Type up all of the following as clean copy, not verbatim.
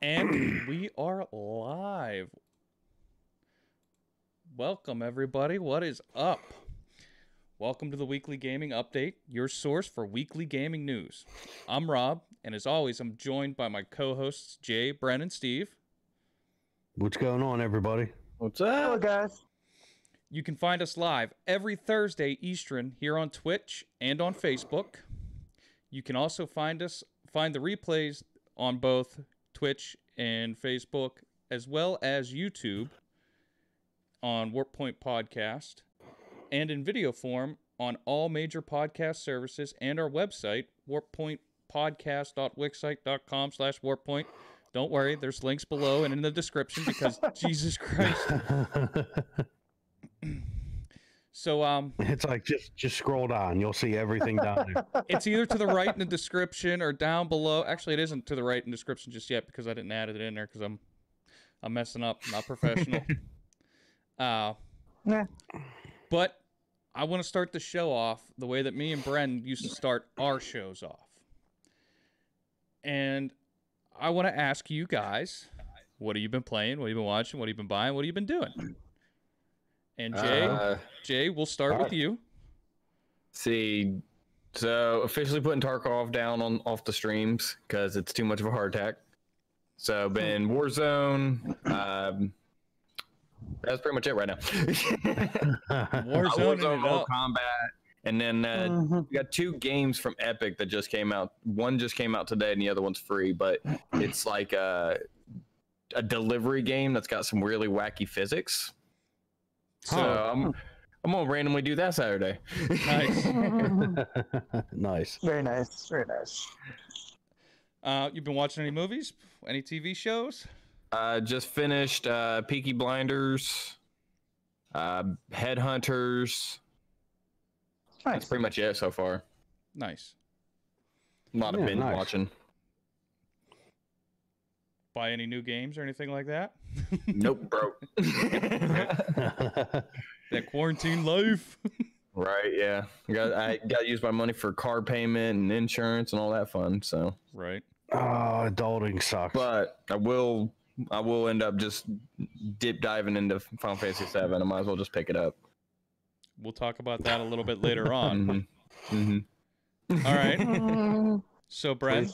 And we are live. Welcome, everybody. What is up? Welcome to the Weekly Gaming Update, your source for weekly gaming news. I'm Rob, and as always, I'm joined by my co-hosts, Jay, Bren, and Steve. What's going on, everybody? What's up? Hello, guys. You can find us live every Thursday Eastern here on Twitch and on Facebook. You can also find the replays on both Twitch and Facebook, as well as YouTube on Warp Point Podcast, and in video form on all major podcast services and our website, warppointpodcast.wixsite.com/warppoint. Don't worry, there's links below and in the description because Jesus Christ. So it's like just scroll down, you'll see everything down there. It's either to the right in the description or down below. Actually, it isn't to the right in the description just yet because I didn't add it in there because I'm messing up, not professional. Nah. But I want to start the show off the way that me and Bren used to start our shows off. And I want to ask you guys, what have you been playing? What have you been watching? What have you been buying? What have you been doing? And Jay, we'll start with you. See, so officially putting Tarkov down off the streams because it's too much of a heart attack. So been Warzone. That's pretty much it right now. Warzone, Mortal Kombat, and then we got 2 games from Epic that just came out. One just came out today, and the other one's free. But it's like a delivery game that's got some really wacky physics. So I'm gonna randomly do that Saturday. Nice. Nice. Very nice. Very nice. You've been watching any movies? Any TV shows? Just finished Peaky Blinders, Headhunters. Nice. That's pretty much it so far. Nice. A lot of binge watching. Buy any new games or anything like that? Nope, bro. That quarantine life. Right, yeah. I got to use my money for car payment and insurance and all that fun. So right. Oh, adulting sucks. But I will end up just dip diving into Final Fantasy VII. I might as well just pick it up. We'll talk about that a little bit later on. Mm-hmm. All right. So, Brent,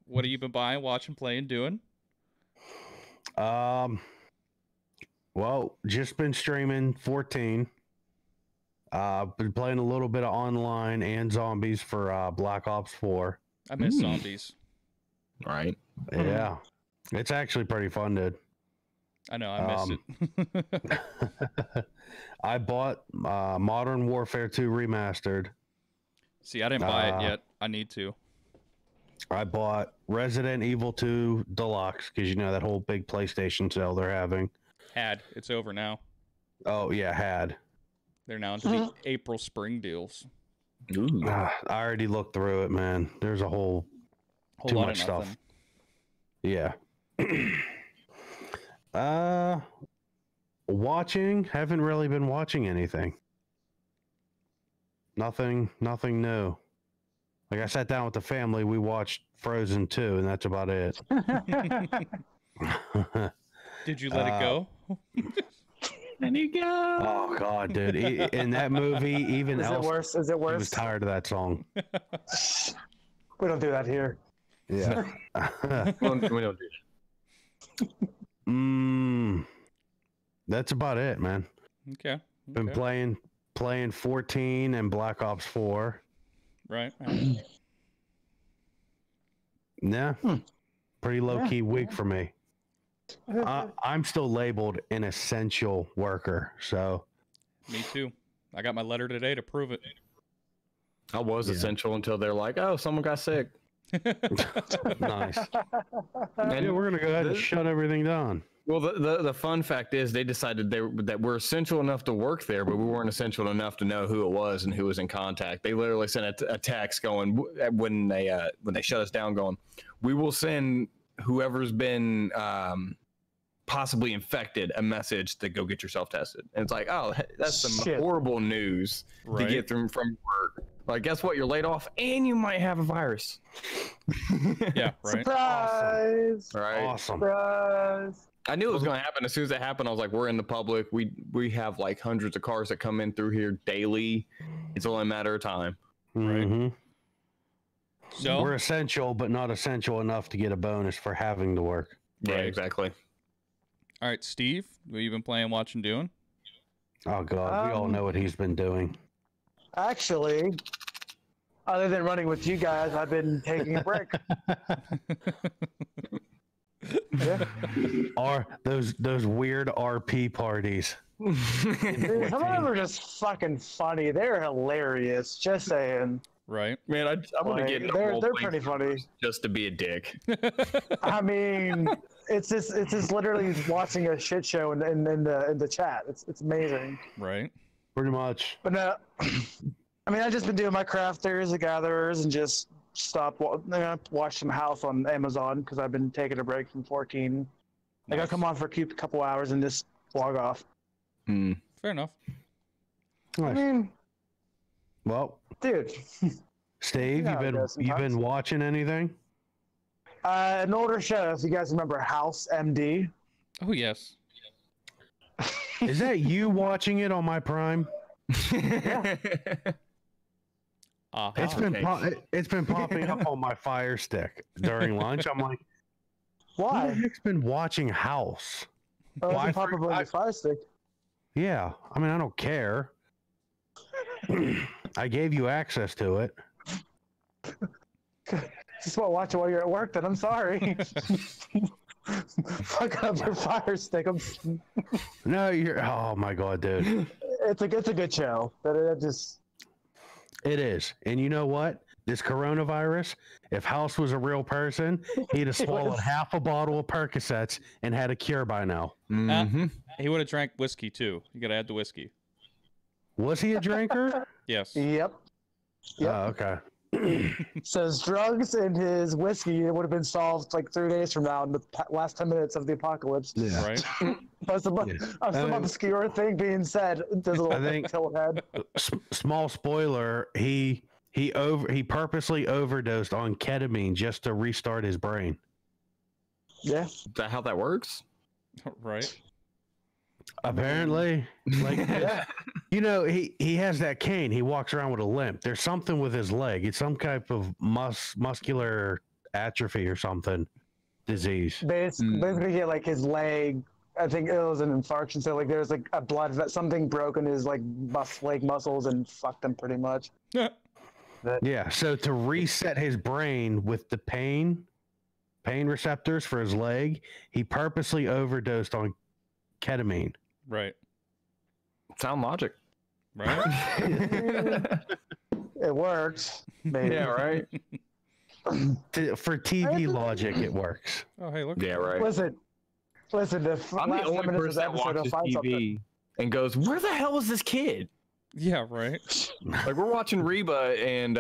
what have you been buying, watching, playing, doing? Well, just been streaming 14. Been playing a little bit of online and zombies for Black Ops 4. I miss zombies. Right. Yeah. It's actually pretty fun, dude. I know, I miss it. I bought Modern Warfare 2 Remastered. See, I didn't buy it yet. I need to. I bought Resident Evil 2 Deluxe because you know that whole big PlayStation sale they're having. It's over now. Oh yeah, had. They're now into the April spring deals. Ooh. I already looked through it, man. There's a whole too lot much of stuff. Yeah. Watching, haven't really been watching anything. Nothing new. Like I sat down with the family, we watched Frozen 2, and that's about it. Did you let it go? Let it go. Oh God, dude! In that movie, even Is it worse? Is it I worse? was tired of that song. We don't do that here. Yeah. We don't do that. That's about it, man. Okay. Been playing 14 and Black Ops 4. Right. Yeah. Pretty low key week for me. I'm still labeled an essential worker, so. Me too. I got my letter today to prove it. I was essential until they're like, oh, someone got sick. Nice. And we're gonna go ahead and shut everything down. Well, the fun fact is they decided that we're essential enough to work there, but we weren't essential enough to know who it was and who was in contact. They literally sent a text going when they shut us down, going, "We will send whoever's been possibly infected a message to go get yourself tested." And it's like, oh, that's some horrible news to get from work. Like, guess what? You're laid off, and you might have a virus. Yeah, right. Surprise! Right? Awesome. Surprise! I knew it was going to happen. As soon as it happened, I was like, we're in the public. We have like hundreds of cars that come in through here daily. It's only a matter of time. Mhm. So We're essential, but not essential enough to get a bonus for having to work. Yeah, Right. exactly. all right, Steve, what you been playing, watching, doing? Oh God, we all know what he's been doing. Actually, other than running with you guys, I've been taking a break. Yeah. Or those weird RP parties. Dude, some of them are just fucking funny. They're hilarious. Just saying. Right. Man, I want to Like, get into they're role-playing pretty funny. servers just to be a dick. I mean, it's just literally watching a shit show in the chat. It's amazing. Right. Pretty much. But no, I mean, I've just been doing my crafters and gatherers and just watch some House on Amazon because I've been taking a break from 14. Like, I'll come on for a couple hours and just log off. Fair enough. I Nice. mean, Well, dude, Steve, Yeah, I guess you've sometimes. been watching anything? an older show, if you guys remember House MD. Oh yes. Is that you watching it on my Prime? Aha. It's been popping up on my Fire Stick during lunch. I'm like, who the Why? heck's been watching House? Oh, Why it's pop up on your Fire Stick. Yeah, I mean, I don't care. I gave you access to it. Just want to watch it while you're at work, then I'm sorry. Fuck up your Fire Stick. No, oh my God, dude. It's a good show. But it just. It is. And you know what? This coronavirus, if House was a real person, he'd have swallowed half a bottle of Percocets and had a cure by now. He would have drank whiskey too. You gotta add the whiskey. Was he a drinker? Yes. Yep. Yep. Oh, okay. Says drugs and his whiskey, it would have been solved like 3 days from now in the last 10 minutes of the apocalypse. Yeah. Right. But some obscure thing being said. There's a little think- tilt head. Small spoiler, he purposely overdosed on ketamine just to restart his brain. Yeah. Is that how that works? Right. Apparently, like Yeah. you know, he has that cane. He walks around with a limp. There's something with his leg. It's some type of muscular atrophy or something disease. Basically, yeah, like his leg. I think it was an infarction. So like, there's like a something broke in his like leg muscles and fucked him pretty much. Yeah. So to reset his brain with the pain receptors for his leg, he purposely overdosed on ketamine. Right. Sound logic. Right. It worked. Maybe. Yeah, right. For TV logic, it works. Oh hey, look. Yeah, right. Listen. The I'm the last 10 only minutes of person the that episode, I'll watches find something. TV and goes, "Where the hell is this kid?" Yeah. Right. Like, we're watching Reba, and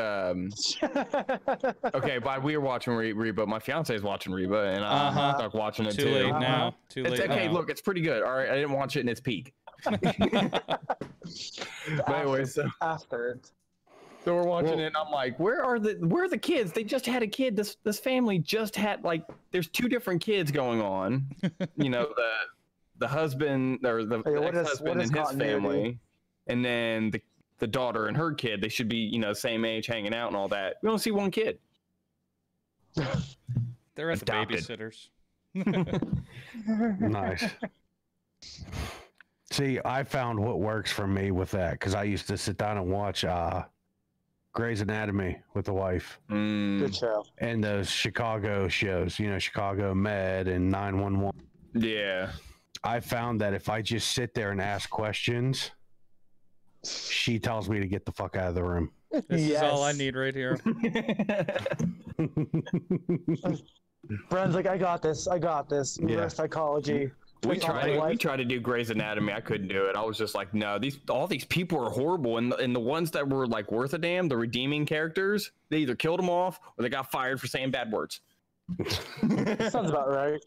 okay, but we were watching Reba. My fiance is watching Reba, and I'm stuck watching it Too too. late now. Too It's late. okay. now. Look, it's pretty good. All right, I didn't watch it in its peak. But anyway, so After. we're watching it, and I'm like, where are the kids? They just had a kid. This family just had, like, there's two different kids going on. You know, the husband or the Hey, what is ex-husband and his continuity? family, and then the daughter and her kid. They should be, you know, same age, hanging out and all that. We don't see one kid. They're at Adopted. the babysitters. Nice. See, I found what works for me with that because I used to sit down and watch Grey's Anatomy with the wife Good show. and those Chicago shows, you know, Chicago Med and 911. Yeah. I found that if I just sit there and ask questions, she tells me to get the fuck out of the room. This is all I Yes. need right here. Bren's like, I got this. Reverse Yeah. psychology. We Twist off my tried life. to do Grey's Anatomy. I couldn't do it. I was just like, no, all these people are horrible, and the ones that were like worth a damn, the redeeming characters, they either killed them off or they got fired for saying bad words. Sounds about right.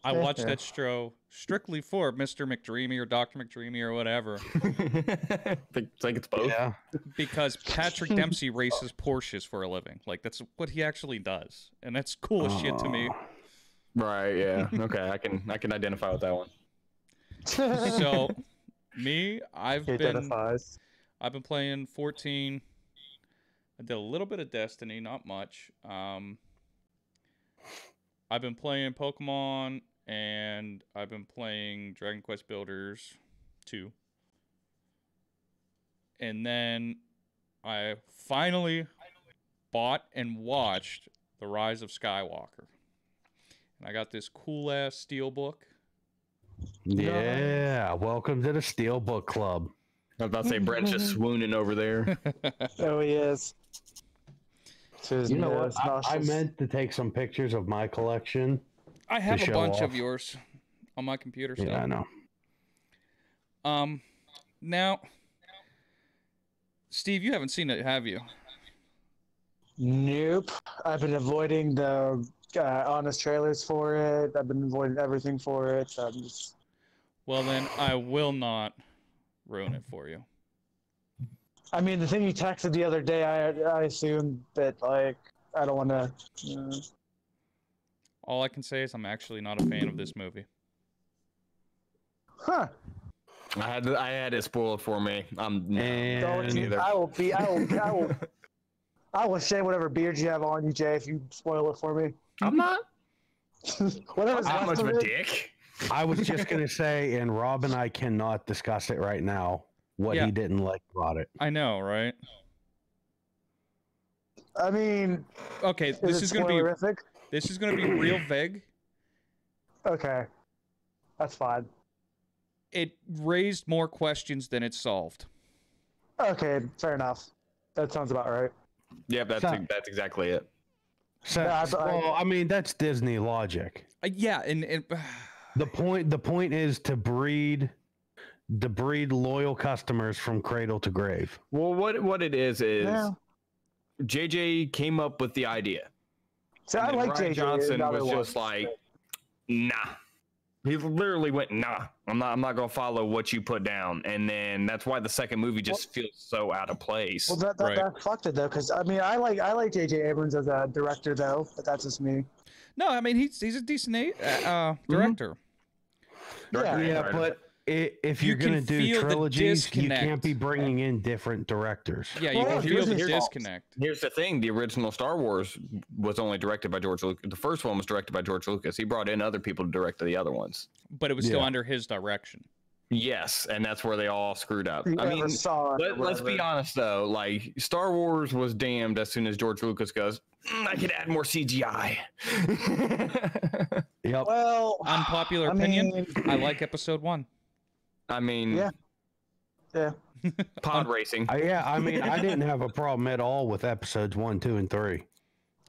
I watched that show strictly for Mr. McDreamy or Dr. McDreamy or whatever. think it's both. Yeah. Because Patrick Dempsey races Porsches for a living. Like, that's what he actually does. And that's cool as shit to me. Right, yeah. Okay, I can identify with that one. So, me, I've He been identifies. playing 14. I did a little bit of Destiny, not much. I've been playing Pokemon, and I've been playing Dragon Quest Builders 2. And then I finally bought and watched The Rise of Skywalker. And I got this cool-ass steelbook. Yeah. Welcome to the Steelbook Club. I was about to say, Brent's just swooning over there. Oh, he is. You know what? I meant to take some pictures of my collection. I have a show bunch off. of yours on my computer still. Yeah, I know. Now, Steve, you haven't seen it, have you? Nope. I've been avoiding the honest trailers for it. I've been avoiding everything for it. So I'm just... Well, then I will not ruin it for you. I mean, the thing you texted the other day, I assumed that, like, I don't want to... All I can say is I'm actually not a fan of this movie. Huh. I had it spoiled for me. Don't you, either. I will shave whatever beard you have on you, Jay, if you spoil it for me. I'm not. Whatever's Not much left of of a it. dick. I was just going to say, and Rob and I cannot discuss it right now, what Yeah. he didn't like about it. I know, right? I mean, Okay, this is gonna be real vague. Okay. That's fine. It raised more questions than it solved. Okay, fair enough. That sounds about right. Yep, that's exactly it. So, Yeah, well, I mean, that's Disney logic. Yeah, and The point is to breed loyal customers from cradle to grave. Well, what it is Yeah. JJ came up with the idea. So I And then like Ryan JJ. Johnson another was one. just like, nah. He literally went, nah. I'm not gonna follow what you put down. And then that's why the second movie just feels so out of place. Well, that fucked it though, because I mean, I like JJ Abrams as a director though, but that's just me. no, I mean he's a decent director. Yeah, but if You you're gonna can do feel the trilogies, you disconnect. can't be bringing in different directors. Yeah, you Well, can feel the here's the- disconnect. Here's the thing: the original Star Wars was only directed by George Lucas. The first one was directed by George Lucas. He brought in other people to direct the other ones. But it was still Yeah. under his direction. Yes, and that's where they all screwed up. You I never mean, saw it or let's be whatever. honest though. Like Star Wars was damned as soon as George Lucas goes, I could add more CGI. Yep. Well, Unpopular I opinion. mean, I like episode 1. I mean, Yeah. yeah. pod racing. I mean, I didn't have a problem at all with episodes 1, 2, and 3.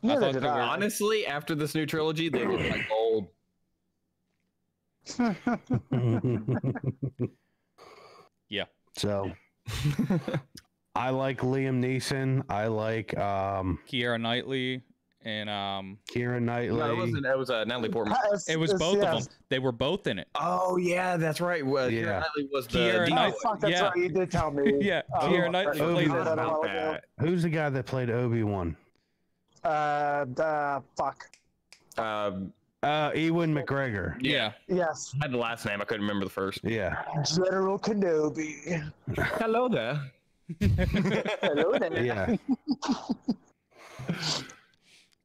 Neither thought did they were I. Honestly, after this new trilogy, they look like gold. Yeah. So, I like Liam Neeson. I like Keira Knightley and Keira Knightley. No, it wasn't. It was Natalie Portman. it was both of them. They were both in it. Oh yeah, that's right. Well, Yeah. Keira Knightley was the Keira demon. Knight- Oh fuck, that's Yeah. right. You did tell me. Yeah, Oh, Keira Knightley I played forgot it. that a while About ago. that. Who's the guy that played Obi-Wan? Fuck. Ewan McGregor. Yeah. Yes. I had the last name. I couldn't remember the first. Yeah. General Kenobi. Hello there. Hello there. Yeah.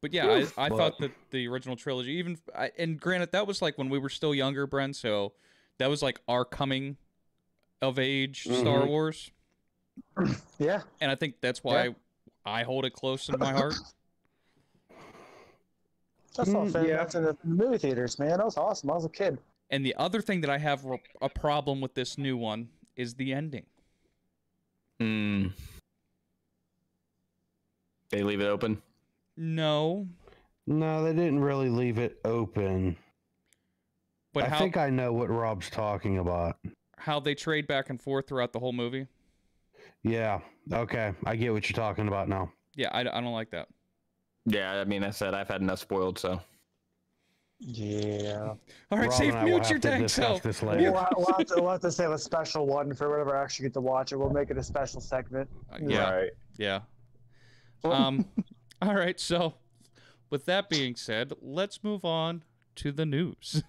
But yeah, I But- thought that the original trilogy, even and granted, that was like when we were still younger, Bren. So that was like our coming of age Star Mhm. Wars, Yeah. and I think that's why I hold it close in my heart. That's all fair. Yeah. That's in the movie theaters, man. That was awesome. I was a kid. And the other thing that I have a problem with this new one is the ending. Hmm. They leave it open. No, No, they didn't really leave it open. but I how think I know what Rob's talking about. how they trade back and forth throughout the whole movie. Yeah. Okay. I get what you're talking about now. Yeah, I don't like that. Yeah, I mean, I said I've had enough spoiled, so Yeah. All right, Rob safe and I will mute your have to tank discuss cell. this later. We'll have to save a special one for whenever I actually get to watch it. We'll make it a special segment. Yeah. Right. Yeah. All right. So, with that being said, let's move on to the news.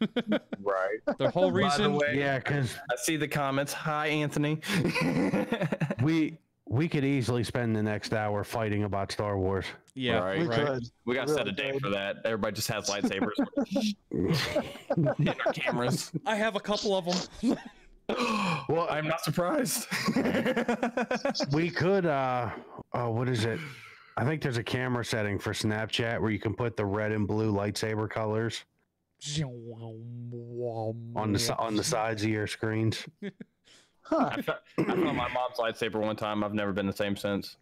Right. The whole By the reason. way, Yeah, because I see the comments. Hi, Anthony. we could easily spend the next hour fighting about Star Wars. Yeah. Right. We Right. could. We got to set a Really date good. for that. Everybody just has lightsabers in our cameras. I have a couple of them. Well, I'm not surprised. We could what is it? I think there's a camera setting for Snapchat where you can put the red and blue lightsaber colors on the sides of your screens. Huh. I found my mom's lightsaber one time. I've never been the same since.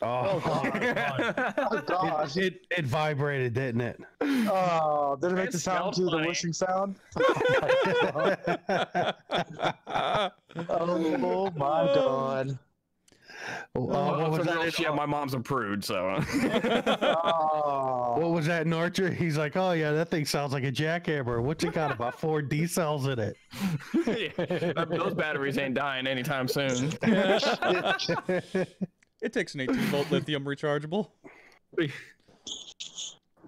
Oh, Oh gosh. it vibrated, didn't it? Oh, did it make It the sound smelled too? The funny. whooshing sound? Oh my god. What was that? Yeah, my mom's a prude, so. Oh. What was that in Archer? He's like, oh yeah, that thing sounds like a jackhammer. What's it got? About 4 D cells in it. Yeah, those batteries ain't dying anytime soon. It takes an 18-volt lithium rechargeable.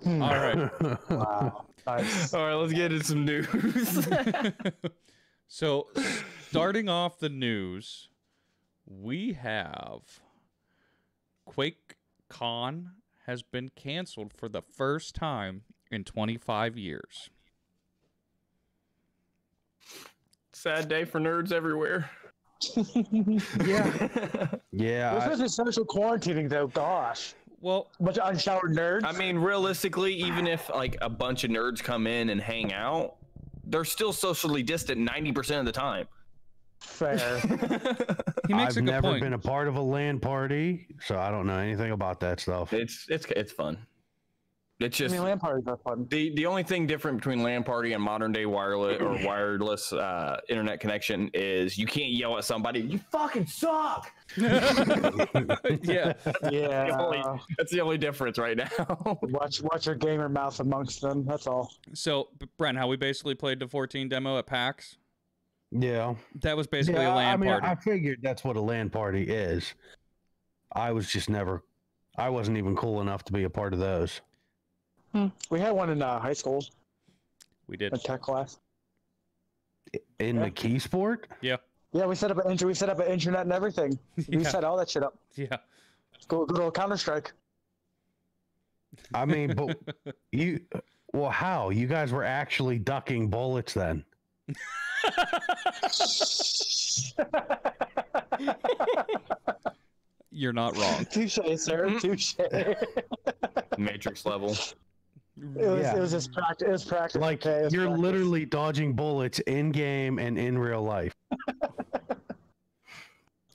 All right. Wow. Nice. All right, let's get into some news. So, starting off the news, we have QuakeCon has been canceled for the first time in 25 years. Sad day for nerds everywhere. Yeah. This Yeah. is social quarantining though, gosh. Well, A bunch of unshowered nerds. I mean, realistically, even if like a bunch of nerds come in and hang out, they're still socially distant 90% of the time. fair. he makes I've a good never point. been a part of a LAN party, so I don't know anything about that stuff. It's fun. It's I just mean, LAN parties are fun. the only thing different between LAN party and modern day wireless internet connection is you can't yell at somebody. You fucking suck. Yeah. Yeah. That's the only difference right now. Watch your gamer mouth amongst them. That's all. So, Bren, how we basically played the 14 demo at PAX, Yeah. that was basically a I LAN mean, party. I figured that's what a LAN party is. I wasn't even cool enough to be a part of those. We had one in high school, We did. a tech class. In Yeah. the key sport? Yeah. Yeah, we set up an internet and everything. We Yeah. set all that shit up. Yeah. Go to Counter Strike. I mean, but well, how? You guys were actually ducking bullets then. You're not wrong. Touche, sir. Touche. Matrix level. It was just practice. It was practice. Like, okay? It was you're practice. literally dodging bullets in game and in real life.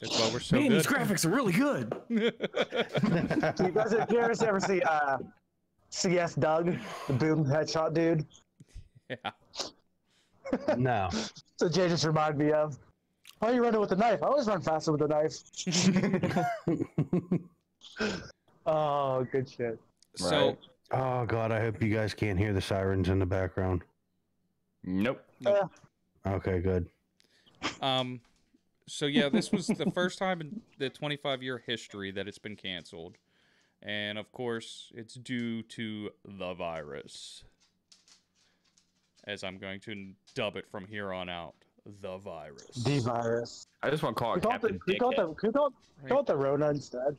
That's why we're so Man, good. these graphics are really good. You guys ever see CS Doug, the boom headshot dude? Yeah. No. So Jay just reminded me of. Why are you running with the knife? I always run faster with the knife. Oh, good shit. So, Right. Oh god, I hope you guys can't hear the sirens in the background. Nope. Okay, good. so yeah, this was the first time in the 25-year history that it's been canceled. And of course, it's due to the virus. As I'm going to dub it from here on out. The virus. The virus. I just want to call We it call it Captain the Rona instead.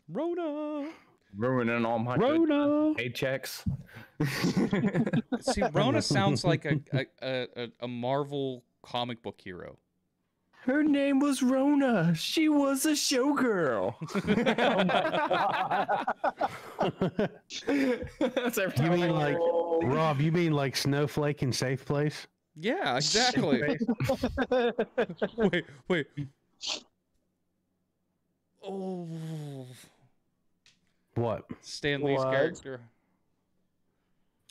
Rona. Ruining all my Rona. paychecks. See, Rona sounds like a Marvel comic book hero. Her name was Rona. She was a showgirl. That's every You time mean I- like Rob, you mean like Snowflake in Safe Place? Yeah, exactly. wait. Oh, What? Stan Lee's What? character.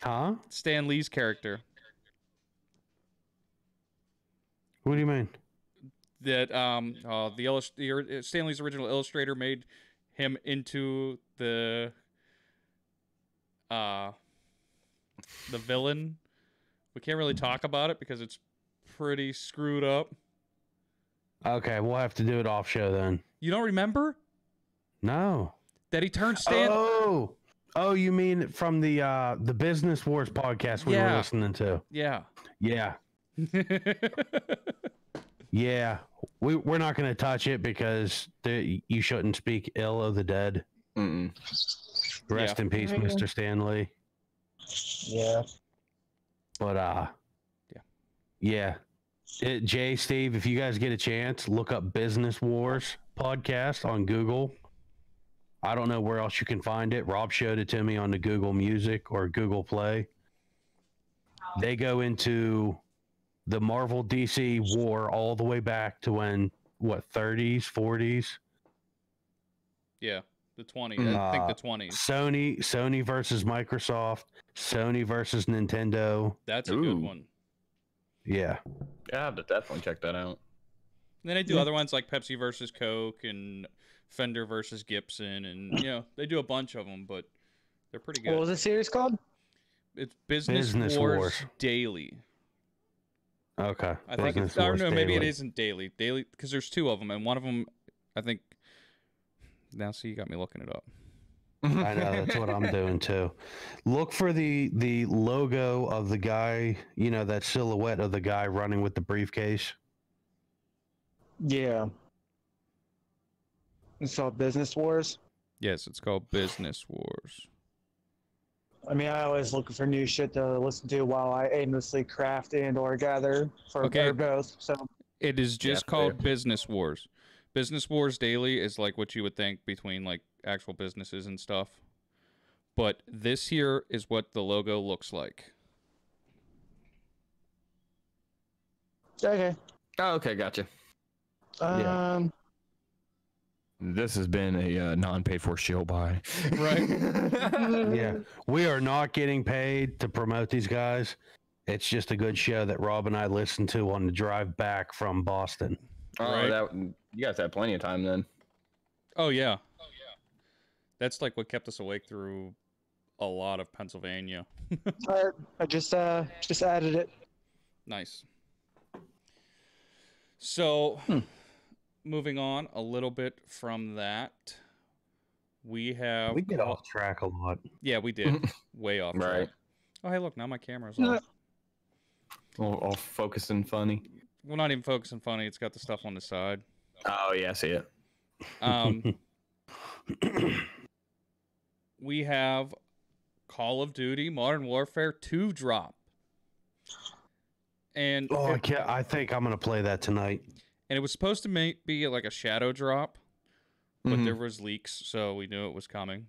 Huh? Stan Lee's character. What do you mean? That Stan Lee's original illustrator made him into the the villain. We can't really talk about it because it's pretty screwed up. Okay, we'll have to do it off show then. You don't remember No. that he turned Stan? Oh, you mean from the Business Wars podcast we were listening to? Yeah. Yeah. Yeah. We're not going to touch it because you shouldn't speak ill of the dead. Mm-mm. Rest in peace, Mr. Stanley. Yeah. But yeah. Jay, Steve, if you guys get a chance, look up Business Wars podcast on Google. I don't know where else you can find it. Rob showed it to me on the Google Music or Google Play. They go into the Marvel DC war all the way back to when, 30s, 40s? Yeah, the 20s. I think the 20s. Sony versus Microsoft, Sony versus Nintendo. That's a good one. Yeah. Yeah, I have to definitely check that out. And then they do other ones like Pepsi versus Coke and Fender versus Gibson, and they do a bunch of them, but they're pretty good. What was the series called? It's Business Wars Daily. Okay. I think it's, I don't know, maybe it isn't daily, because there's two of them, and one of them, I think. Now, see, you got me looking it up. I know, that's what I'm doing too. Look for the logo of the guy, that silhouette of the guy running with the briefcase. Yeah. It's called Business Wars. Yes, it's called Business Wars. I mean, I always look for new shit to listen to while I aimlessly craft and or gather for both. So it is just called Business Wars. Business Wars Daily is like what you would think between like actual businesses and stuff. But this here is what the logo looks like. Okay. Oh, okay, gotcha. This has been a non-paid for show by. Right. Yeah. We are not getting paid to promote these guys. It's just a good show that Rob and I listened to on the drive back from Boston. Oh, right. You guys had plenty of time then. Oh, yeah. That's like what kept us awake through a lot of Pennsylvania. I just added it. Nice. So, moving on a little bit from that, we get off track a lot. Yeah, we did. Way off track. Right. Oh, hey, look, now my camera's on. All focusing funny. Well, not even focusing funny. It's got the stuff on the side. Oh, yeah, I see it. We have Call of Duty Modern Warfare 2 drop. And I think I'm going to play that tonight. And it was supposed to be like a shadow drop, but there was leaks, so we knew it was coming.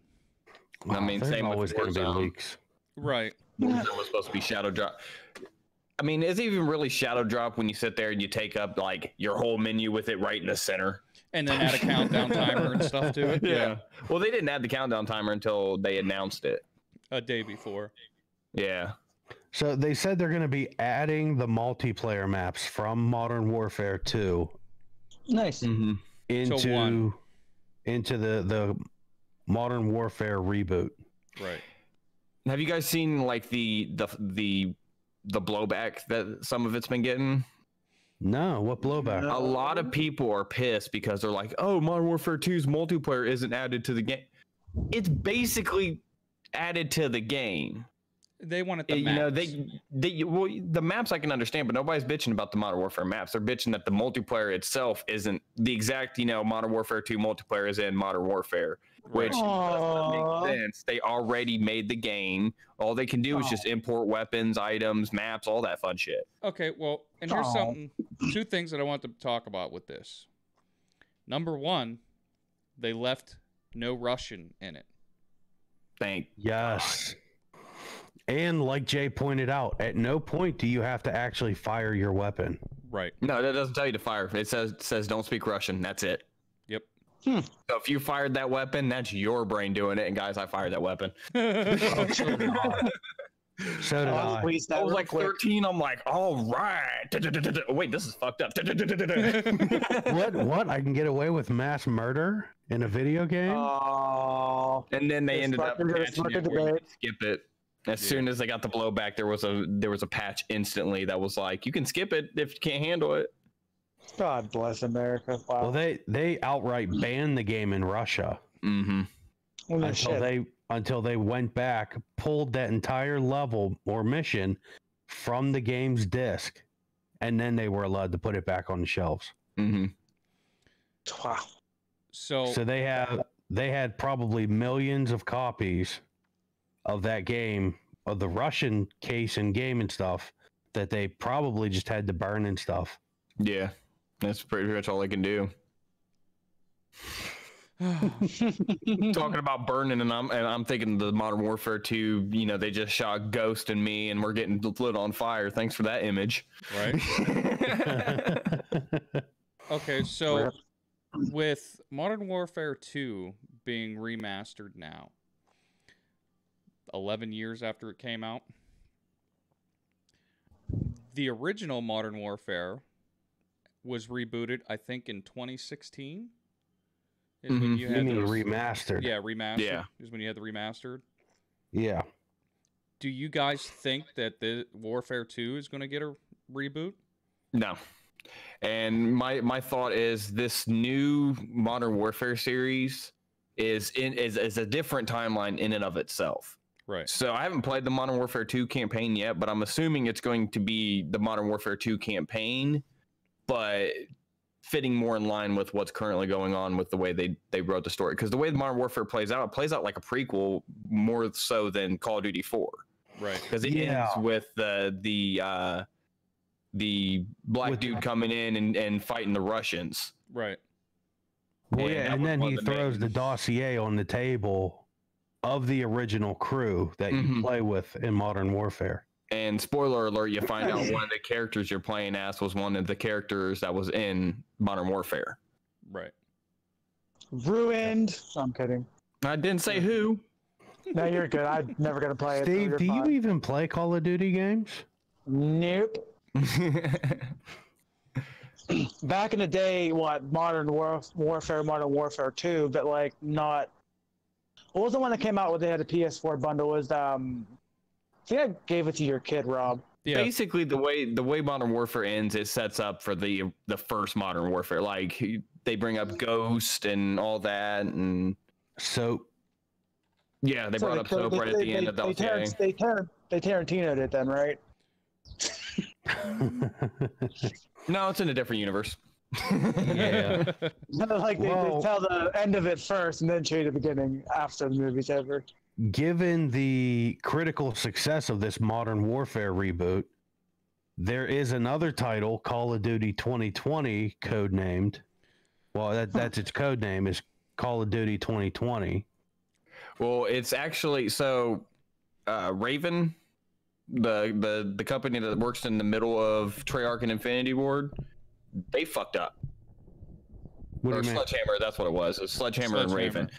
I mean, there's same always with going to be Warzone. leaks. Right. Warzone was supposed to be shadow drop. I mean, is it even really shadow drop when you sit there and you take up like your whole menu with it right in the center? And then add a countdown timer and stuff to it. Yeah. Well, they didn't add the countdown timer until they announced it. A day before. Yeah. So they said they're going to be adding the multiplayer maps from Modern Warfare 2. Nice. Into the Modern Warfare reboot. Right. Have you guys seen like the blowback that some of it's been getting? No, what blowback? A lot of people are pissed because they're like, "Oh, Modern Warfare 2's multiplayer isn't added to the game." It's basically added to the game. They wanted the maps. Well, the maps I can understand, but nobody's bitching about the Modern Warfare maps. They're bitching that the multiplayer itself isn't the exact, Modern Warfare 2 multiplayer is in Modern Warfare, which doesn't make sense. They already made the game. All they can do is just import weapons, items, maps, all that fun shit. Okay, well, and here's two things that I want to talk about with this. Number one, they left no Russian in it. Yes. And like Jay pointed out, at no point do you have to actually fire your weapon. Right. No, that doesn't tell you to fire. It says don't speak Russian. That's it. Yep. So if you fired that weapon, that's your brain doing it. And guys, I fired that weapon. So did I. I was like 13. I'm like, all right. Wait, this is fucked up. What? I can get away with mass murder in a video game? And then they ended up patching it where you could skip it. As soon as they got the blowback, there was a patch instantly that was like, you can skip it if you can't handle it. God bless America. Wow. Well, they outright banned the game in Russia until they went back, pulled that entire level or mission from the game's disc, and then they were allowed to put it back on the shelves. Mm-hmm. Wow. So they had probably millions of copies of that game, of the Russian case and game and stuff, that they probably just had to burn and stuff. Yeah, that's pretty much all they can do. Talking about burning, and I'm thinking the Modern Warfare 2. You know, they just shot Ghost and me, and we're getting lit on fire. Thanks for that image. Right. Okay, so with Modern Warfare 2 being remastered now, 11 years after it came out, the original Modern Warfare was rebooted, I think, in 2016. Is when you had remastered. Yeah, remastered. Yeah. Is when you had the remastered. Yeah. Do you guys think that the Warfare 2 is going to get a reboot? No. And my thought is this new Modern Warfare series is a different timeline in and of itself. Right. So I haven't played the Modern Warfare 2 campaign yet, but I'm assuming it's going to be the Modern Warfare 2 campaign, but fitting more in line with what's currently going on with the way they wrote the story. Because the way the Modern Warfare plays out, it plays out like a prequel more so than Call of Duty 4. Right. Because it ends with the black dude coming in and fighting the Russians. Right. Well, and then he throws the dossier on the table of the original crew that you play with in Modern Warfare. And spoiler alert, you find out one of the characters you're playing as was one of the characters that was in Modern Warfare. Right. Ruined. I'm kidding. I didn't say who. No, you're good. I'm never going to play it. Steve, do you even play Call of Duty games? Nope. Back in the day, Modern Warfare, Modern Warfare 2, but like not. What was the one that came out when they had a PS4 bundle? Was I think I gave it to your kid, Rob. Yeah. Basically, the way Modern Warfare ends, it sets up for the first Modern Warfare. Like they bring up Ghost and all that, and Soap. Yeah, they brought up Soap right at the end of the They Tarantino'd it then, right? No, it's in a different universe. Yeah. Like they tell the end of it first and then show you the beginning after the movie's over. Given the critical success of this Modern Warfare reboot, there is another title, Call of Duty 2020, codenamed. Well, that's its code name, is Call of Duty 2020. Well, it's actually Raven, the company that works in the middle of Treyarch and Infinity Ward, they fucked up. Or Sledgehammer, that's what it was. It was Sledgehammer and Raven.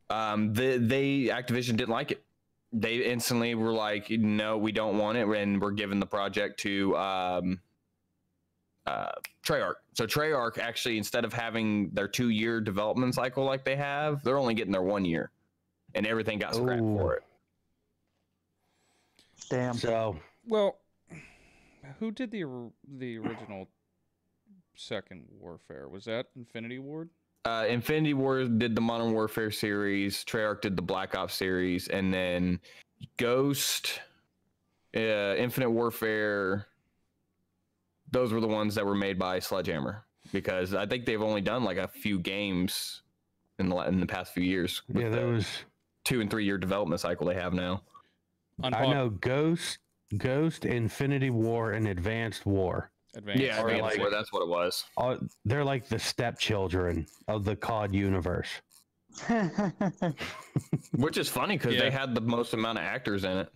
Activision didn't like it. They instantly were like, no, we don't want it, and we're giving the project to Treyarch. So Treyarch actually, instead of having their 2-year development cycle like they have, they're only getting their 1 year, and everything got scrapped for it. Damn. So, well, who did the original second Warfare? Was that Infinity Ward? Infinity Ward did the Modern Warfare series. Treyarch did the Black Ops series, and then Ghost, Infinite Warfare. Those were the ones that were made by Sledgehammer, because I think they've only done like a few games in the past few years. Yeah, there was 2 and 3 year development cycle they have now. I know Ghost, Infinity War, and Advanced War. Advanced War, that's what it was. They're like the stepchildren of the COD universe. Which is funny because they had the most amount of actors in it.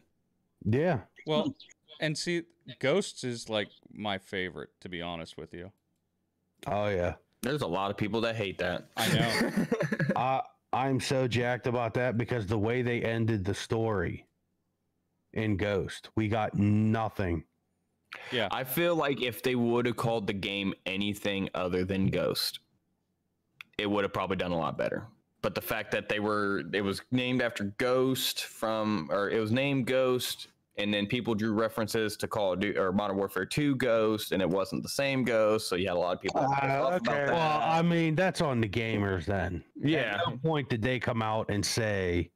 Yeah. Well, and see, Ghosts is like my favorite, to be honest with you. Oh, yeah. There's a lot of people that hate that. I know. I'm so jacked about that because the way they ended the story in Ghost, we got nothing. Yeah. I feel like if they would have called the game anything other than Ghost, it would have probably done a lot better. but the fact that it was named after Ghost it was named Ghost, and then people drew references to Call of Duty or Modern Warfare 2 Ghost, and it wasn't the same Ghost, so you had a lot of people about that. Well, I mean, that's on the gamers then. Yeah. At no point did they come out and say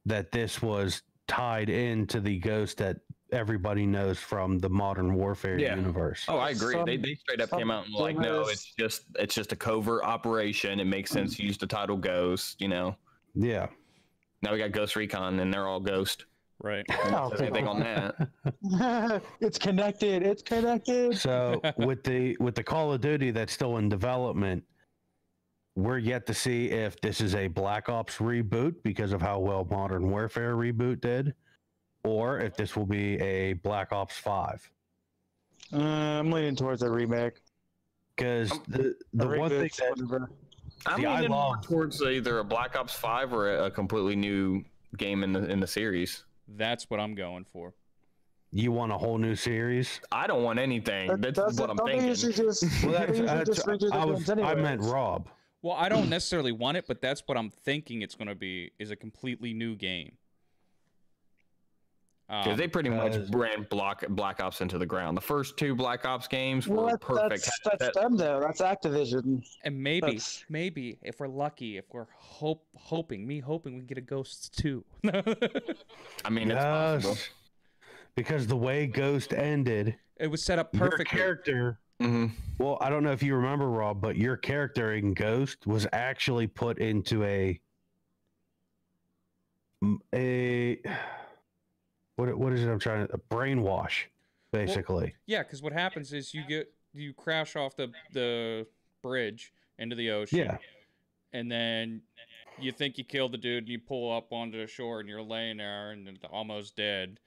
that this was tied into the Ghost that everybody knows from the Modern Warfare universe. Oh, I agree. They straight up came out and like, no, it's just a covert operation. It makes sense to use the title Ghost, you know. Yeah. Now we got Ghost Recon, and they're all Ghost. Right. Anything on that? It's connected. It's connected. So with the Call of Duty that's still in development, we're yet to see if this is a Black Ops reboot because of how well Modern Warfare reboot did, or if this will be a Black Ops 5. I'm leaning towards a remake. Because the one thing that I'm leaning more towards either a Black Ops 5 or a completely new game in the series. That's what I'm going for. You want a whole new series? I don't want anything. That's what I'm thinking. I meant Rob. Well, I don't necessarily want it, but that's what I'm thinking it's going to be, is a completely new game. Because they pretty much ran Black Ops into the ground. The first 2 Black Ops games were perfect. That's them, though. That's Activision. And maybe, if we're lucky, if we're hoping we can get a Ghost 2. I mean, it's possible. Because the way Ghost ended, it was set up perfectly. Your character... Mm-hmm. Well, I don't know if you remember, Rob, but your character in Ghost was actually put into a what is it? A brainwash, basically. Well, yeah, because what happens is you crash off the bridge into the ocean. Yeah. And then you think you killed the dude, and you pull up onto the shore, and you're laying there and almost dead.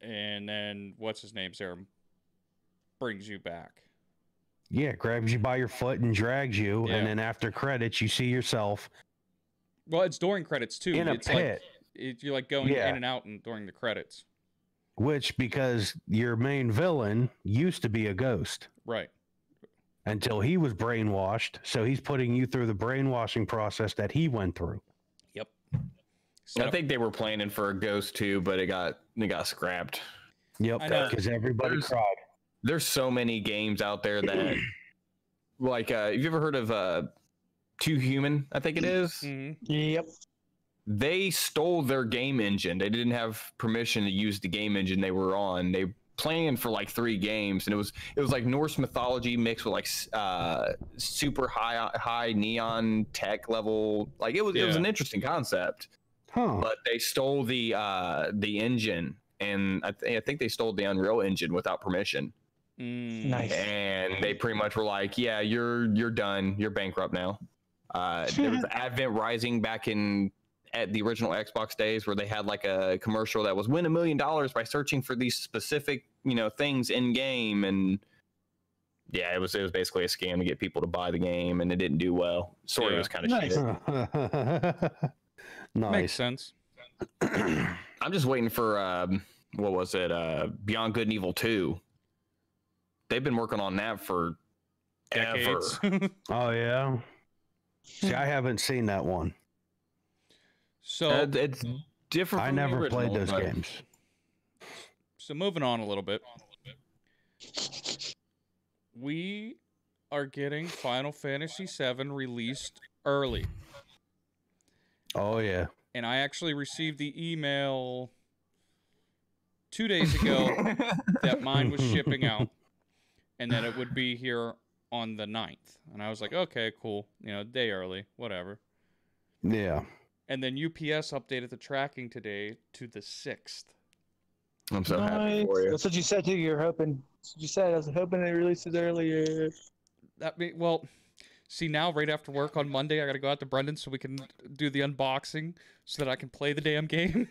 And then what's his name, Sarah, brings you back. Yeah, grabs you by your foot and drags you, and then after credits, you see yourself. Well, it's during credits too. In a pit. You're like going in and out during the credits. Which, because your main villain used to be a ghost. Right. Until he was brainwashed, so he's putting you through the brainwashing process that he went through. Yep. I think they were planning for a Ghost 2, but it got scrapped. Yep, because everybody cried. There's so many games out there that, like, have you ever heard of Too Human? I think it is. Mm-hmm. Yep. They stole their game engine. They didn't have permission to use the game engine they were on. They planned for like 3 games, and it was like Norse mythology mixed with like super high neon tech level. Like it was an interesting concept. Huh. But they stole the engine, and I think they stole the Unreal Engine without permission. Nice. And they pretty much were like, "Yeah, you're done. You're bankrupt now." There was Advent Rising back at the original Xbox days, where they had like a commercial that was win $1 million by searching for these specific things in game, and it was basically a scam to get people to buy the game, and it didn't do well. Story was kind of shit. Nice. Makes sense. I'm just waiting for what was it? Beyond Good and Evil 2. They've been working on that for decades. Oh yeah. See, I haven't seen that one. So it's different. I never played those games. So moving on a little bit, we are getting Final Fantasy VII released early. Oh yeah. And I actually received the email 2 days ago that mine was shipping out, and that it would be here on the 9th. And I was like, okay, cool. Day early, whatever. Yeah. And then UPS updated the tracking today to the 6th. I'm so happy for you. That's what you said too. You're hoping. That's what you said. I was hoping they released it earlier. See, now right after work on Monday, I got to go out to Brendan so we can do the unboxing so that I can play the damn game.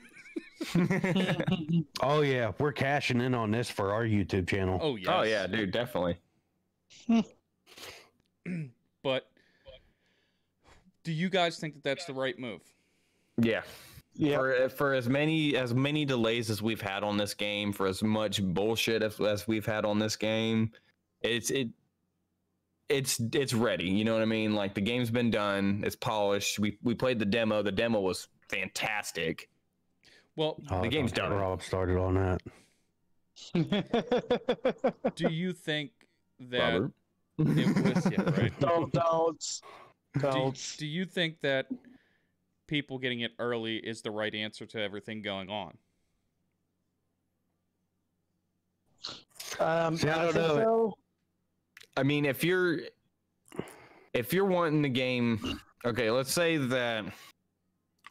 Oh yeah, we're cashing in on this for our YouTube channel. Oh yes. Oh yeah, dude, definitely. But do you guys think that that's the right move? Yeah. Yeah. For as many delays as we've had on this game, for as much bullshit as we've had on this game, it it's ready. You know what I mean? Like the game's been done, it's polished. We played the demo. The demo was fantastic. Well, the game's done. Rob started on that. Do you think that Robert? it was right? Don't. Do you think that people getting it early is the right answer to everything going on? I don't know. So. I mean, if you're wanting the game, okay, let's say that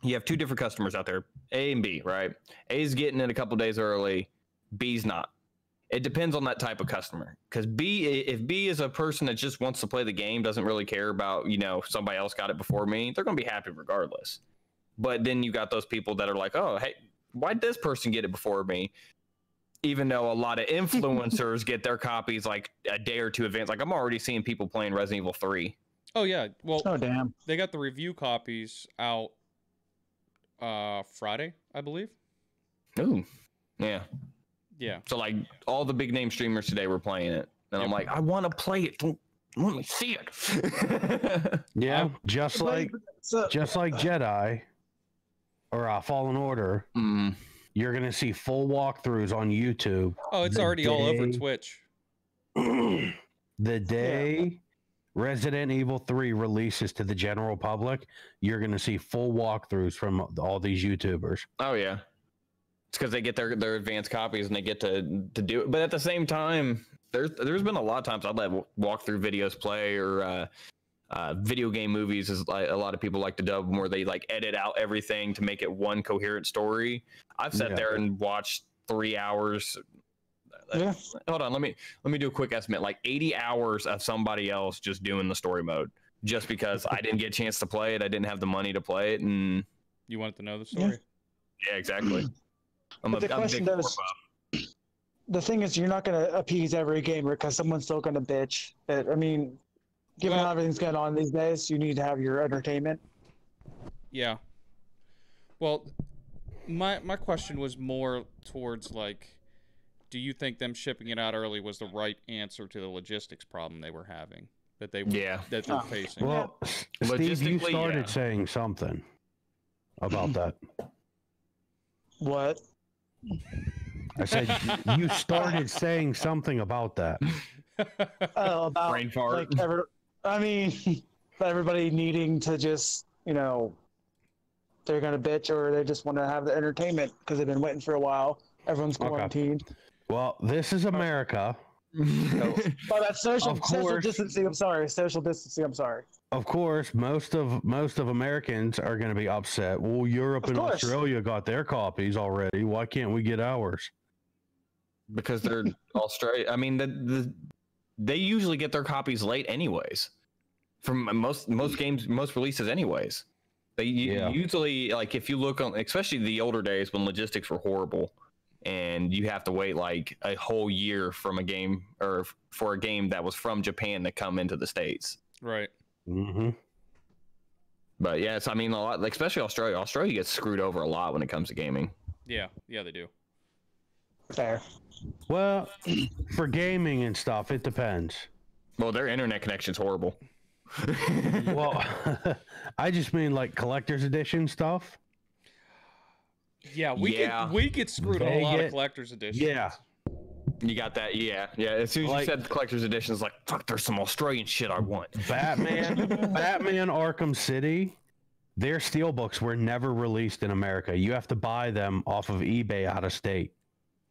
you have two different customers out there, A and B, right? A's getting it a couple days early, B's not. It depends on that type of customer. Because if B is a person that just wants to play the game, doesn't really care about, somebody else got it before me, they're going to be happy regardless. But then you got those people that are like, oh, hey, why'd this person get it before me? Even though a lot of influencers get their copies like a day or two advance. Like I'm already seeing people playing Resident Evil 3. Oh, yeah. Well, damn. They got the review copies out Friday, I believe. Ooh, yeah. Yeah. So like all the big name streamers today were playing it. And I'm like, I want to play it. Don't let me see it. Yeah, just like Jedi or Fallen Order. You're going to see full walkthroughs on YouTube. Oh, it's already all over Twitch. The day Resident Evil 3 releases to the general public, you're going to see full walkthroughs from all these YouTubers. Oh, yeah. It's because they get their advanced copies and they get to do it. But at the same time, there's been a lot of times I'd let walkthrough videos play or video game movies, as a lot of people like to dub them, where they like edit out everything to make it one coherent story. I've sat there and watched 3 hours. Yeah. Hold on, let me do a quick estimate. Like 80 hours of somebody else just doing the story mode, just because I didn't get a chance to play it. I didn't have the money to play it, and you wanted to know the story. Yeah, exactly. The thing is, you're not going to appease every gamer because someone's still going to bitch. I mean, given how everything's going on these days, you need to have your entertainment. Yeah. Well, my question was more towards like, do you think them shipping it out early was the right answer to the logistics problem they were having that they're facing? Well, Steve, you started saying something about that. What? I said you started saying something about that. Oh, about brain fart. Like everybody needing to just, they're gonna bitch or they just want to have the entertainment because they've been waiting for a while. Everyone's quarantined. Well, this is America. But that's social distancing. I'm sorry. Social distancing. I'm sorry. Of course, most of Americans are going to be upset. Well, Europe and Australia got their copies already. Why can't we get ours? Because they're Australia. I mean, they usually get their copies late, anyways. From most games, most releases, anyways. They usually, like, if you look on, especially the older days when logistics were horrible, and you have to wait like a whole year from a game or for a game that was from Japan to come into the States. Right. Mm-hmm. But yes, I mean, a lot, like, especially Australia. Australia gets screwed over a lot when it comes to gaming. Yeah, they do. Fair. Well, for gaming and stuff, it depends. Well, their internet connection's horrible. Well, I just mean like collector's edition stuff. Yeah, we get screwed on a lot of collector's editions. Yeah. You got that? Yeah. As soon as you said the collector's edition, it's like, fuck, there's some Australian shit I want. Batman Arkham City, their steelbooks were never released in America. You have to buy them off of eBay out of state.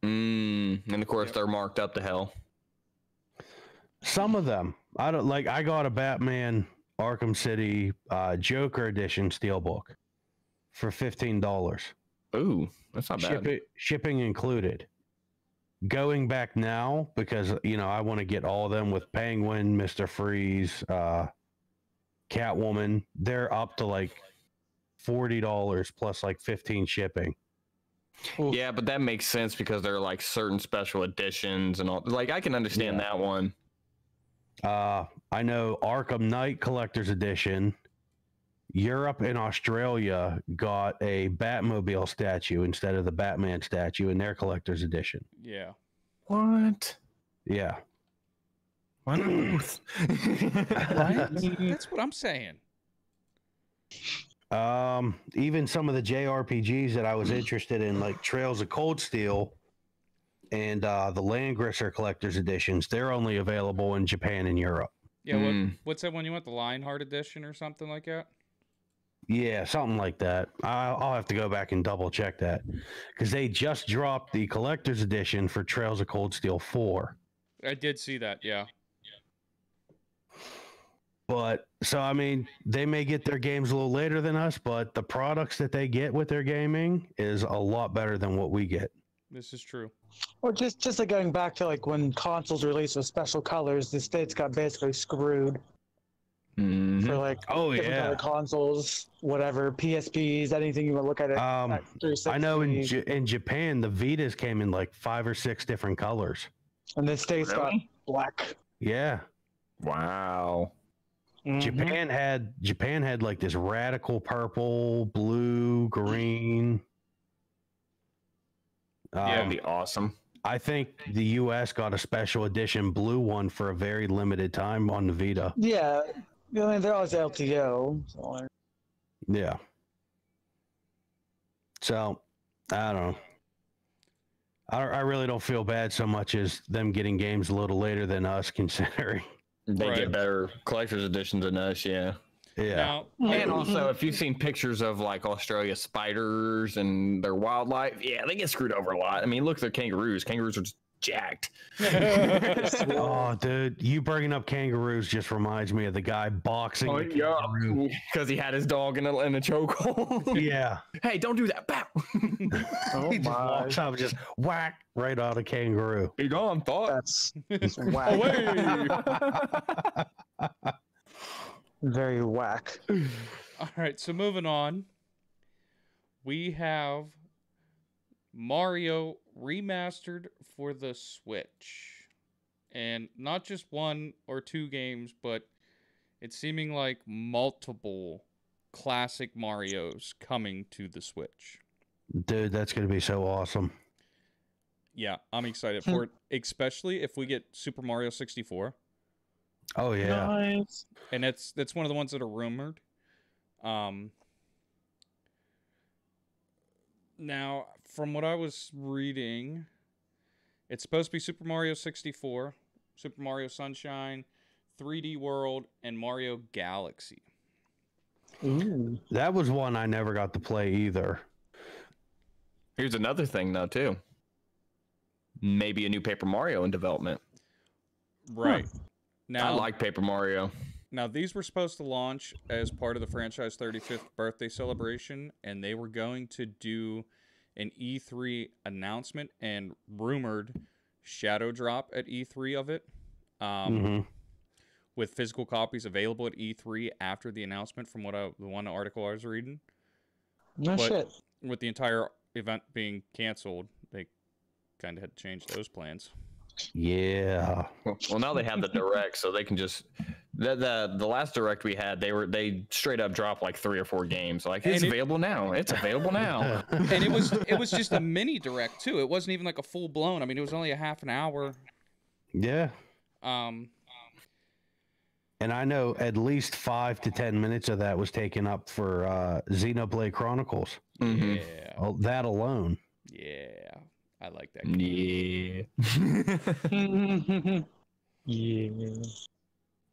And of course, they're marked up to hell. Some of them. I got a Batman Arkham City Joker edition steelbook for $15. Ooh, that's not bad. Shipping included. Going back now, because I want to get all of them with Penguin, Mr. Freeze, Catwoman. They're up to like $40 plus like $15 shipping. Ooh. Yeah, but that makes sense because they're like certain special editions and all. Like, I can understand that one. I know Arkham Knight Collector's Edition. Europe and Australia got a Batmobile statue instead of the Batman statue in their Collector's Edition. Yeah. What? Yeah. Why not both? Right? That's what I'm saying. Even some of the JRPGs that I was interested in, like Trails of Cold Steel and the Landgrisser Collector's Editions, they're only available in Japan and Europe. Yeah, what's that one you want? The Lionheart Edition or something like that? Yeah, something like that. I'll have to go back and double check that because they just dropped the Collector's Edition for Trails of Cold Steel 4. I did see that, yeah. But, so, I mean, they may get their games a little later than us, but the products that they get with their gaming is a lot better than what we get. This is true. Or just like going back to like when consoles released with special colors, the States got basically screwed for like different color consoles, whatever, PSPs, anything you want to look at it. I know in Japan, the Vitas came in like 5 or 6 different colors. And the States got black. Yeah. Wow. Japan had like this radical purple, blue, green. That'd be awesome. I think the US got a special edition blue one for a very limited time on the Vita. Yeah. I mean, they're always LTO. So. Yeah. So, I don't know. I really don't feel bad so much as them getting games a little later than us, considering. They get better collector's editions than us, yeah. Yeah. Now, And also, if you've seen pictures of like Australia spiders and their wildlife, yeah, they get screwed over a lot. I mean, look at their kangaroos. Kangaroos are just jacked. Oh, dude, you bringing up kangaroos just reminds me of the guy boxing. Oh, yeah, because he had his dog in a chokehold. Yeah. Hey, don't do that. Bow. He just walks up and just whack right out of kangaroo. Be gone, thought. That's whack. Very whack. all right, so moving on. We have Mario Remastered for the Switch. And not just 1 or 2 games, but it's seeming like multiple classic Marios coming to the Switch. Dude, that's going to be so awesome. Yeah, I'm excited for it, especially if we get Super Mario 64. Oh, yeah. Nice. And that's one of the ones that are rumored. Now, from what I was reading, it's supposed to be Super Mario 64, Super Mario Sunshine, 3D World, and Mario Galaxy. Ooh. That was one I never got to play either. Here's another thing, though, too. Maybe a new Paper Mario in development. Right. Now, I like Paper Mario. Now, these were supposed to launch as part of the franchise 35th birthday celebration, and they were going to do an E3 announcement and rumored shadow drop at E3 of it, with physical copies available at E3 after the announcement. From the one article I was reading, No shit. with the entire event being canceled, they kind of had to change those plans. Yeah. Well, now they have the direct, so they can just the last direct we had, they straight up dropped like 3 or 4 games. Like it's available now. It's available now. And it was just a mini direct too. It wasn't even like a full blown. I mean, it was only a half an hour. Yeah. Um. And I know at least 5 to 10 minutes of that was taken up for Xenoblade Chronicles. Mm-hmm. Yeah. Oh, that alone. Yeah. I like that game. Yeah.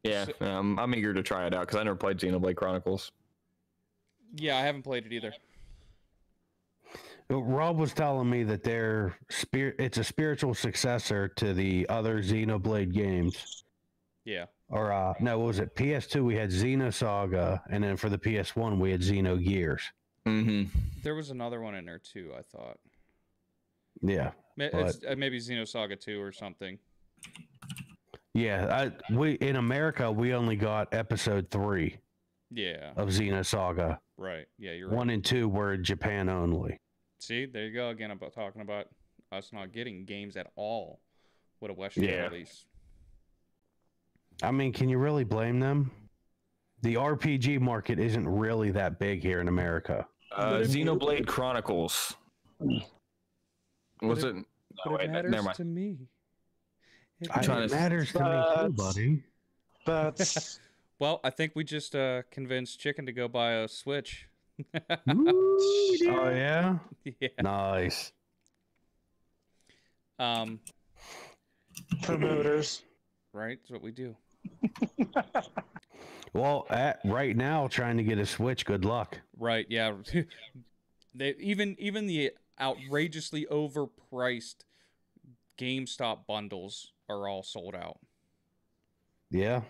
Yeah. I'm eager to try it out because I never played Xenoblade Chronicles. Yeah, I haven't played it either. Rob was telling me that it's a spiritual successor to the other Xenoblade games. Yeah. Or no, what was it? PS2 we had Xenosaga, and then for the PS1 we had Xenogears. Mm-hmm. There was another one in there too, I thought. Yeah. It's maybe Xenosaga 2 or something. Yeah, we in America we only got episode 3 Yeah. of Xenosaga. Right. Yeah, you're right. 1 and 2 were in Japan only. See, there you go again about talking about us not getting games at all with a Western release. I mean, can you really blame them? The RPG market isn't really that big here in America. Xenoblade Chronicles. Was it? But it matters to me. It matters to me too, buddy. That's Well, I think we just convinced Chicken to go buy a Switch. Oh yeah, Yeah. nice. promoters. Right? That's what we do. Well, right now, trying to get a Switch. Good luck. Right, yeah. They even the outrageously overpriced GameStop bundles are all sold out. Yeah.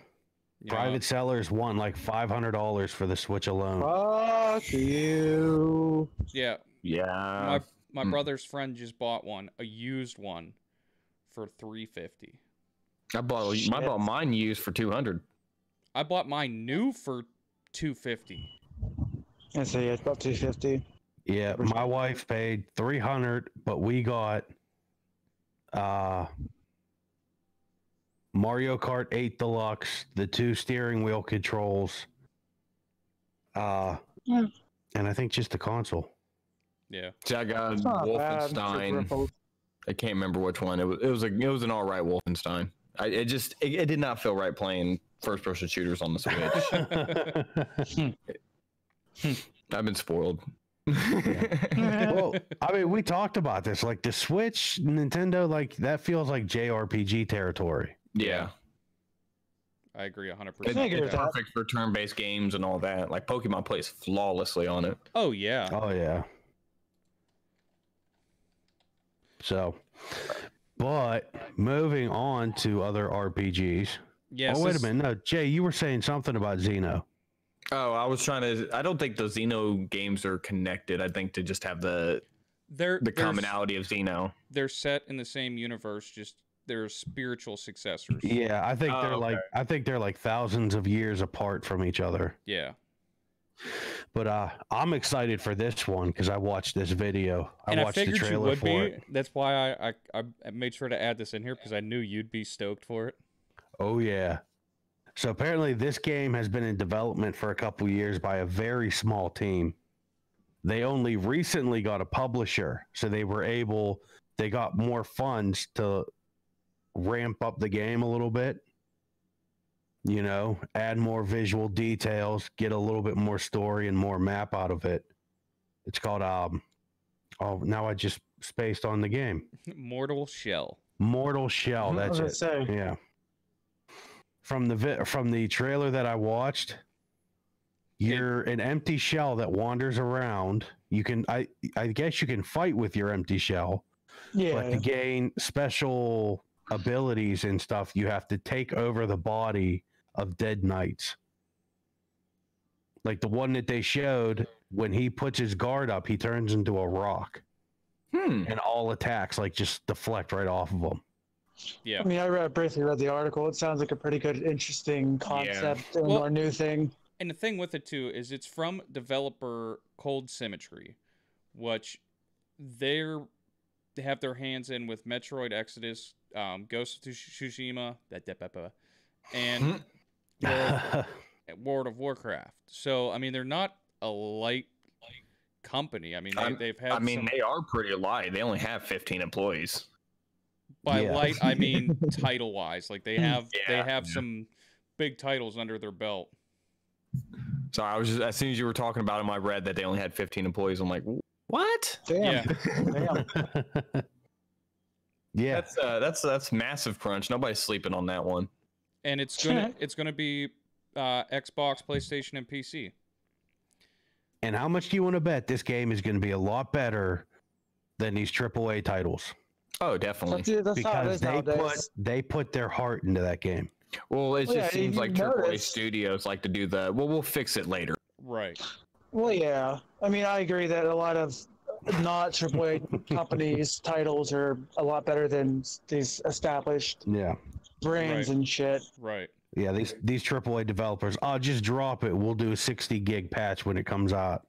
You know, Private sellers won like $500 for the Switch alone. Fuck you. yeah. Yeah. My brother's friend just bought one, a used one, for $350. I bought mine used for $200. I bought mine new for $250. I say it's about $250. Yeah, my wife paid $300, but we got Mario Kart 8 Deluxe, the 2 steering wheel controls, and I think just the console. Yeah. See, I got It's not bad. Wolfenstein. I can't remember which one. It was an all right Wolfenstein. It did not feel right playing first person shooters on the Switch. I've been spoiled. Well, I mean, we talked about this. Like the Switch, Nintendo, like that feels like JRPG territory. Yeah. I agree 100%. It's perfect for turn-based games and all that. Like Pokemon plays flawlessly on it. Oh, yeah. Oh yeah. So, but moving on to other RPGs. Yes. Oh, wait a minute. No, Jay, you were saying something about Xeno. Oh, I don't think the Xeno games are connected. I think to just have the commonality of Xeno. They're set in the same universe, just they're spiritual successors. Yeah, I think they're like thousands of years apart from each other. Yeah. But I'm excited for this one because I watched this video. I watched the figured you trailer would for be. it. That's why I made sure to add this in here because I knew you'd be stoked for it. Oh yeah. So apparently this game has been in development for a couple years by a very small team. They only recently got a publisher, so they got more funds to ramp up the game a little bit. You know, add more visual details, get a little bit more story and more map out of it. It's called now I just spaced on the game. Mortal Shell. Mortal Shell, that's it. Say. Yeah. From the trailer that I watched, you're an empty shell that wanders around. You can I guess you can fight with your empty shell. Yeah. But to gain special abilities and stuff, you have to take over the body of dead knights. Like the one that they showed, when he puts his guard up, he turns into a rock. And all attacks like just deflect right off of him. Yeah. I mean, I briefly read the article. It sounds like a pretty good, interesting concept and a new thing. And the thing with it too is it's from developer Cold Symmetry, which they have their hands in with Metroid Exodus, Ghost of Tsushima, and World of Warcraft. So I mean, they're not a light company. I mean, they've had. They are pretty light. They only have 15 employees. By light, I mean title wise. Like they have some big titles under their belt. So I was just, as soon as you were talking about them, I read that they only had 15 employees. I'm like, what? Damn. Yeah. Damn. Yeah. That's massive crunch. Nobody's sleeping on that one. And it's gonna be Xbox, PlayStation, and PC. And how much do you want to bet this game is going to be a lot better than these AAA titles? Oh, definitely. That's how it is nowadays. they put their heart into that game. Well, it just seems like AAA notice. studios like to do we'll fix it later. Right. Well, yeah. I mean, I agree that a lot of not AAA companies' titles are a lot better than these established brands and shit. Right. Yeah, these AAA developers, just drop it. We'll do a 60 gig patch when it comes out.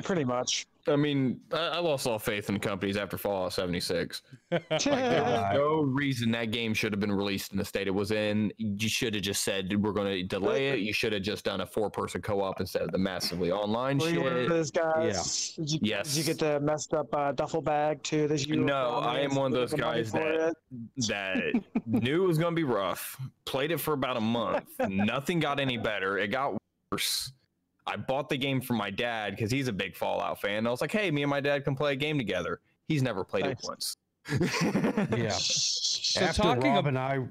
Pretty much. I mean, I lost all faith in companies after Fallout 76. There's no reason that game should have been released in the state it was in. You should have just said we're going to delay it. You should have just done a 4-person co-op instead of the massively online Were you one of shit. those guys? Yeah. Did you get the messed up duffel bag too? That you No, I am one of those guys that knew it was going to be rough. Played it for about a month. Nothing got any better. It got worse. I bought the game for my dad because he's a big Fallout fan. I was like, hey, me and my dad can play a game together. He's never played it once. Yeah. So After talking Rob and I...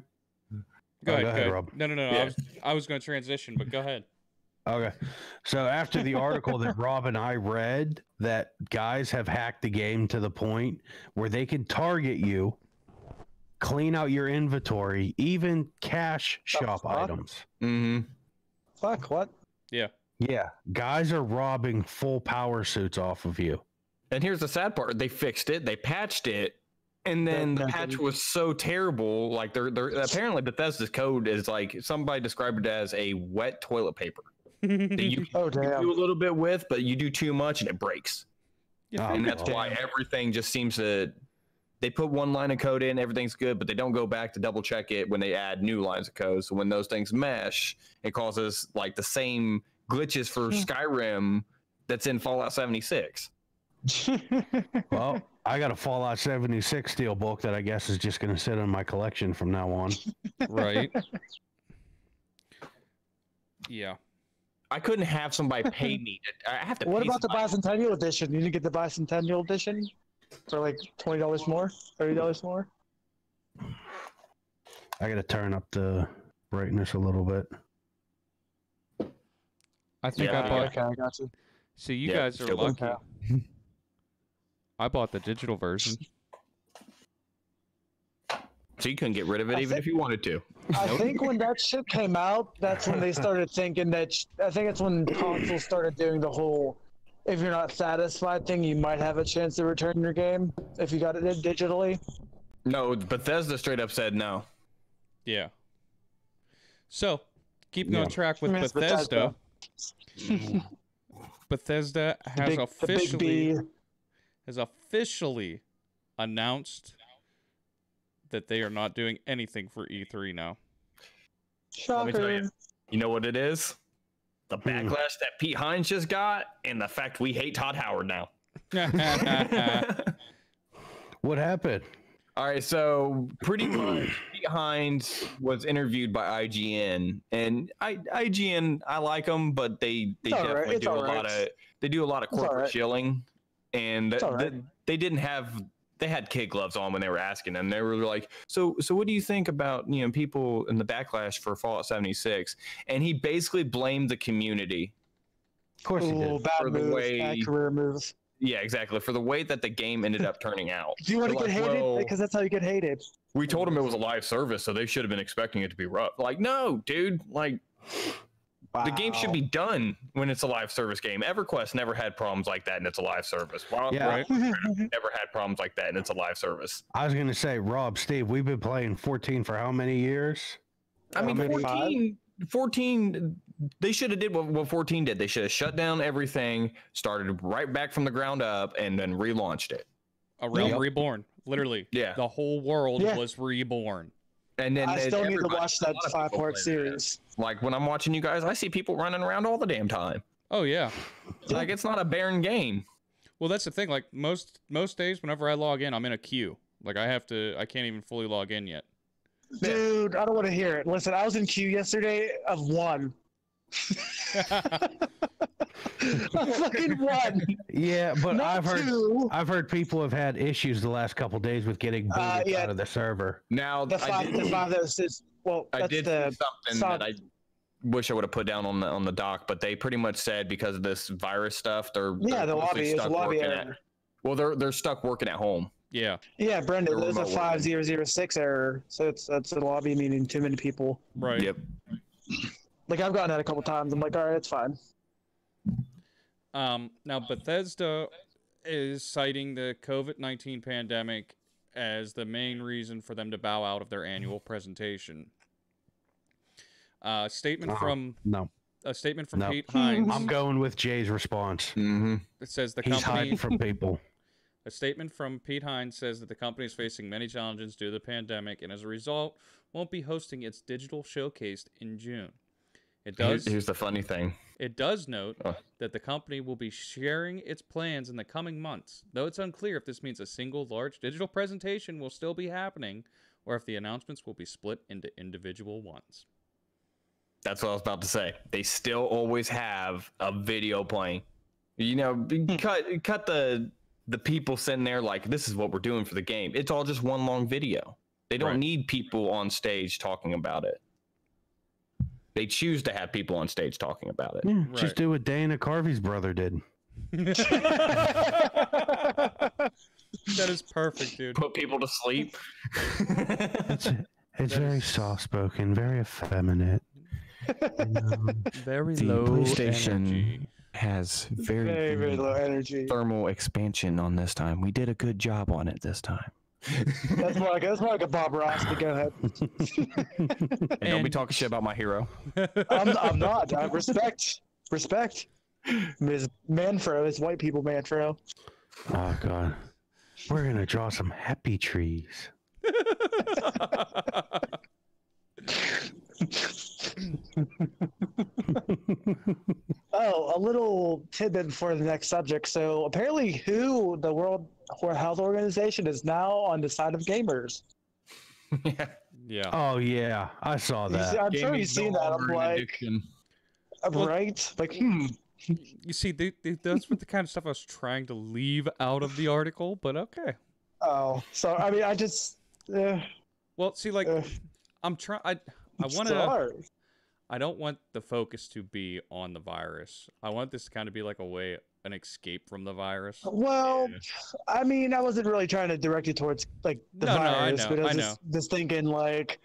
Go ahead, Rob. No. Yeah. I was going to transition, but go ahead. Okay. So after the article that Rob and I read, that guys have hacked the game to the point where they can target you, clean out your inventory, even cash shop items. Mm-hmm. Fuck, what? Yeah. Yeah. Guys are robbing full power suits off of you. And here's the sad part. They fixed it. They patched it. And then the patch was so terrible. Like they're apparently Bethesda's code is like somebody described it as a wet toilet paper. That you do a little bit with, but you do too much and it breaks. Yeah, and that's why everything just seems to. They put one line of code in, everything's good, but they don't go back to double check it when they add new lines of code. So when those things mesh, it causes like the same glitches for Skyrim that's in Fallout 76. Well, I got a Fallout 76 steelbook that I guess is just going to sit in my collection from now on. Right. Yeah. I couldn't have somebody pay me. I have to. What pay about the somebody. Bicentennial Edition? You didn't get the Bicentennial Edition for like $20 more, $30 more. I got to turn up the brightness a little bit. I think Yeah, I bought. Okay, I got you. See, you guys are lucky. Okay. I bought the digital version. So you couldn't get rid of it even if you wanted to. I think when that shit came out, that's when they started thinking that. I think it's when consoles started doing the whole, if you're not satisfied thing, you might have a chance to return your game if you got it digitally. No, Bethesda straight up said no. Yeah. So, keeping on track with It's Bethesda. Bethesda has officially announced that they are not doing anything for E3 now. Let me tell Shocker. you know what it is? The backlash that Pete Hines just got, and the fact we hate Todd Howard now. What happened? All right, so pretty much Pete Hines was interviewed by IGN, and IGN, I like them, but they definitely do a lot of corporate shilling, and they didn't have. They had kid gloves on when they were asking them. They were like, so what do you think about, people in the backlash for Fallout 76? And he basically blamed the community. Of course he did. Bad moves, bad career moves. Yeah, exactly. For the way that the game ended up turning out. Do you want to get hated? Because that's how you get hated. We told them it was a live service, so they should have been expecting it to be rough. Like, no, dude. Like, the game should be done when it's a live service game. EverQuest never had problems like that, and it's a live service. Never had problems like that, and it's a live service. I was going to say, Rob, Steve, we've been playing 14 for how many years? I mean, 14, they should have did what 14 did. They should have shut down everything, started right back from the ground up, and then relaunched it. A realm reborn. Literally. Yeah. The whole world was reborn. And then I still need to watch that 5-part series. Like, when I'm watching you guys, I see people running around all the damn time. Oh, yeah. Like, it's not a barren game. Well, that's the thing. Like, most days, whenever I log in, I'm in a queue. Like, I can't even fully log in yet. Dude, I don't want to hear it. Listen, I was in queue yesterday of 1. A fucking 1. Yeah, but Not I've heard people have had issues the last couple days with getting booted out of the server. Now, the 5 is well. I did see something that I wish I would have put down on the doc, but they pretty much said because of this virus stuff, they're the lobby is a lobby error. Well, they're stuck working at home. Yeah. Yeah, Brendan, there's a 5006 error, so that's a lobby meaning too many people. Right. Yep. Like, I've gotten that a couple times. I'm like, all right, it's fine. Now, Bethesda is citing the COVID-19 pandemic as the main reason for them to bow out of their annual presentation. Statement from... No. A statement from No. Pete Hines. I'm going with Jay's response. It says the He's company. hiding from people. A statement from Pete Hines says that the company is facing many challenges due to the pandemic, and as a result, won't be hosting its digital showcase in June. It does. Here's the funny thing. It does note that the company will be sharing its plans in the coming months, though it's unclear if this means a single large digital presentation will still be happening, or if the announcements will be split into individual ones. That's what I was about to say. They still always have a video playing. You know, cut the people sitting there like, this is what we're doing for the game. It's all just one long video. They don't need people on stage talking about it. They choose to have people on stage talking about it. Yeah, just do what Dana Carvey's brother did. That is perfect, dude. Put people to sleep. It's very soft-spoken, very effeminate. Very the low PlayStation energy. has Very, very low energy. thermal expansion on this time. We did a good job on it this time. That's more like a Bob Ross. But go ahead. And don't be talking shit about my hero. I'm not. Respect. Ms. Manfro is white people Manfro. Oh, God. We're going to draw some happy trees. Oh, a little tidbit before the next subject. So apparently, WHO, the World Health Organization, is now on the side of gamers. Yeah. Oh, yeah. I saw that. I'm sure you've seen that. I'm like, right? Like, You see, that's what the kind of stuff I was trying to leave out of the article, but okay. Oh, so I mean, I just. Well, see, like, I'm trying. I want to. I don't want the focus to be on the virus. I want this to kind of be like an escape from the virus. Well, I mean, I wasn't really trying to direct it towards like the virus, but I was just thinking like,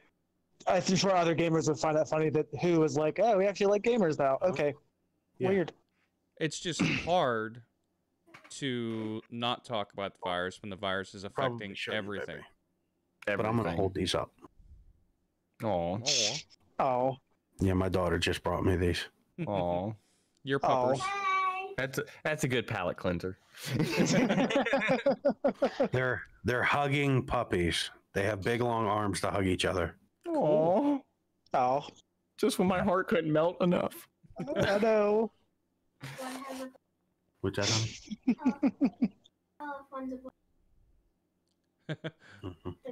I'm sure other gamers would find that funny that WHO is like, oh, we actually like gamers now. Okay, weird. It's just hard to not talk about the virus when the virus is affecting everything. But I'm gonna hold these up. Oh. Yeah, my daughter just brought me these. Oh. Your puppers. That's a good palate cleanser. They're hugging puppies. They have big long arms to hug each other. Oh. Oh. Just when my heart couldn't melt enough. I know. What's that on?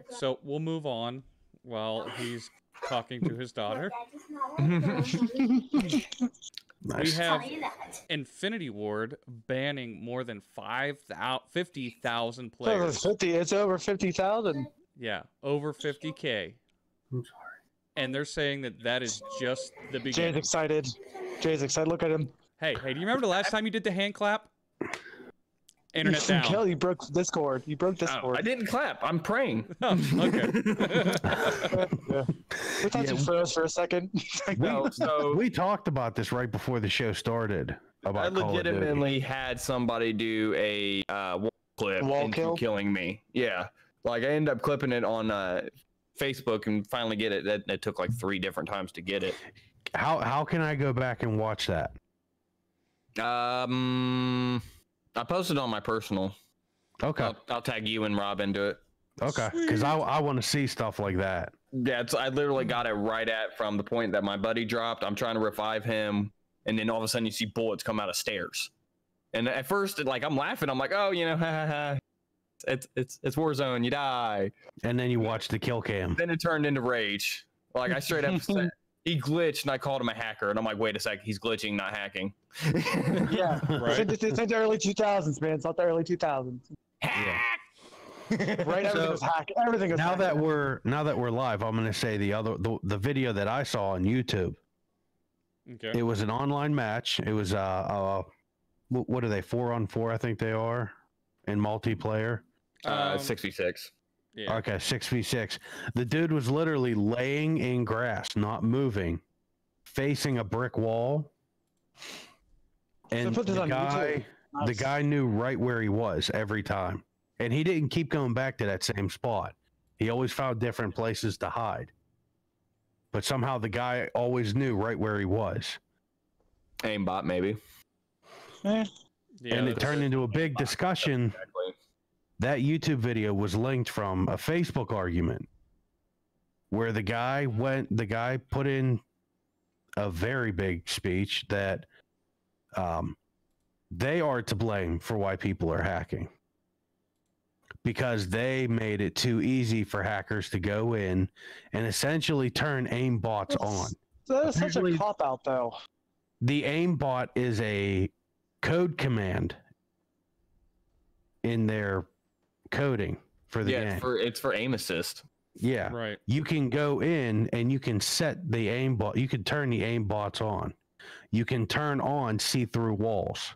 So we'll move on while he's talking to his daughter. Nice. We have Infinity Ward banning more than 50,000 players. It's over 50,000. Yeah, over 50K. I'm sorry. And they're saying that is just the beginning. Jay's excited. Look at him. Hey, do you remember the last time you did the hand clap? Internet down. Kelly, you broke Discord. I didn't clap. I'm praying. Oh, okay. We thought you froze for a second. We talked about this right before the show started. I legitimately had somebody do a wall clip into killing me. Yeah. Like I ended up clipping it on Facebook and finally get it. That took like 3 different times to get it. How can I go back and watch that? I posted on my personal. Okay. I'll tag you and Rob into it. Okay. Because I want to see stuff like that. Yeah, I literally got it right from the point that my buddy dropped. I'm trying to revive him, and then all of a sudden you see bullets come out of stairs. And at first, like I'm laughing. I'm like, oh, ha ha ha. It's Warzone. You die. And then you watch the kill cam. Then it turned into rage. Like I straight up said, he glitched, and I called him a hacker. And I'm like, wait a sec, he's glitching, not hacking. Yeah, right. It's the early 2000s, man. It's not the early 2000s. Hack! Right, everything was hacked. Everything was now that we're live, I'm going to say the video that I saw on YouTube. Okay. It was an online match. It was what are they, 4-on-4? I think they are in multiplayer. 6v6. Yeah. Okay, 6v6. The dude was literally laying in grass, not moving, facing a brick wall. And the guy knew right where he was every time. And he didn't keep going back to that same spot. He always found different places to hide. But somehow the guy always knew right where he was. Aimbot, maybe. Eh. Yeah, And it turned into a big discussion. Exactly. That YouTube video was linked from a Facebook argument where the guy put in a very big speech that they are to blame for why people are hacking, because they made it too easy for hackers to go in and essentially turn aimbots on. That is such a Apparently- cop out, though. The aimbot is a code command in their coding for the game. It's for aim assist. Yeah. right. You can go in and you can set the aimbot. You can turn the aimbots on. You can turn on see-through walls.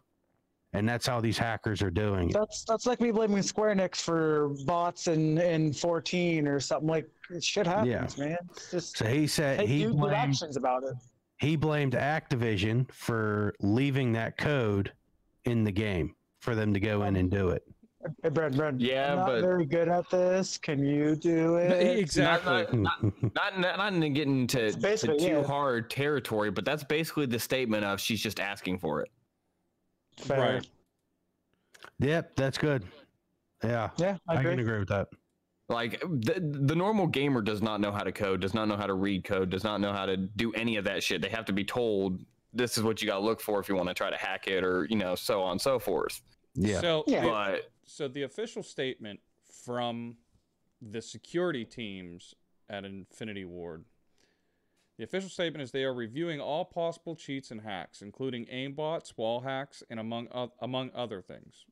And that's how these hackers are doing it. That's like me blaming Square Enix for bots in 14 or something. Like, shit happens, man. It's just So he said take he good blamed actions about it. Activision for leaving that code in the game for them to go in and do it. Hey, Bren, Yeah, I'm not but- very good at this. Can you do it? Exactly. Not to get into to basically, too yeah. hard territory, but that's basically the statement of she's just asking for it. Fair. Right. Yep, that's good. Yeah, Yeah, I I agree. can agree with that. Like the normal gamer does not know how to code, does not know how to read code, does not know how to do any of that shit. They have to be told this is what you got to look for if you want to try to hack it, or so on and so forth. Yeah. So, Yeah. But so the official statement from the security teams at Infinity Ward, the official statement is they are reviewing all possible cheats and hacks, including aimbots, wall hacks, and among other things.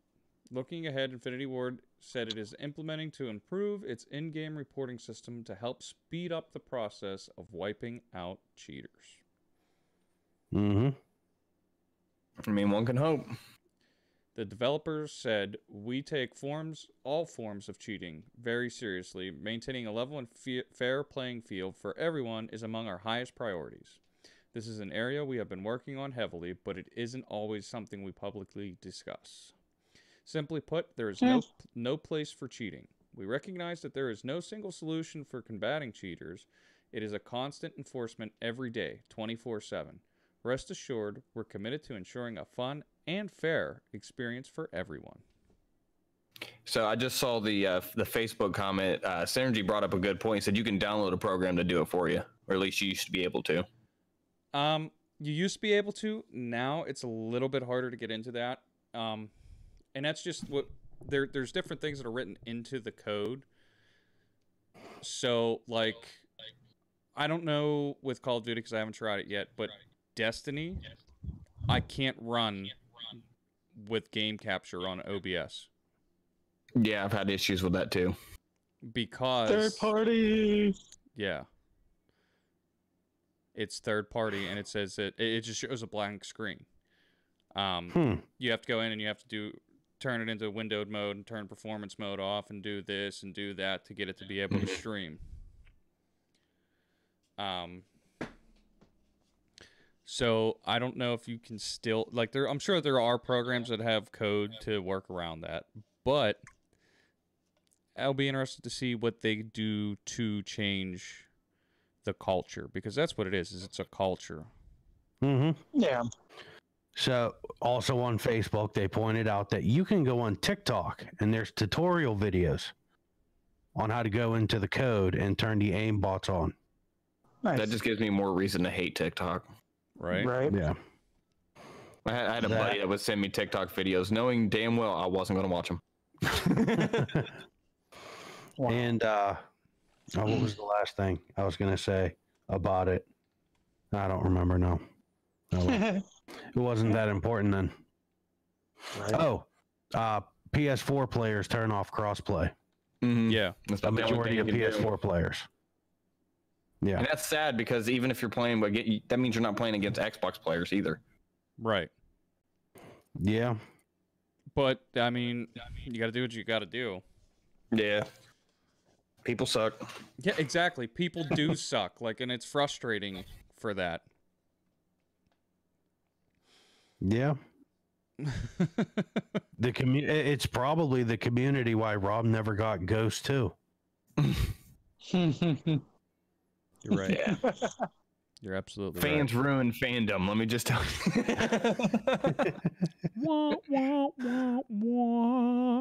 Looking ahead, Infinity Ward said it is implementing to improve its in-game reporting system to help speed up the process of wiping out cheaters. Mm-hmm. I mean, one can hope. The developers said, "We take all forms of cheating very seriously. Maintaining a level and fair playing field for everyone is among our highest priorities. This is an area we have been working on heavily, but it isn't always something we publicly discuss. Simply put, there is no place for cheating. We recognize that there is no single solution for combating cheaters. It is a constant enforcement every day, 24/7. Rest assured, we're committed to ensuring a fun and fair experience for everyone." So I just saw the Facebook comment. Synergy brought up a good point. He said you can download a program to do it for you, or at least you used to be able to. You used to be able to. Now it's a little bit harder to get into that. And that's just what there's different things that are written into the code. So, like, I don't know with Call of Duty because I haven't tried it yet, but Destiny, I can't run with game capture on OBS Yeah, I've had issues with that too. because Third party. yeah, it's third party, and it says that it just shows a blank screen. You have to go in and you have to turn it into windowed mode and turn performance mode off and do this and do that to get it to be able to stream. So I don't know if you can still I'm sure there are programs that have code to work around that, but I'll be interested to see what they do to change the culture, because that's what it is it's a culture. Mm-hmm. Yeah. So also on Facebook, they pointed out that you can go on TikTok and there's tutorial videos on how to go into the code and turn the aimbots on. Nice. That just gives me more reason to hate TikTok. Right? Right. Yeah. I had a buddy that would send me TikTok videos, knowing damn well I wasn't going to watch them. Wow. And what was the last thing I was going to say about it? I don't remember now. Oh, well. It wasn't that important then. Right. Oh, PS4 players turn off crossplay. Mhm. Yeah. That's A about the only majority of thing you can do. PS4 players. Yeah. And that's sad because even if you're playing, that means you're not playing against Xbox players either. Right. Yeah. But I mean, you got to do what you got to do. Yeah. People suck. Yeah, exactly. People do suck. And it's frustrating for that. Yeah. It's probably the community why Rob never got Ghost 2. You're right. Yeah. You're absolutely Fans ruin fandom. Let me just tell you.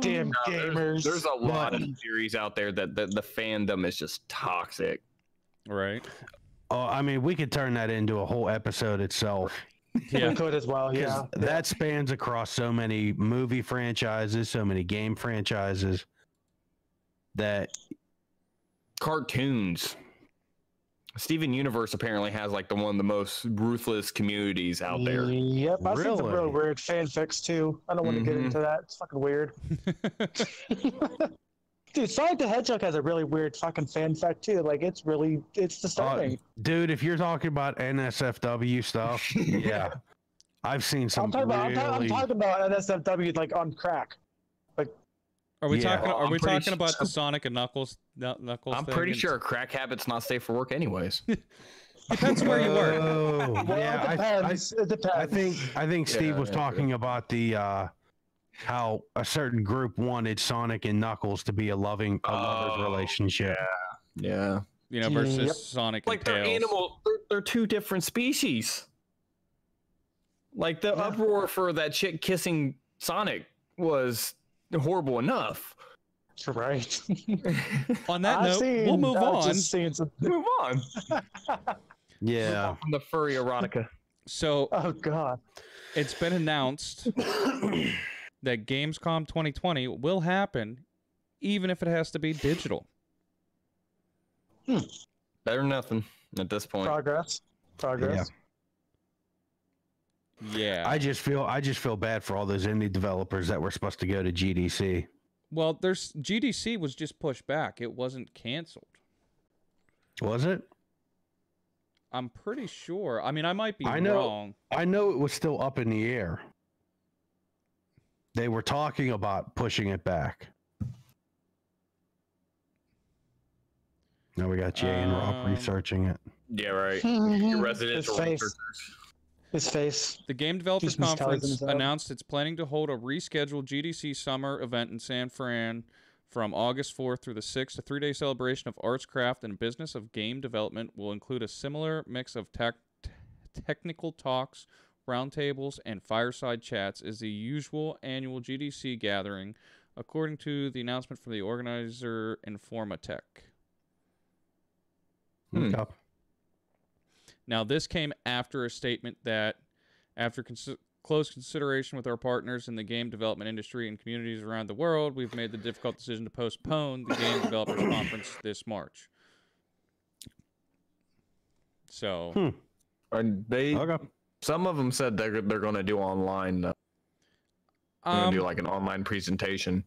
Damn gamers. There's a lot of series out there that the fandom is just toxic. right. Oh, I mean, we could turn that into a whole episode itself. Yeah. We could as well, yeah. That spans across so many movie franchises, so many game franchises. That Cartoons. Steven Universe apparently has like one of the most ruthless communities out there. Yep, I've seen some Really? real weird fanfics too. I don't want to get into that. It's fucking weird. Dude, Sonic the Hedgehog has a really weird fucking fanfic too. Like it's disturbing. dude, if you're talking about NSFW stuff, yeah, I've seen some. I'm talking about NSFW like on crack. Are we Yeah. talking? Well, Are I'm we pretty talking about the Sonic and Knuckles? Knuckles. I'm thing? pretty sure a crack habit's not safe for work anyways. Depends where you work. Oh, Well, yeah, it depends. It depends. I think Steve was yeah, talking about the how a certain group wanted Sonic and Knuckles to be a lovers relationship. Yeah. You know, versus Yep. Sonic Like and they're Tails. animal. They're two different species. Like the uproar for that chick kissing Sonic was horrible enough. Right. On that note, we'll move on. Move on. Yeah. From the furry erotica. So Oh god. it's been announced that Gamescom 2020 will happen, even if it has to be digital. Better than nothing at this point. Progress. Yeah. I just feel bad for all those indie developers that were supposed to go to GDC. Well, GDC was just pushed back. It wasn't canceled. Was it? I'm pretty sure. I mean, I might be I know. wrong. I know it was still up in the air. They were talking about pushing it back. Now we got Jay and Rob researching it. Yeah, right. Your residential His face. researchers. His face. The Game Developers Just mistelling Conference himself. announced it's planning to hold a rescheduled GDC summer event in San Fran from August 4th through the 6th. A 3-day celebration of arts, craft, and business of game development will include a similar mix of technical talks, roundtables, and fireside chats as the usual annual GDC gathering, according to the announcement from the organizer Informatech. Okay. Now, this came after a statement that, after close consideration with our partners in the game development industry and communities around the world, we've made the difficult decision to postpone the Game Developers Conference this March. So, And they, Okay. some of them said they're going to do online. They're going to do like an online presentation.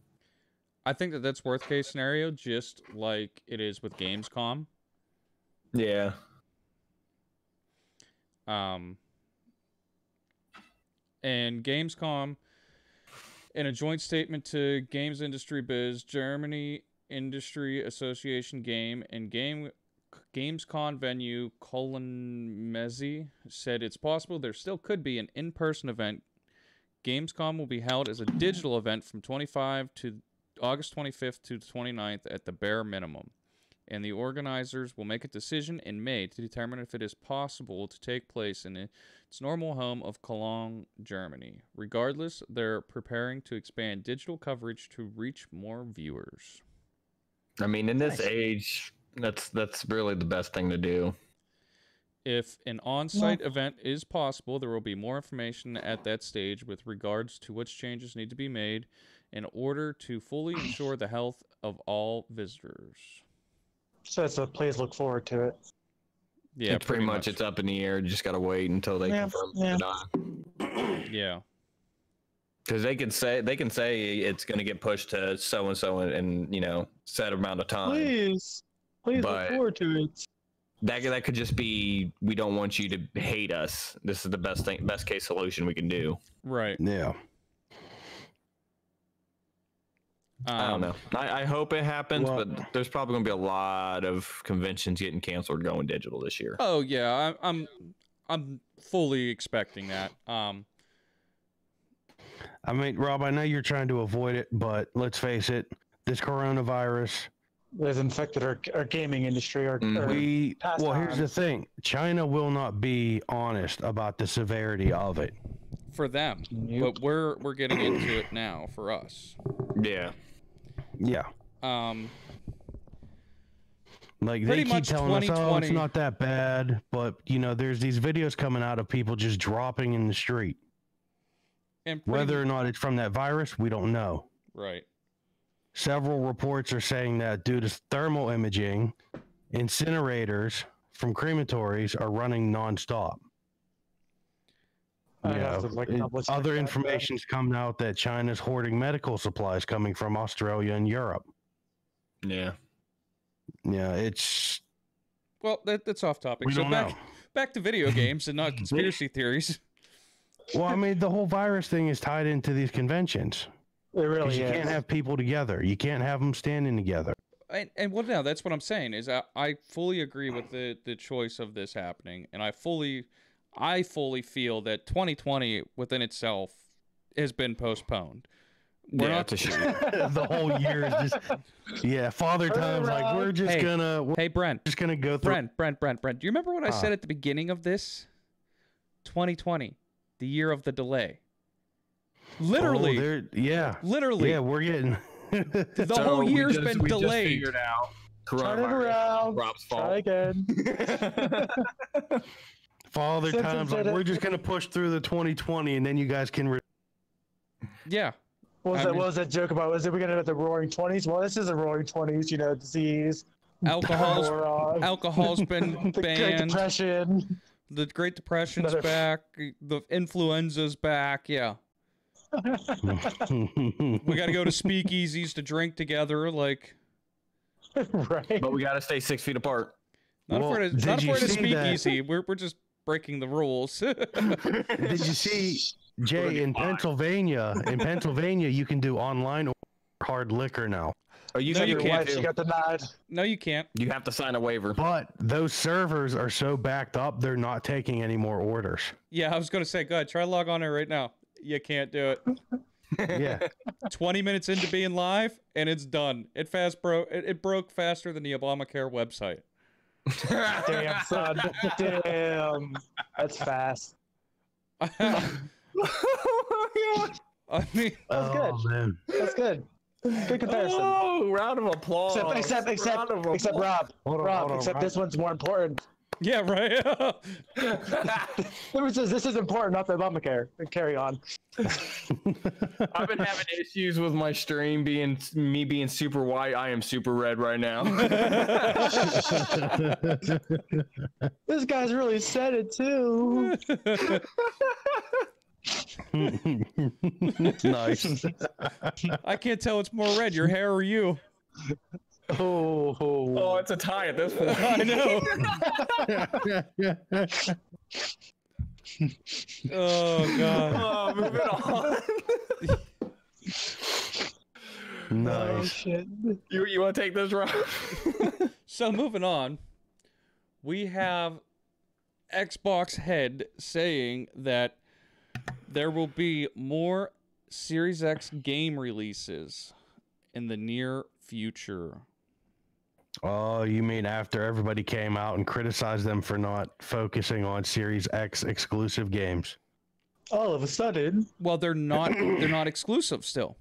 I think that's worst case scenario, just like it is with Gamescom. Yeah. And Gamescom, in a joint statement to Games Industry Biz, Germany Industry Association Game, and Gamescom venue Colin said it's possible there still could be an in-person event. Gamescom will be held as a digital event from August 25th to 29th at the bare minimum, and the organizers will make a decision in May to determine if it is possible to take place in its normal home of Cologne, Germany. Regardless, they're preparing to expand digital coverage to reach more viewers. I mean, in this age, that's really the best thing to do. If an on-site event is possible, there will be more information at that stage with regards to which changes need to be made in order to fully ensure the health of all visitors. So it's a please look forward to it. Yeah, It's pretty much it's up in the air. You just got to wait until they confirm it. Yeah. Because they can say it's going to get pushed to so and so in set amount of time. Please look But- forward to it. That could just be, we don't want you to hate us. This is the best case solution we can do. Right. Yeah. I don't know. I hope it happens, Well- but there's probably going to be a lot of conventions getting canceled going digital this year. Oh yeah, I'm fully expecting that. I mean, Rob, I know you're trying to avoid it, but let's face it, this coronavirus has infected our gaming industry. Or here's the thing: China will not be honest about the severity of it for them, but we're getting into it now for us. Yeah. Like they keep telling us, oh, it's not that bad, but you know, there's these videos coming out of people just dropping in the street. And whether or not it's from that virus, we don't know. Right. Several reports are saying that due to thermal imaging, incinerators from crematories are running nonstop. Other information's coming out that China's hoarding medical supplies coming from Australia and Europe. Yeah. Yeah, it's... Well, that's off topic. We don't know. Back to video games and not conspiracy theories. Well, I mean, the whole virus thing is tied into these conventions. It really is. You can't have people together. You can't have them standing together. And well, now that's what I'm saying is I fully agree with the choice of this happening, and I fully feel that 2020 within itself has been postponed. We're not to shoot. The whole year is just Father Time's like we're Brent, just gonna go through. Brent. Do you remember what I said at the beginning of this? 2020, the year of the delay. Literally. Literally. Yeah, we're getting. The whole year's been delayed. Just figured out. Turn it around. Rob's fault. Try again. Father Time's like we're just gonna push through the 2020, and then you guys can. Yeah. What was that joke about? Was it we're gonna have the Roaring 20s? Well, this is a Roaring 20s. You know, disease. Alcohol's been banned. The Great Depression. The Great Depression's back. The influenza's back. Yeah. We got to go to speakeasies to drink together, like. Right. But we got to stay 6 feet apart. Not afraid of speakeasy. We're just breaking the rules. Did you see, Jay, in Pennsylvania? In Pennsylvania, you can do online or hard liquor now. Oh, you can't. She got denied. No, you can't. You have to sign a waiver. But those servers are so backed up, they're not taking any more orders. Yeah, I was going to say, go ahead, try to log on there right now. You can't do it. Yeah. 20 minutes into being live, and it's done. It broke faster than the Obamacare website. Damn, son. Damn. That's fast. I mean, that's good. Man. That's good. Good comparison. Oh, round of applause. Except Rob. Rob, this one's more important. Yeah, right. This is important, not the Obamacare. Carry on. I've been having issues with my stream being super white. I am super red right now. This guy's really said it too. Nice. I can't tell it's more red, your hair or you. Oh, it's a tie at this point. I know. Oh god. Oh, moving on. Nice. Oh, shit. You want to take this, Rob? So moving on, we have Xbox head saying that there will be more Series X game releases in the near future. Oh, you mean after everybody came out and criticized them for not focusing on Series X exclusive games? All of a sudden. Well, they're not exclusive still,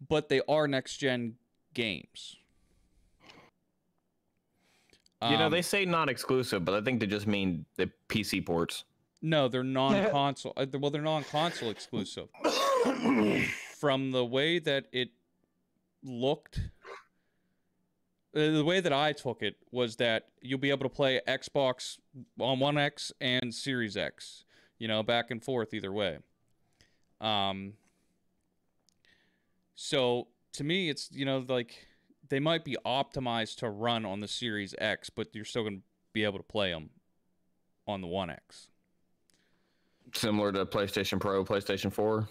but they are next gen games. They say not exclusive, but I think they just mean the PC ports. No, they're non-console. Well, they're non-console exclusive. From the way that it looked, the way that I took it was that you'll be able to play Xbox on One X and Series X, back and forth either way. So to me, it's, like they might be optimized to run on the Series X, but you're still going to be able to play them on the One X. Similar to PlayStation Pro, PlayStation 4.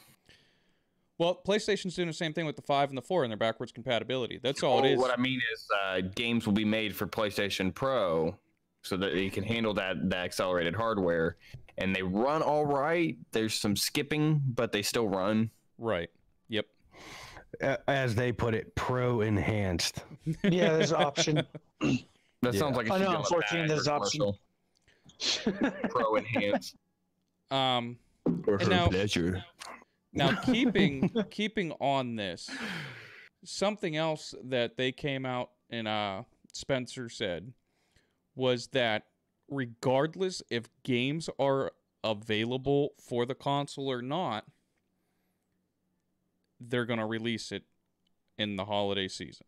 Well, PlayStation's doing the same thing with the 5 and the 4 and their backwards compatibility. That's all it is. What I mean is games will be made for PlayStation Pro so that you can handle that accelerated hardware. And they run all right. There's some skipping, but they still run. Right. Yep. As they put it, pro enhanced. Yeah, there's an option. That sounds like I it should know, be on a 14 bag there's or option. commercial. Pro enhanced. And For her now- pleasure. Now, keeping on this, something else that they came out and Spencer said was that regardless if games are available for the console or not, they're going to release it in the holiday season.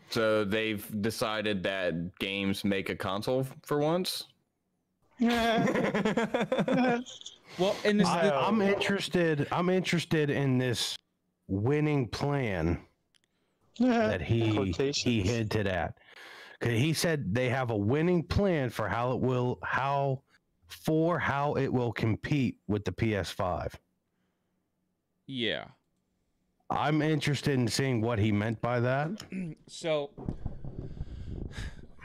So they've decided that games make a console for once? Well, and this, I'm interested. I'm interested in this winning plan that he Quotations. hinted at. 'Cause he said they have a winning plan for how it will compete with the PS5. yeah. I'm interested in seeing what he meant by that. So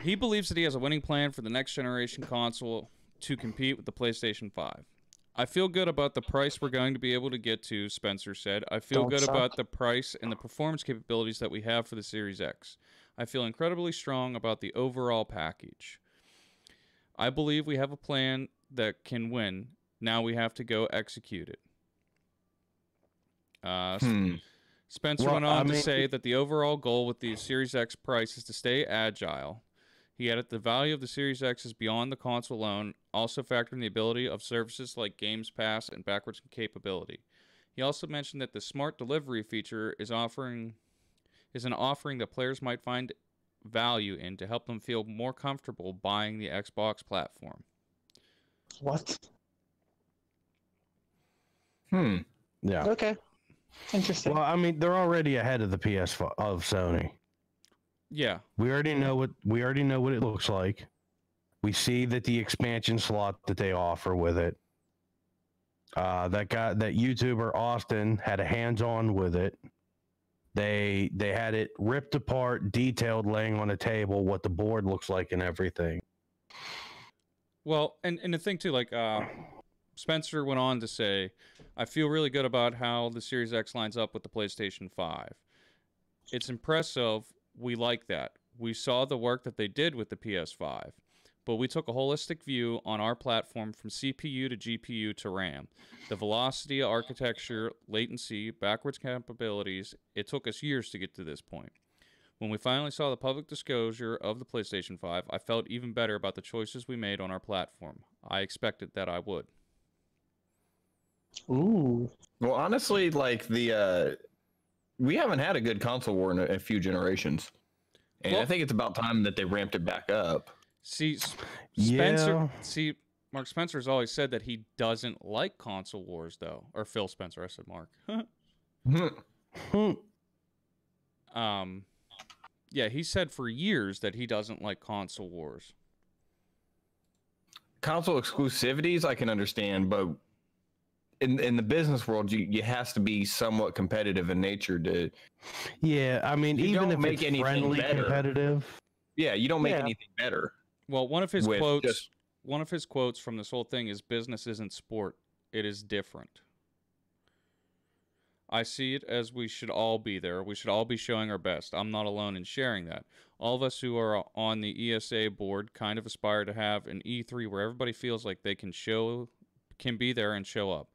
he believes that he has a winning plan for the next generation console to compete with the PlayStation 5. I feel good about the price we're going to be able to get to, Spencer said. I feel Don't good suck. about the price and the performance capabilities that we have for the Series X. I feel incredibly strong about the overall package. I believe we have a plan that can win. Now we have to go execute it. Spencer Well, went on I to mean- say that the overall goal with the Series X price is to stay agile. He added the value of the Series X is beyond the console alone, also factoring the ability of services like Games Pass and backwards capability. He also mentioned that the smart delivery feature is an offering that players might find value in to help them feel more comfortable buying the Xbox platform. What? Yeah. Okay. Interesting. Well, I mean, they're already ahead of the PS5 of Sony. Yeah. We already know what it looks like. We see that the expansion slot that they offer with it. That YouTuber Austin had a hands-on with it. They had it ripped apart, detailed, laying on a table, what the board looks like and everything. Well, and the thing too, like Spencer went on to say, I feel really good about how the Series X lines up with the PlayStation 5. It's impressive. We like that. We saw the work that they did with the PS5, but we took a holistic view on our platform from CPU to GPU to RAM. The velocity, architecture, latency, backwards capabilities, it took us years to get to this point. When we finally saw the public disclosure of the PlayStation 5, I felt even better about the choices we made on our platform. I expected that I would. Ooh. Well, honestly, like we haven't had a good console war in a few generations. And I think it's about time that they ramped it back up. See, Yeah. Mark Spencer's always said that he doesn't like console wars, though. Or Phil Spencer, I said Mark. Yeah, he said for years that he doesn't like console wars. Console exclusivities, I can understand, but in the business world, you has to be somewhat competitive in nature to. Yeah, I mean, You even don't if make it's anything friendly better. competitive. Yeah, you don't make Yeah. anything better. Well, one of his With quotes, just- one of his quotes from this whole thing is, "Business isn't sport; it is different." I see it as we should all be there. We should all be showing our best. I'm not alone in sharing that. All of us who are on the ESA board kind of aspire to have an E3 where everybody feels like they can be there and show up.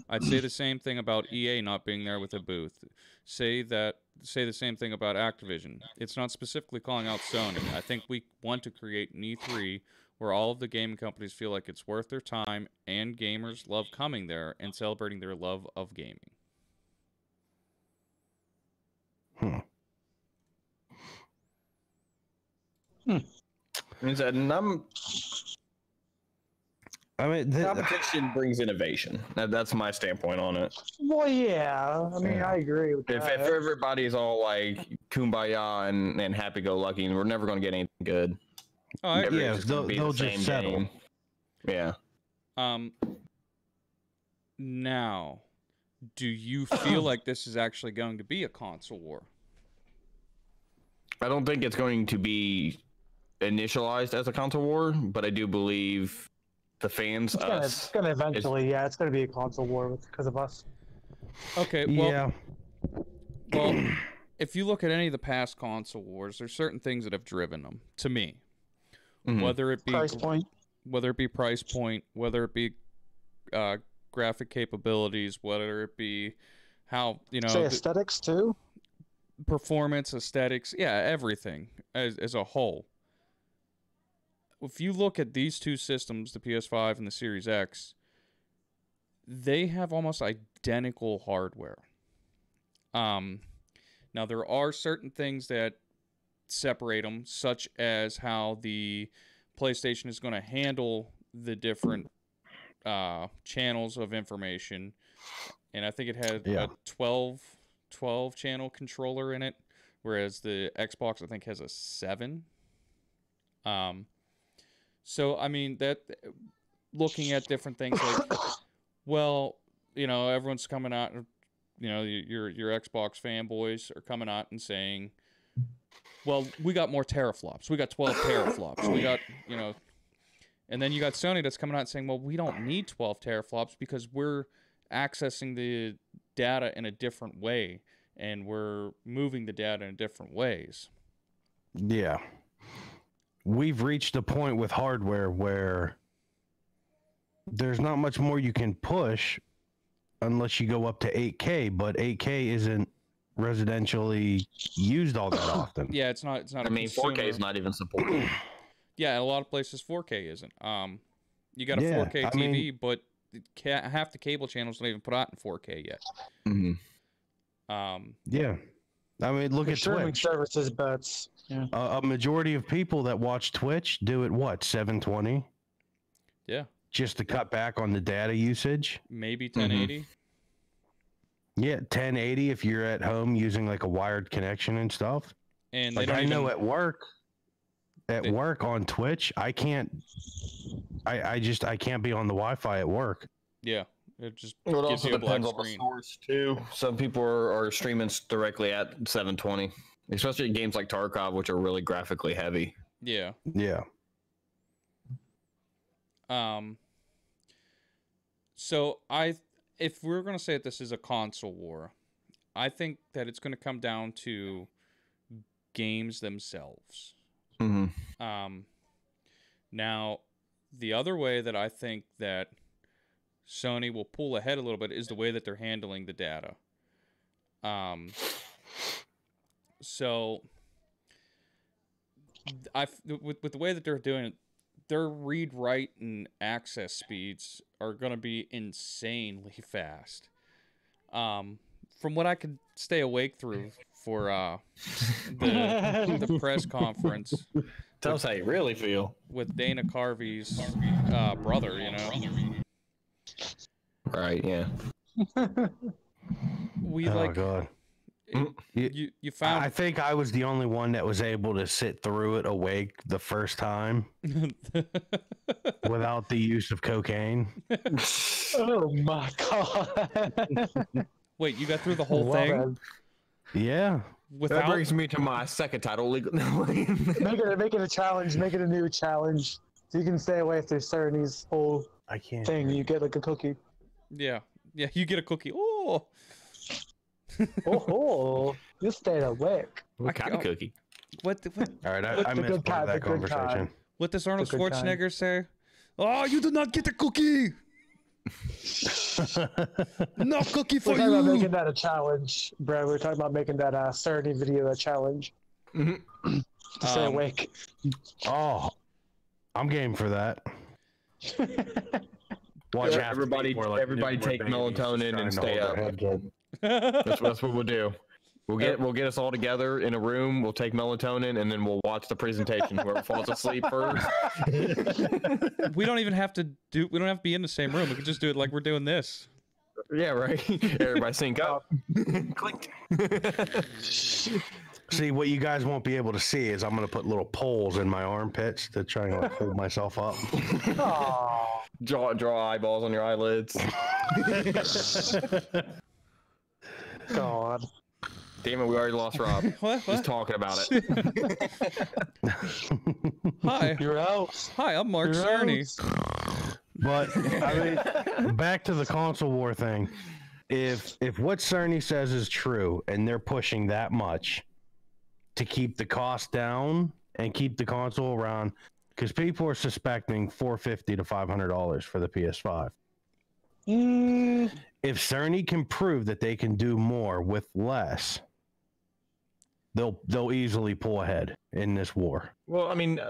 I'd say the same thing about EA not being there with a booth. Say the same thing about Activision. It's not specifically calling out Sony. I think we want to create an E3 where all of the gaming companies feel like it's worth their time and gamers love coming there and celebrating their love of gaming. And I mean, competition brings innovation. That's my standpoint on it. Well, yeah. I mean, I agree with If that. everybody's all like kumbaya and happy-go-lucky, we're never going to get anything good. Oh, I agree. yeah, Everything's gonna be they'll the just same settle. game. Yeah. Now, do you feel like this is actually going to be a console war? I don't think it's going to be initialized as a console war, but I do believe the fans, It's gonna eventually, it's gonna be a console war because of us. Okay, well, Yeah. well, if you look at any of the past console wars, there's certain things that have driven them to me. Whether it be Price point. whether it be price point, whether it be graphic capabilities, whether it be how Say aesthetics too. performance, aesthetics, yeah, everything as a whole. If you look at these two systems, the PS5 and the Series X, they have almost identical hardware. Now there are certain things that separate them, such as how the PlayStation is going to handle the different channels of information, and I think it had a 12 channel controller in it, whereas the Xbox I think has a 7. So I mean that looking at different things like, well, everyone's coming out, your Xbox fanboys are coming out and saying, well, we got more teraflops. We got 12 teraflops. We got, and then you got Sony that's coming out and saying, well, we don't need 12 teraflops because we're accessing the data in a different way and we're moving the data in different ways. Yeah. We've reached a point with hardware where there's not much more you can push unless you go up to 8K, but 8K isn't residentially used all that often. Yeah, it's not. I mean, 4K is not even supported. Yeah, in a lot of places 4K isn't. You got a 4K TV, but half the cable channels don't even put out in 4K yet. Yeah. I mean, look at Twitch. Services, but yeah. A majority of people that watch Twitch do it, 720? Yeah. Just to cut back on the data usage. Maybe 1080. Yeah, 1080 if you're at home using like a wired connection and stuff. And like I know at work on Twitch, I can't be on the Wi-Fi at work. Yeah. It just gives also you a depends on the source too. Some people are streaming directly at 720, especially in games like Tarkov, which are really graphically heavy. Yeah. Yeah. So if we're going to say that this is a console war, I think that it's going to come down to games themselves. Now, the other way that I think that Sony will pull ahead a little bit is the way that they're handling the data. So with the way that they're doing it, their read, write, and access speeds are going to be insanely fast. From what I could stay awake through for the press conference. Tell us how you really feel. With Dana Carvey's brother, Right, yeah. God. You found... I think I was the only one that was able to sit through it awake the first time without the use of cocaine. Oh my God. Wait, you got through the whole thing? Yeah. That brings me to my second title. Make it a challenge. Make it a new challenge. So you can stay away through Cerny's whole thing. You get like a cookie. Yeah. Yeah, you get a cookie. Oh. Oh, you stayed awake. What kind of cookie? What? All right, I missed part of that conversation. What does Arnold Schwarzenegger say? Oh, you did not get a cookie. No cookie for you. We're talking about making that a challenge, bro. We're talking about making that Cerny video a challenge. To stay awake. Oh, I'm game for that. Watch everybody take melatonin and stay up. That's what we'll do. We'll get us all together in a room. We'll take melatonin and then we'll watch the presentation. Whoever falls asleep first. We don't even have to do. We don't have to be in the same room. We can just do it like we're doing this. Yeah, right. Everybody sync up. Click. See, what you guys won't be able to see is I'm going to put little poles in my armpits to try and hold myself up. Draw eyeballs on your eyelids. God. Damn it, we already lost Rob. What? Just talking about it. Hi. You're out. Hi, I'm Mark Cerny. But, I mean, back to the console war thing. if what Cerny says is true and they're pushing that much to keep the cost down and keep the console around, because people are suspecting $450 to $500 for the PS5. If Cerny can prove that they can do more with less, they'll easily pull ahead in this war. Well, I mean,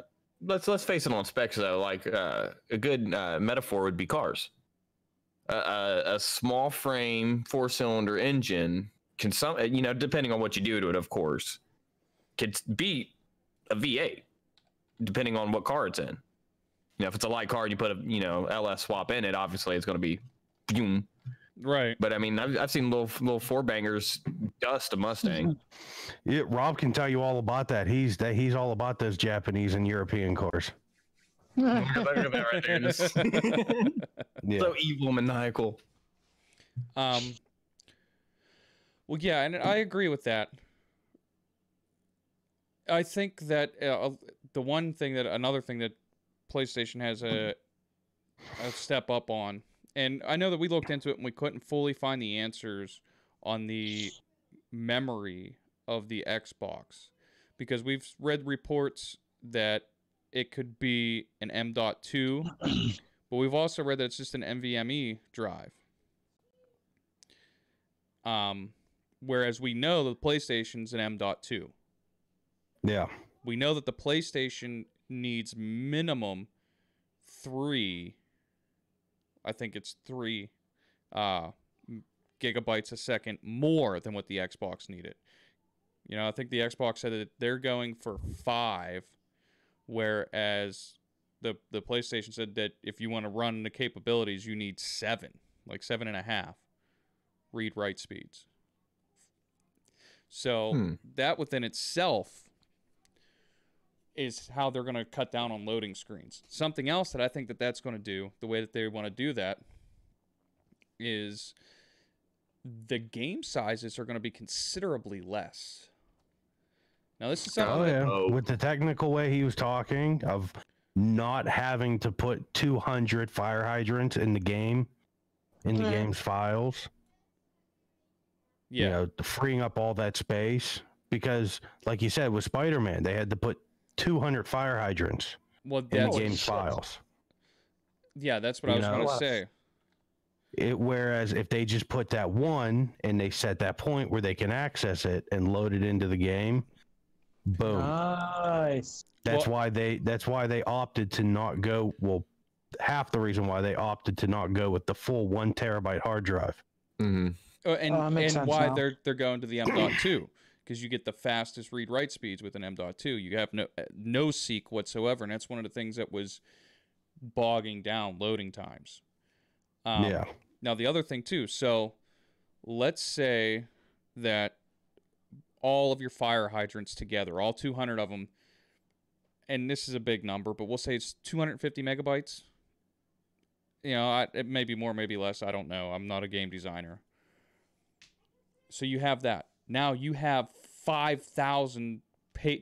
let's face it on specs though. Like a good metaphor would be cars. A small frame 4-cylinder engine can depending on what you do to it, of course, could beat a V8 depending on what car it's in. If it's a light car and you put a LS swap in it, obviously it's going to be boom. Right. But I mean, I've seen little four bangers dust a Mustang. Yeah, Rob can tell you all about that. He's all about those Japanese and European cars. Look at that right there. Yeah. So evil, maniacal. Well, yeah, and I agree with that. I think that another thing that PlayStation has a step up on, and I know that we looked into it and we couldn't fully find the answers on the memory of the Xbox, because we've read reports that it could be an M.2, but we've also read that it's just an NVMe drive. Whereas we know that the PlayStation's an M.2. Yeah. We know that the PlayStation needs minimum 3, I think it's 3 gigabytes a second more than what the Xbox needed. I think the Xbox said that they're going for 5, whereas the PlayStation said that if you want to run the capabilities, you need 7, like 7.5 read-write speeds. So that within itself is how they're going to cut down on loading screens. Something else that I think that's going to do, the way that they want to do that, is the game sizes are going to be considerably less. Now, this is something with the technical way he was talking of not having to put 200 fire hydrants in the game, in the game's files. Yeah. Freeing up all that space, because like you said with Spider-Man, they had to put 200 fire hydrants in the game's files. Yeah, that's what I was going to say. Whereas if they just put that one and they set that point where they can access it and load it into the game, boom. Nice. That's why they opted to not go. Well, half the reason why they opted to not go with the full 1 terabyte hard drive. Mm-hmm. And why they're going to the M.2, because you get the fastest read-write speeds with an M.2. You have no seek whatsoever, and that's one of the things that was bogging down loading times. Yeah. Now, the other thing, too, so let's say that all of your fire hydrants together, all 200 of them, and this is a big number, but we'll say it's 250 megabytes. It may be more, maybe less. I don't know. I'm not a game designer. So you have that. Now you have 5,000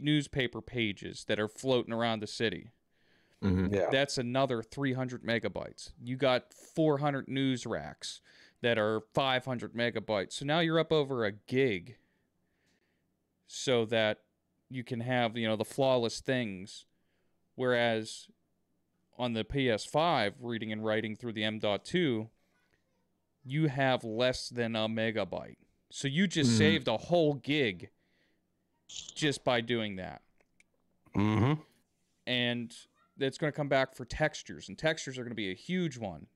newspaper pages that are floating around the city. Mm-hmm. Yeah. That's another 300 megabytes. You got 400 news racks that are 500 megabytes. So now you're up over a gig, so that you can have, the flawless things. Whereas on the PS5, reading and writing through the M.2, you have less than a megabyte. So you just saved a whole gig just by doing that. Mm-hmm. And it's going to come back for textures, and textures are going to be a huge one.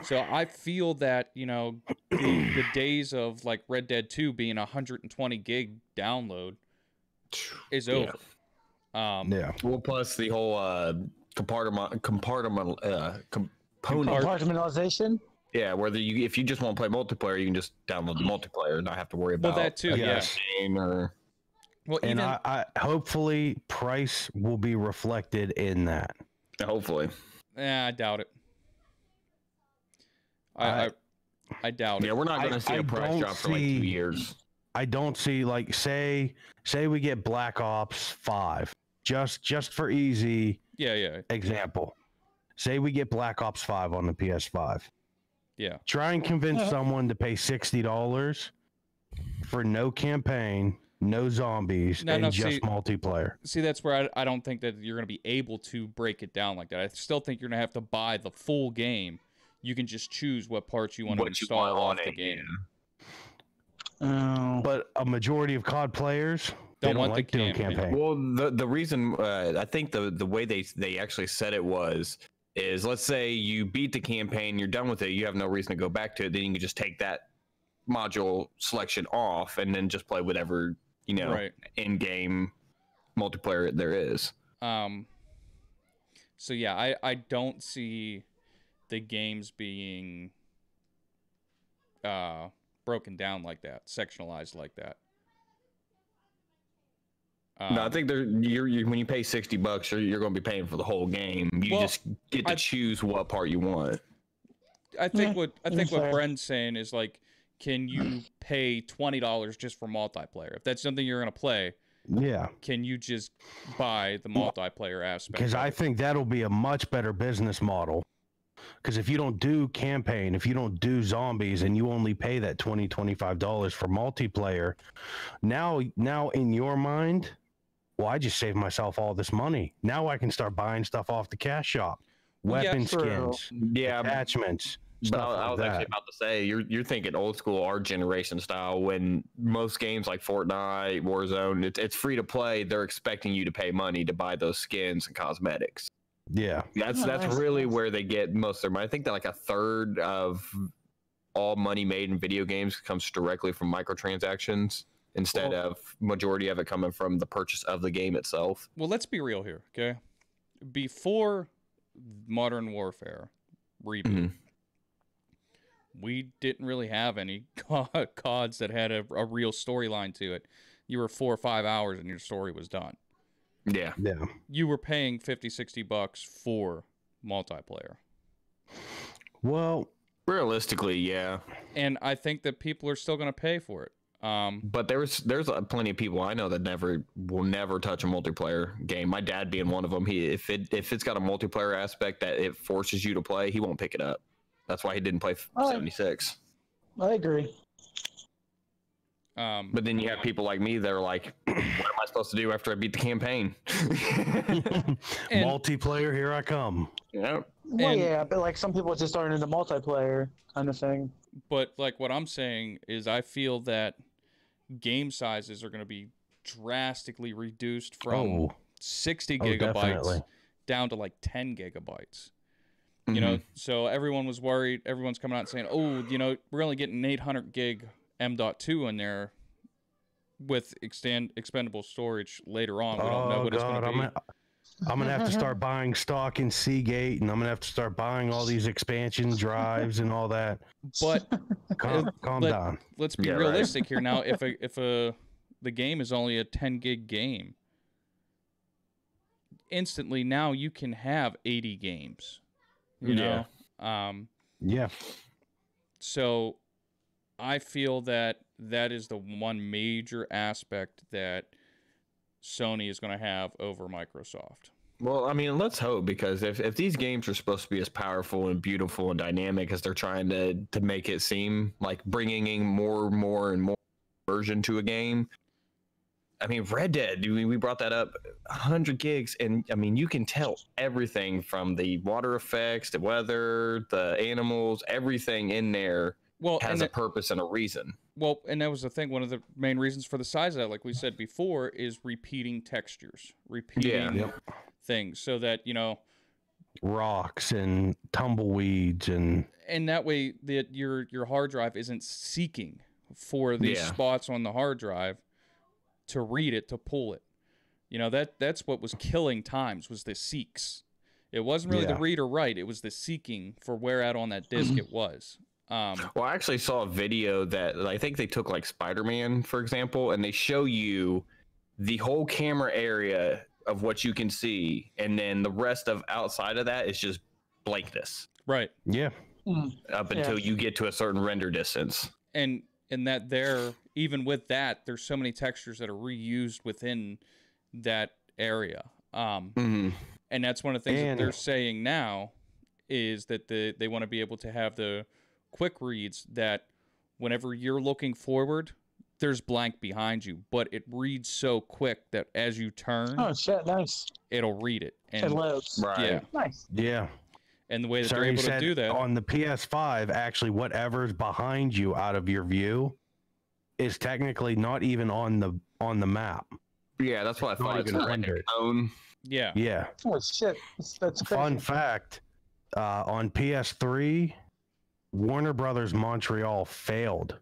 So I feel that, the days of like Red Dead 2 being 120 gig download is over. Yeah. Well, plus the whole Compartmentalization. Yeah, if you just want to play multiplayer, you can just download the multiplayer and not have to worry about that too. Yeah. And I hopefully price will be reflected in that. Hopefully. I doubt it. I doubt it. Yeah, we're not going to see a price drop for like 2 years. I don't see, like, say we get Black Ops 5, just for easy example. Say we get Black Ops 5 on the PS5. Yeah. Try and convince someone to pay $60 for no campaign, no zombies, and just multiplayer. See, that's where I don't think that you're going to be able to break it down like that. I still think you're going to have to buy the full game. You can just choose what parts you want to install off the game. But a majority of COD players don't like doing campaign. Well, the reason I think the way they actually said it is let's say you beat the campaign, you're done with it, you have no reason to go back to it, then you can just take that module selection off and then just play whatever in-game multiplayer there is. So yeah, I don't see the games being broken down like that, sectionalized like that. No, I think when you pay $60, you're going to be paying for the whole game. You just get to choose what part you want. I think what Bren's saying is like, can you pay $20 just for multiplayer? If that's something you're going to play, can you just buy the multiplayer aspect? Because I think that'll be a much better business model. Because if you don't do campaign, if you don't do zombies, and you only pay that $20-$25 for multiplayer, now in your mind, well, I just saved myself all this money. Now I can start buying stuff off the cash shop, weapon skins, attachments. But I was actually about to say, you're thinking old school, our generation style. When most games like Fortnite, Warzone, it's free to play. They're expecting you to pay money to buy those skins and cosmetics. Yeah, that's really where they get most of their money. I think that like a third of all money made in video games comes directly from microtransactions instead of majority of it coming from the purchase of the game itself. Well, let's be real here, okay? Before Modern Warfare reboot, we didn't really have any CODs that had a real storyline to it. You were 4 or 5 hours and your story was done. Yeah. You were paying $50-$60 for multiplayer. Well, realistically, yeah. And I think that people are still going to pay for it. But there's plenty of people I know that will never touch a multiplayer game. My dad being one of them. If it's got a multiplayer aspect that it forces you to play, he won't pick it up. That's why he didn't play 76. I agree. But then you have people like me that are like, what am I supposed to do after I beat the campaign? Multiplayer, here I come. Yeah. Well, but like some people just aren't into multiplayer kind of thing. But like what I'm saying is I feel that game sizes are going to be drastically reduced from 60 gigabytes down to like 10 gigabytes. You know, so everyone was worried. Everyone's coming out and saying, we're only getting 800 gig M.2 in there with expendable storage later on. We don't know what it's going to be. I'm going to have to start buying stock in Seagate, and I'm going to have to start buying all these expansion drives and all that. But calm down. Let's be realistic here now. If the game is only a 10 gig game, instantly now you can have 80 games. You know? So I feel that is the one major aspect that Sony is going to have over Microsoft. Well, I mean, let's hope, because if these games are supposed to be as powerful and beautiful and dynamic as they're trying to make it seem, like bringing in more and more version to a game. I mean, Red Dead, we brought that up, 100 gigs, and I mean, you can tell everything from the water effects, the weather, the animals, everything in there has a purpose and a reason. Well, and that was the thing. One of the main reasons for the size of that, like we said before, is repeating textures, repeating things, so that, rocks and tumbleweeds and that way that your hard drive isn't seeking for these spots on the hard drive to read it, to pull it. That's what was killing times, was the seeks. It wasn't really the read or write, it was the seeking for where at on that disk it was. Well, I actually saw a video that I think they took like Spider-Man, for example, and they show you the whole camera area of what you can see, and then the rest of outside of that is just blankness. Right. Yeah. Up until you get to a certain render distance. And that even with that, there's so many textures that are reused within that area. And that's one of the things that they're saying now, is that they want to be able to have the quick reads that whenever you're looking forward, there's blank behind you, but it reads so quick that as you turn, Oh shit! Nice. it'll read it. It And lives. Right. yeah, Nice. Yeah. and the way that So they're he able to said do that. on the PS5, actually, whatever's behind you out of your view is technically not even on the map. Yeah, that's what I Not thought. It's even not like a rendered. cone. Yeah. Yeah. Oh shit! That's crazy. Fun fact: on PS3, Warner Brothers Montreal failed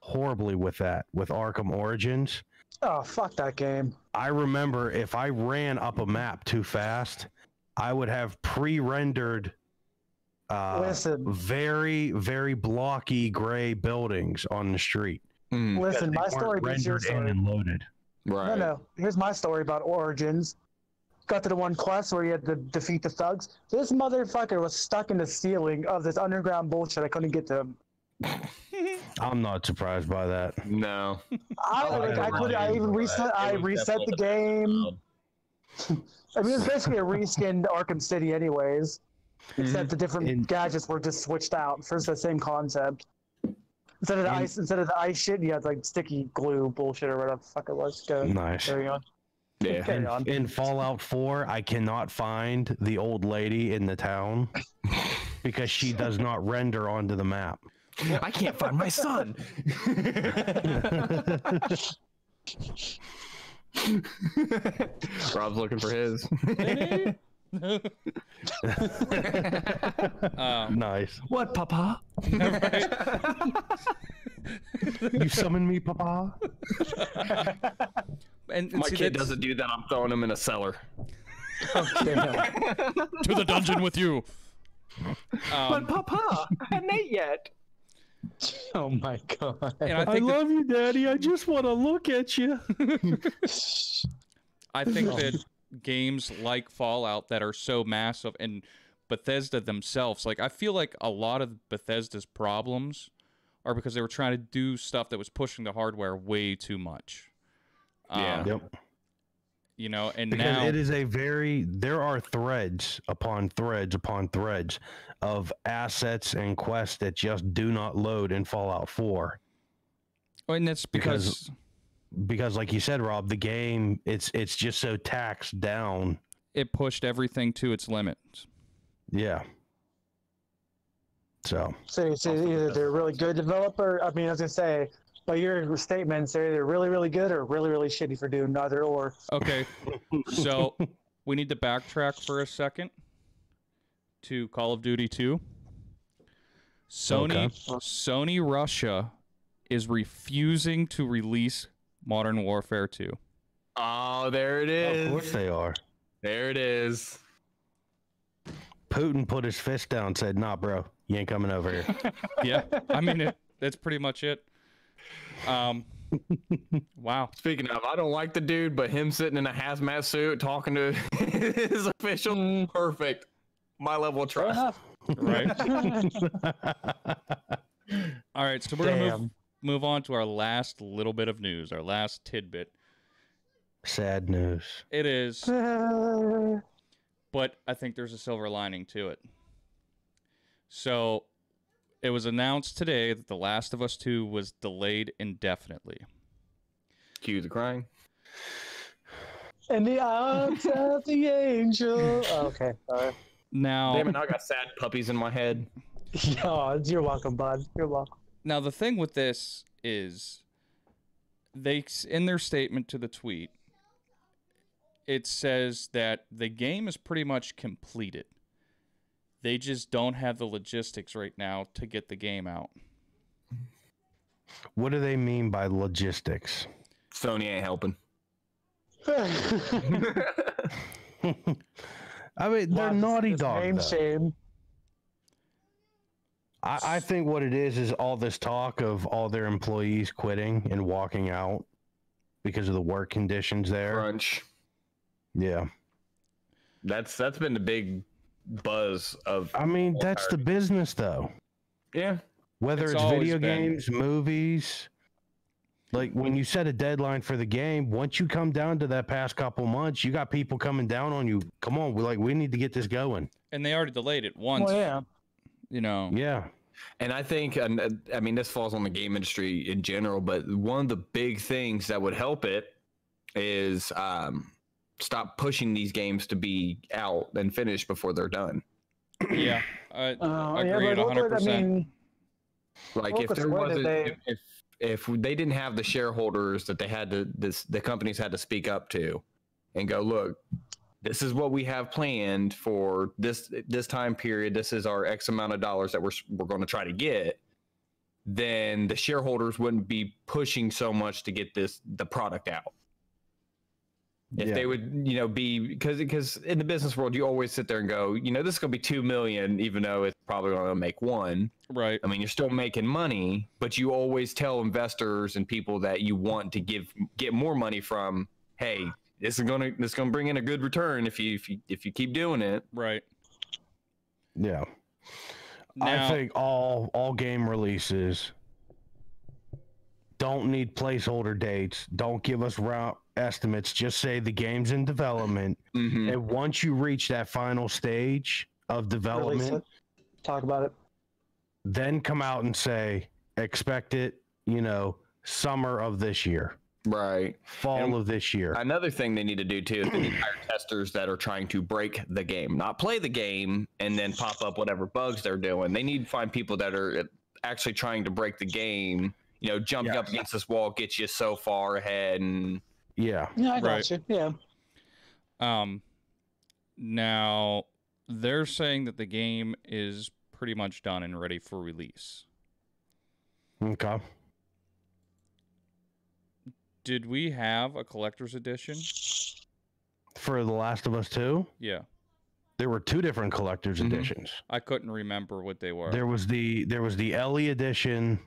horribly with Arkham Origins. Oh fuck that game. I remember if I ran up a map too fast, I would have pre-rendered Listen. very, very blocky gray buildings on the street. Listen, my They weren't story beats your rendered in story. and loaded. Right. No. Here's my story about Origins. Got to the one quest where you had to defeat the thugs. This motherfucker was stuck in the ceiling of this underground bullshit. I couldn't get to him. I'm not surprised by that. No. I reset the game. I mean, it's basically a reskinned Arkham City, anyways. Except the different gadgets were just switched out for the same concept. Instead of the ice shit, you had like sticky glue bullshit or whatever the fuck it was. Go. Nice. Carry on. Yeah. Carry on. In Fallout 4, I cannot find the old lady in the town because she does not render onto the map. I can't find my son. Rob's looking for his. Nice. What, Papa? You summon me, Papa? And My see, kid that's- doesn't do that. I'm throwing him in a cellar. to the dungeon with you. But Papa, I haven't ate yet. Oh my god. And I love you, Daddy. I just want to look at you. I think that games like Fallout that are so massive, and Bethesda themselves, like I feel like a lot of Bethesda's problems are because they were trying to do stuff that was pushing the hardware way too much. Yeah. Yep. You know, and Because now it is there are threads upon threads upon threads of assets and quests that just do not load in Fallout 4. and that's because Because like you said, Rob, the game, it's just so taxed down. it pushed everything to its limits. Yeah. So So either they're a really good developer. I mean, I was gonna say, by your statements, they're either really, really good or really, really shitty for doing neither or. Okay, so we need to backtrack for a second to Call of Duty 2. Sony Russia is refusing to release Modern Warfare 2. Oh, there it is. of course they are. There it is. Putin put his fist down and said, "Nah, bro, you ain't coming over here." Yeah, I mean that's pretty much it. Wow. Speaking of, I don't like the dude, but him sitting in a hazmat suit talking to his official, perfect. My level of trust. Right. All right, so we're gonna move on to our last little bit of news, our last tidbit. Sad news. It is, but I think there's a silver lining to it. So, it was announced today that The Last of Us 2 was delayed indefinitely. Cue the crying. In the arms of the angel. Oh, okay, sorry. Now, Damn it, I got sad puppies in my head. Yeah, you're welcome, bud. You're welcome. now the thing with this is, they in their statement to the tweet, it says that the game is pretty much completed. They just don't have the logistics right now to get the game out. What do they mean by logistics? Sony ain't helping. I mean, they're Naughty This Dog. name though. shame. I think what it is all this talk of all their employees quitting and walking out because of the work conditions there. Crunch. Yeah. That's been the big buzz of. I mean, that's the business, though. Yeah. Whether It's it's always video been. games, movies, like when you set a deadline for the game, once you come down to that past couple months, you got people coming down on you. Come on, we need to get this going. And they already delayed it once. Well, yeah. You know. Yeah. And I think, I mean, this falls on the game industry in general, but one of the big things that would help it is stop pushing these games to be out and finished before they're done. Yeah, I agree but at 100%. I mean, Like if there wasn't, if they didn't have the shareholders that they had to, the companies had to speak up to, and go, look, this is what we have planned for this time period. This is our X amount of dollars that we're going to try to get. Then the shareholders wouldn't be pushing so much to get the product out. If they would, be because in the business world, you always sit there and go, this is going to be 2 million, even though it's probably going to make 1. Right. I mean, you're still making money, but you always tell investors and people that you want to get more money from, hey, this is gonna bring in a good return if you keep doing it. Right. Yeah. Now, I think all game releases don't need placeholder dates. Don't give us route estimates. Just say the game's in development. Mm-hmm. And once you reach that final stage of development, talk about it. Then come out and say, expect it, summer of this year. Right. Fall of this year. Another thing they need to do too is they need to hire testers that are trying to break the game, not play the game and then pop up whatever bugs they're doing. They need to find people that are actually trying to break the game, jumping up against this wall gets you so far ahead. And yeah, I got you. Yeah. Now they're saying that the game is pretty much done and ready for release. Okay. Did we have a collector's edition for The Last of Us 2? Yeah. There were 2 different collector's editions. I couldn't remember what they were. There was the Ellie edition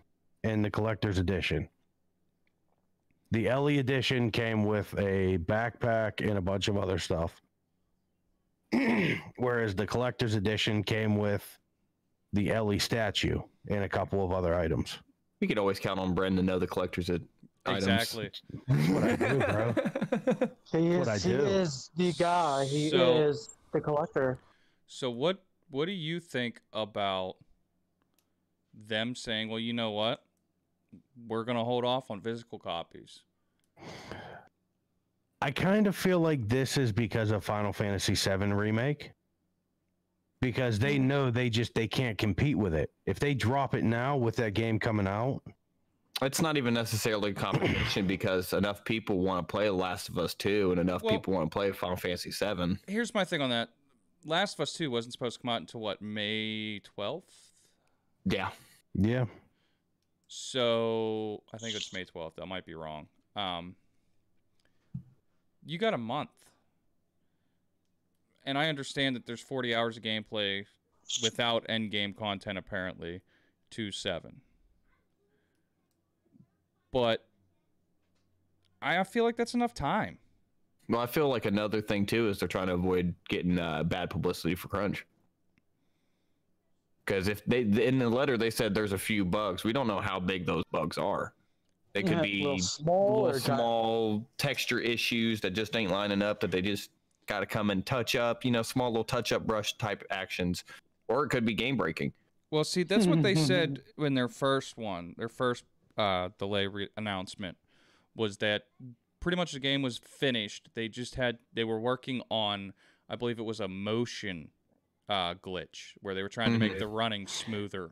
and the collector's edition. The Ellie edition came with a backpack and a bunch of other stuff. Whereas the collector's edition came with the Ellie statue and a couple of other items. We could always count on Bren to know the collector's items. Exactly. That's what I do, bro. He is the guy. He is the collector. So what do you think about them saying, well, you know what? We're going to hold off on physical copies. I kind of feel like this is because of Final Fantasy VII Remake. Because they know they can't compete with it. If they drop it now with that game coming out, it's not even necessarily competition because enough people want to play Last of Us 2 and enough people want to play Final Fantasy 7. Here's my thing on that. Last of Us 2 wasn't supposed to come out until what, May 12th? Yeah. Yeah. So I think it's May 12th. I might be wrong. You got a month. And I understand that there's 40 hours of gameplay without end game content apparently to 7. But I feel like that's enough time. Well, I feel like another thing too is they're trying to avoid getting bad publicity for Crunch. Because if they in the letter they said there's a few bugs, we don't know how big those bugs are. They could be little small texture issues that just ain't lining up that they just got to come and touch up. Small little touch up brush type actions, or it could be game breaking. Well, see, that's what they said in their first delay announcement was that pretty much the game was finished. They were working on, I believe it was a motion glitch where they were trying to make the running smoother.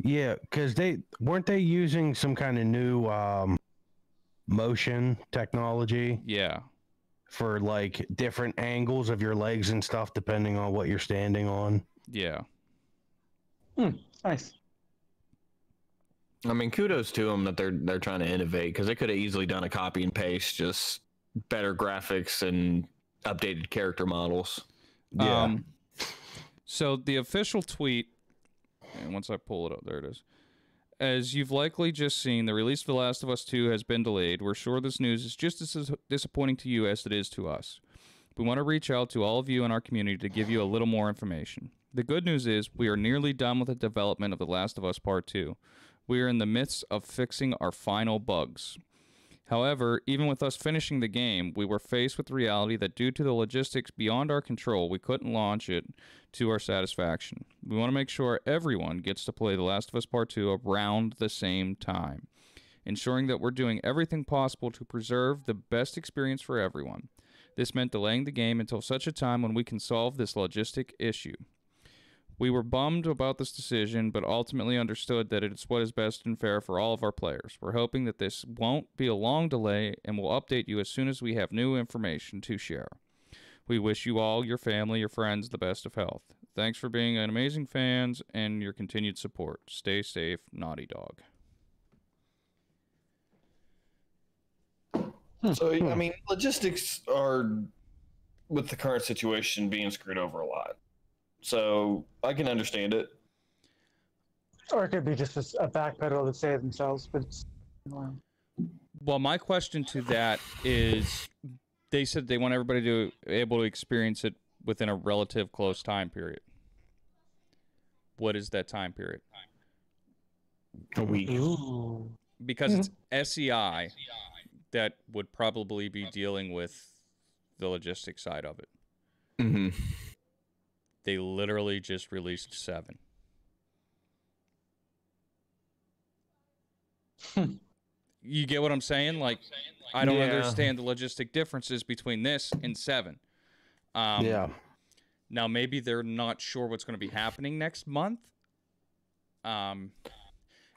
Yeah, because they weren't using some kind of new motion technology. Yeah. For like different angles of your legs and stuff depending on what you're standing on. Yeah. Nice. I mean, kudos to them that they're trying to innovate because they could have easily done a copy and paste, just better graphics and updated character models. Yeah. So the official tweet, and once I pull it up, there it is. As you've likely just seen, the release of The Last of Us 2 has been delayed. We're sure this news is just as disappointing to you as it is to us. We want to reach out to all of you in our community to give you a little more information. The good news is we are nearly done with the development of The Last of Us Part 2. We are in the midst of fixing our final bugs. However, even with us finishing the game, we were faced with the reality that due to the logistics beyond our control, we couldn't launch it to our satisfaction. We want to make sure everyone gets to play The Last of Us Part 2 around the same time, ensuring that we're doing everything possible to preserve the best experience for everyone. This meant delaying the game until such a time when we can solve this logistic issue. We were bummed about this decision, but ultimately understood that it's what is best and fair for all of our players. We're hoping that this won't be a long delay, and we'll update you as soon as we have new information to share. We wish you all, your family, your friends, the best of health. Thanks for being an amazing fans and your continued support. Stay safe, Naughty Dog. So, I mean, logistics are, with the current situation, being screwed over a lot. So, I can understand it. Or it could be just a backpedal to save themselves, but it's... Well, my question to that is, they said they want everybody to be able to experience it within a relative close time period. What is that time period? A week. Ooh. Because it's SEI that would probably be dealing with the logistics side of it. Mm-hmm. They literally just released 7. You get what I'm saying? Like, I don't understand the logistic differences between this and 7. Yeah. Now, maybe they're not sure what's going to be happening next month. Well,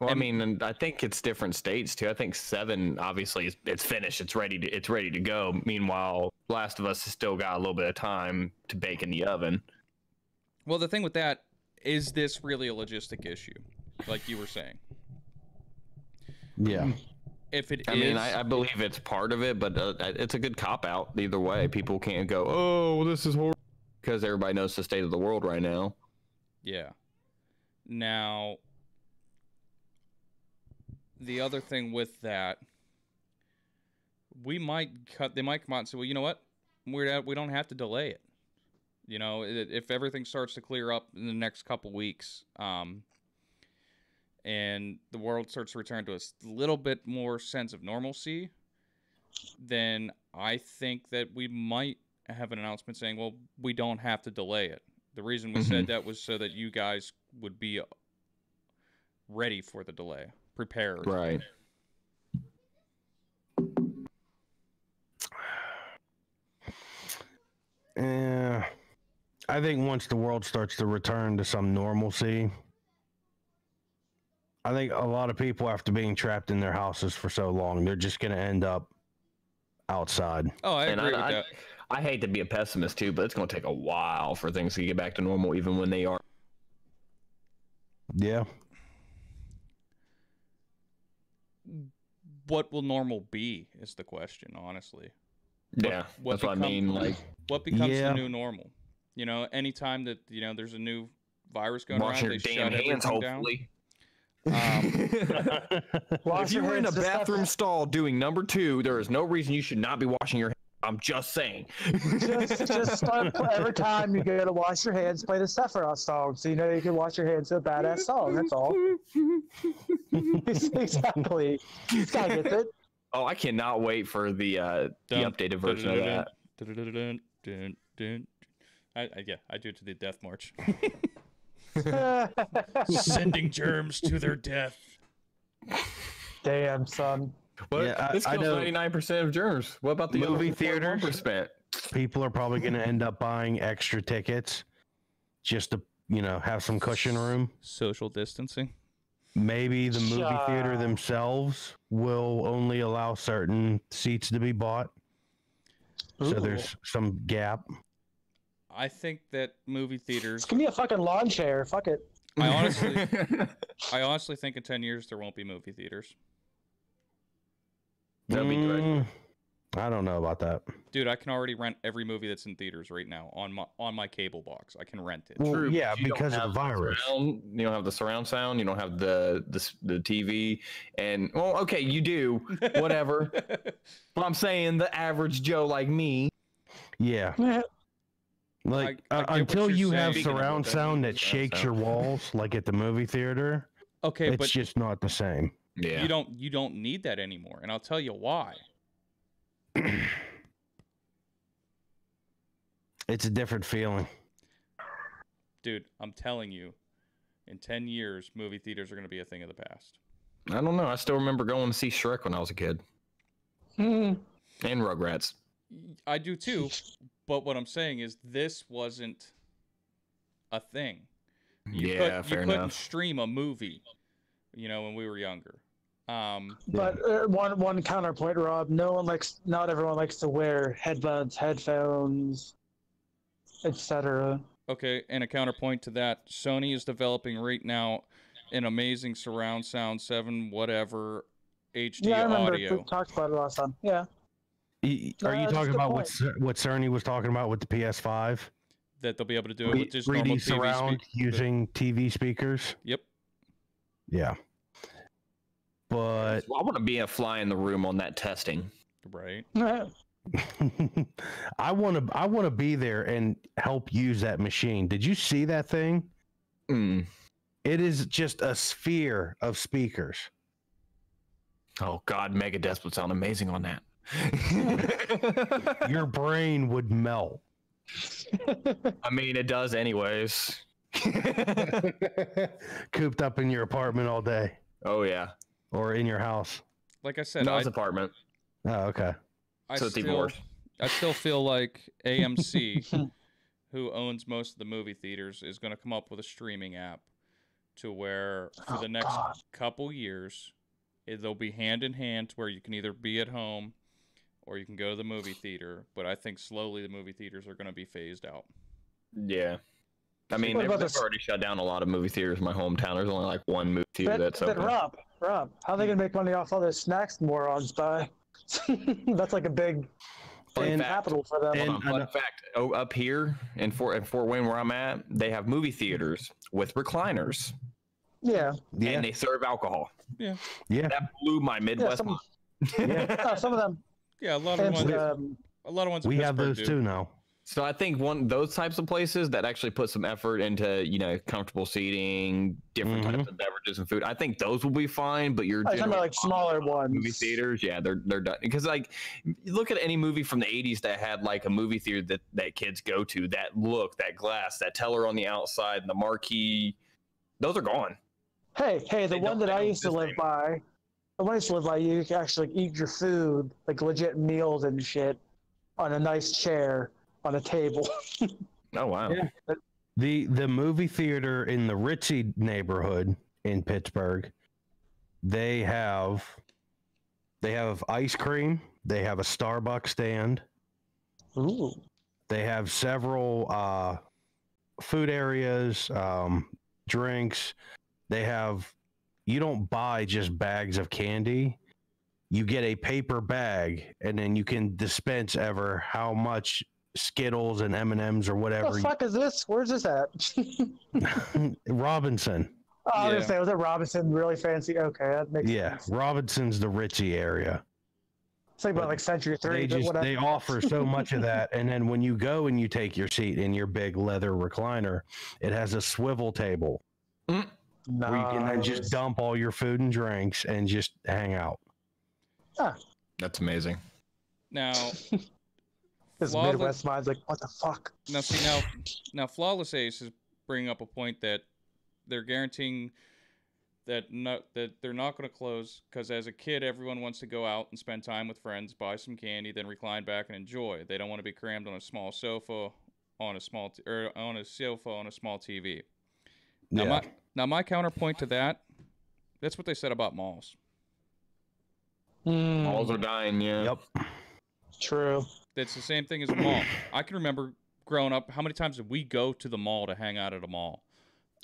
I mean, and I think it's different states too. I think 7 obviously it's finished. It's ready to go. Meanwhile, Last of Us has still got a little bit of time to bake in the oven. Well, the thing with that is, this really a logistic issue, like you were saying? Yeah. If it I mean, I believe it's part of it, but it's a good cop out either way. People can't go, oh, well, this is horrible, because everybody knows the state of the world right now. Yeah. Now, the other thing with that, they might come out and say, well, you know what? We don't have to delay it. You know, if everything starts to clear up in the next couple weeks, and the world starts to return to a little bit more sense of normalcy, then I think that we might have an announcement saying, well, we don't have to delay it. The reason we said that was so that you guys would be ready for the delay, prepared. Right. Yeah. I think once the world starts to return to some normalcy, I think a lot of people, after being trapped in their houses for so long, they're just going to end up outside. Oh, I agree with that. I hate to be a pessimist too, but it's going to take a while for things to get back to normal, even when they are. Yeah. What will normal be is the question, honestly. Yeah, that's what I mean. Like, what becomes the new normal? You know, anytime that, you know, there's a new virus going around, they shut everything down. If you were in a bathroom stall doing number 2, there is no reason you should not be washing your hands. I'm just saying. just start every time you go to wash your hands, play the Sephiroth song, so you know you can wash your hands to a badass song. That's all. Exactly. This guy gets it. Oh, I cannot wait for the updated version of that. I do it to the death march. Sending germs to their death. Damn, son. What? Yeah, this kills 99% of germs. What about the movie theater? People are probably going to end up buying extra tickets just to, you know, have some cushion room. Social distancing. Maybe the movie theater themselves will only allow certain seats to be bought. Ooh. So there's some gap. I think that movie theaters... Give me a fucking lawn chair. Fuck it. I honestly think in 10 years there won't be movie theaters. That'd be great. I don't know about that. Dude, I can already rent every movie that's in theaters right now on my cable box. I can rent it. Well, yeah, because of the virus. You don't have the surround sound. You don't have the TV. And, well, okay, you do. Whatever. But I'm saying the average Joe like me. Yeah. Like, until you have surround sound that shakes your walls, like at the movie theater, it's just not the same. Yeah. You don't need that anymore, and I'll tell you why. It's a different feeling. Dude, I'm telling you, in 10 years, movie theaters are going to be a thing of the past. I don't know. I still remember going to see Shrek when I was a kid. And Rugrats. I do too, but what I'm saying is this wasn't a thing. You couldn't stream a movie, when we were younger. But one counterpoint, Rob. Not everyone likes to wear headphones, etc. Okay, and a counterpoint to that, Sony is developing right now an amazing surround sound 7 whatever HD I remember audio. we talked about it last time. Yeah. Are you talking about what Sony was talking about with the PS5? That they'll be able to do it with just 3D normal surround using TV speakers? Yep. Yeah. But I want to be a fly in the room on that testing. Right. I want to be there and help use that machine. Did you see that thing? It is just a sphere of speakers. Oh God, Megadeth would sound amazing on that. Your brain would melt. I mean, it does anyways. Cooped up in your apartment all day. Oh yeah. Or in your house. Like I said, no, it's apartment. Oh, okay. I still feel like AMC, who owns most of the movie theaters, is going to come up with a streaming app to where for the next couple years, they'll be hand in hand to where you can either be at home or you can go to the movie theater. But I think slowly the movie theaters are going to be phased out. Yeah. I mean, they've already shut down a lot of movie theaters in my hometown. There's only like one movie theater that's open. Rob, how are they going to make money off all those snacks morons buy? That's like a big capital for them. Fun fact, up here in Fort Wayne where I'm at, they have movie theaters with recliners. Yeah. And they serve alcohol. Yeah. Yeah. That blew my Midwest mind. Some of them. Yeah, a lot of ones. We have those too now. So I think those types of places that actually put some effort into, comfortable seating, different types of beverages and food. I think those will be fine, but you're talking about like smaller ones. Movie theaters, yeah, they're done. Because like, you look at any movie from the 80s that had like a movie theater that kids go to, that look, that glass, that teller on the outside, and the marquee, those are gone. Hey, the one that I used to live by, you can actually eat your food, like legit meals and shit, on a nice chair. On a table. Oh wow! Yeah. The movie theater in the Ritzy neighborhood in Pittsburgh, they have ice cream. They have a Starbucks stand. Ooh. They have several food areas, drinks. You don't buy just bags of candy. You get a paper bag, and then you can dispense ever how much Skittles and M&Ms or whatever. What the fuck is this? Where's this at? Robinson. Oh, I was gonna say, was it Robinson? Really fancy? Okay, that makes sense. Robinson's the Ritzy area. It's like about like Century 3. They offer so much of that, and then when you go and you take your seat in your big leather recliner, it has a swivel table where you can then just dump all your food and drinks and just hang out. That's amazing. Now. This Midwest mind's like, what the fuck? Now, see, now, Flawless Ace is bringing up a point that they're guaranteeing that they're not going to close because as a kid, everyone wants to go out and spend time with friends, buy some candy, then recline back and enjoy. They don't want to be crammed on a small sofa on a small TV. Now, my counterpoint to that's what they said about malls. Malls are dying. Yeah. Yep. True. That's the same thing as a mall. I can remember growing up, how many times did we go to the mall to hang out at a mall?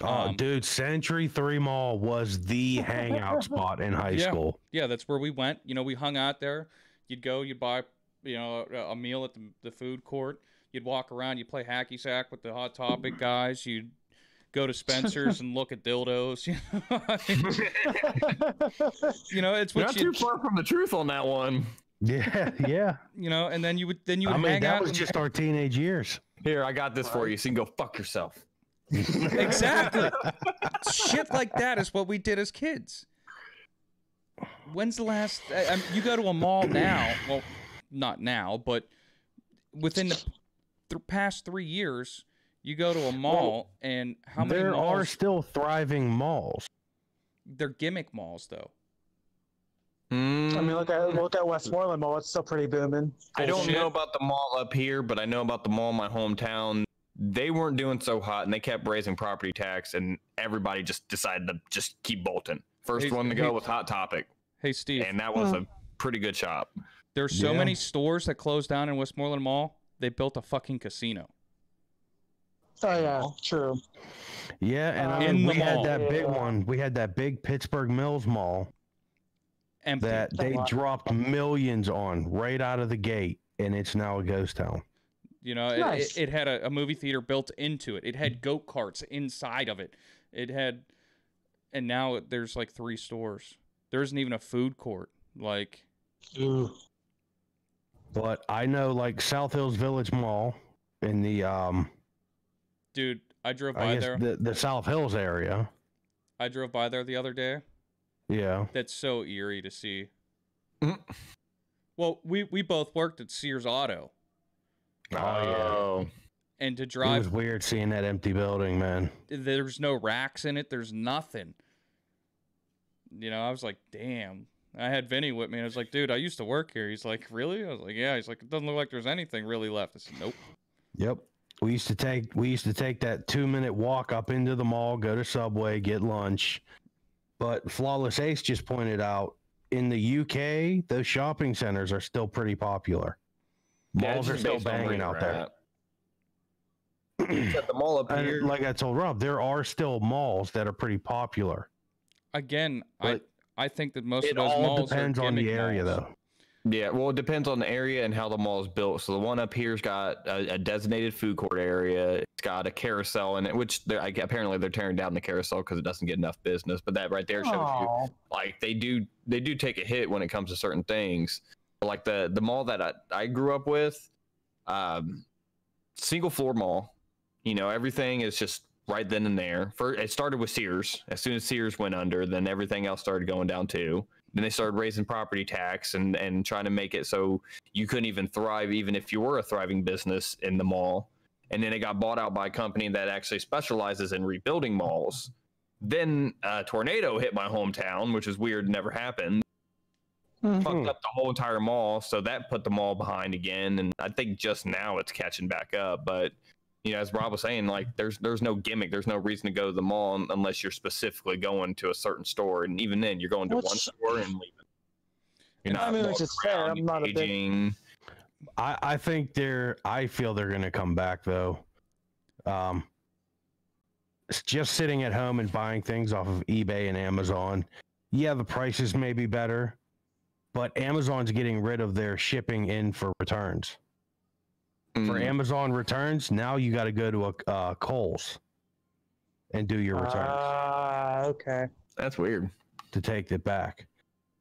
Oh, dude, Century 3 Mall was the hangout spot in high school. Yeah, that's where we went. We hung out there. You'd go, you'd buy, a meal at the food court. You'd walk around, you'd play hacky sack with the Hot Topic guys. You'd go to Spencer's and look at dildos. It's what not too far from the truth on that one. Yeah. And then you would hang out. That was just our teenage years. Here, I got this for you, so you can go fuck yourself. Exactly. Shit like that is what we did as kids. When's the last? You go to a mall now. Well, not now, but within the past 3 years, you go to a mall, and how many? There malls, are still thriving malls. They're gimmick malls, though. I mean, look at Westmoreland Mall. It's still pretty booming. I don't know about the mall up here, but I know about the mall in my hometown. They weren't doing so hot, and they kept raising property tax, and everybody just decided to just keep bolting. First one to go was Hot Topic. Hey, Steve. And that was a pretty good shop. There's so many stores that closed down in Westmoreland Mall, they built a fucking casino. Oh, yeah, true. Yeah, and I mean, we had that big one. We had that big Pittsburgh Mills Mall Empty. that they dropped millions on right out of the gate, and it's now a ghost town. You know, Nice. it had a movie theater built into it. It had go-karts inside of it. It had, and now there's like 3 stores. There isn't even a food court. Like, Ooh. But I know, like, South Hills Village Mall in the dude, I drove I by guess there. the South Hills area. I drove by there the other day. Yeah. That's so eerie to see. Mhm. Well, we both worked at Sears Auto, Oh, and to It drive, was weird seeing that empty building, man. there's no racks in it. There's nothing. You know, I was like, damn. I had Vinny with me, and I was like, dude, I used to work here. He's like, really? I was like, yeah. He's like, it doesn't look like there's anything really left. I said, nope. Yep. We used to take that 2-minute walk up into the mall, go to Subway, get lunch. But Flawless Ace just pointed out, in the UK, those shopping centers are still pretty popular. Malls are still banging out there. Got the mall up here. And like I told Rob, there are still malls that are pretty popular. Again, But I think that most of It those all malls depends are on the gimmick area, malls. though. Yeah, well, it depends on the area and how the mall is built. So the one up here's got a designated food court area. It's got a carousel in it, which apparently they're tearing down the carousel because it doesn't get enough business. But that right there shows you, like, they do take a hit when it comes to certain things. Like the mall that I grew up with, single floor mall. You know, everything is just right then and there. It started with Sears. As soon as Sears went under, then everything else started going down too. Then they started raising property tax and trying to make it so you couldn't even thrive, even if you were a thriving business in the mall. And then it got bought out by a company that actually specializes in rebuilding malls. Then a tornado hit my hometown, which is weird, never happened. Fucked up the whole entire mall, so that put the mall behind again. And I think just now it's catching back up. But you know, as Rob was saying, like there's no gimmick, there's no reason to go to the mall unless you're specifically going to a certain store, and even then, you're going to one store and leaving. You're not. I mean, which is fair. I'm not a big. I think I feel they're going to come back though. Just sitting at home and buying things off of eBay and Amazon. Yeah, the prices may be better, but Amazon's getting rid of their shipping in for returns. For Amazon returns, now you got to go to a Kohl's and do your returns. Okay. That's weird. To take it back.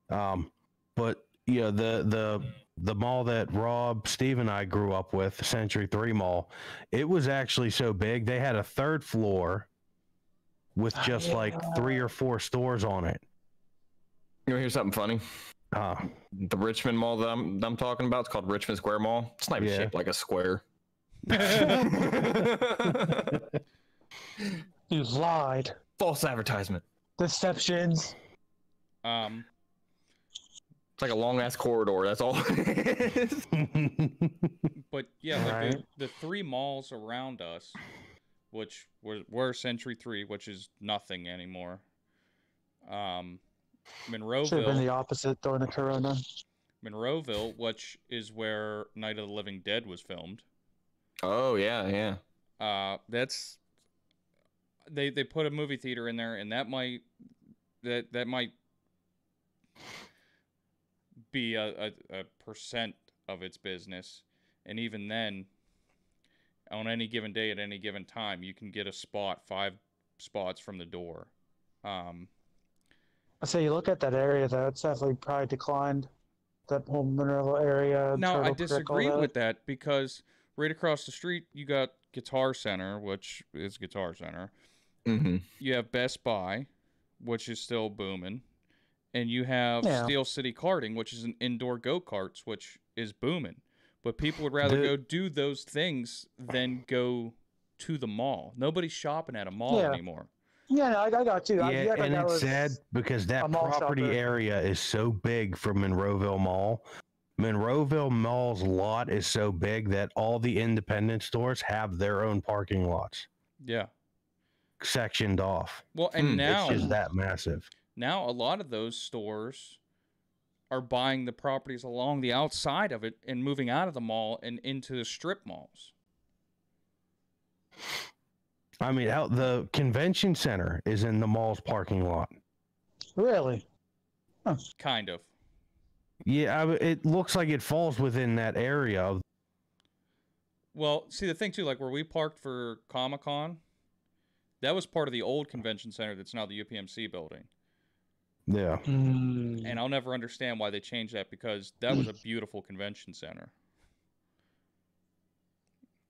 But you know, the mall that Rob, Steve, and I grew up with, Century 3 Mall, it was actually so big they had a 3rd floor with just like 3 or 4 stores on it. You want to hear something funny? The Richmond Mall that I'm talking about, it's called Richmond Square Mall. It's not even shaped like a square. You lied. False advertisement. Deceptions. It's like a long ass corridor. That's all. But yeah, like the 3 malls around us, which were Century 3, which is nothing anymore. Monroeville. Should have been the opposite during the corona. Monroeville, which is where Night of the Living Dead was filmed. Oh yeah. That's they put a movie theater in there, and that might be a percent of its business. And even then, on any given day at any given time, you can get a spot 5 spots from the door. I say you look at that area though, it's definitely probably declined. That whole Monroe area. No, I Turtle Creek, disagree all with that, because right across the street you got Guitar Center, which is Guitar Center. Mm-hmm. You have Best Buy, which is still booming, And you have Yeah. Steel City Karting, which is an indoor go-karts, which is booming. But people would rather go do those things than go to the mall. Nobody's shopping at a mall anymore. Yeah, no, I got you. Yeah, and it's sad because that property shopper. area is so big for Monroeville Mall. Monroeville Mall's lot is so big that all the independent stores have their own parking lots. Yeah. Sectioned off. Well, and now it's just that massive. Now a lot of those stores are buying the properties along the outside of it and moving out of the mall and into the strip malls. I mean, out the convention center is in the mall's parking lot. Really? Huh. Kind of. Yeah, it looks like it falls within that area. Well, see, the thing, too, like where we parked for Comic-Con, that was part of the old convention center that's now the UPMC building. Yeah. And I'll never understand why they changed that, because that was a beautiful convention center.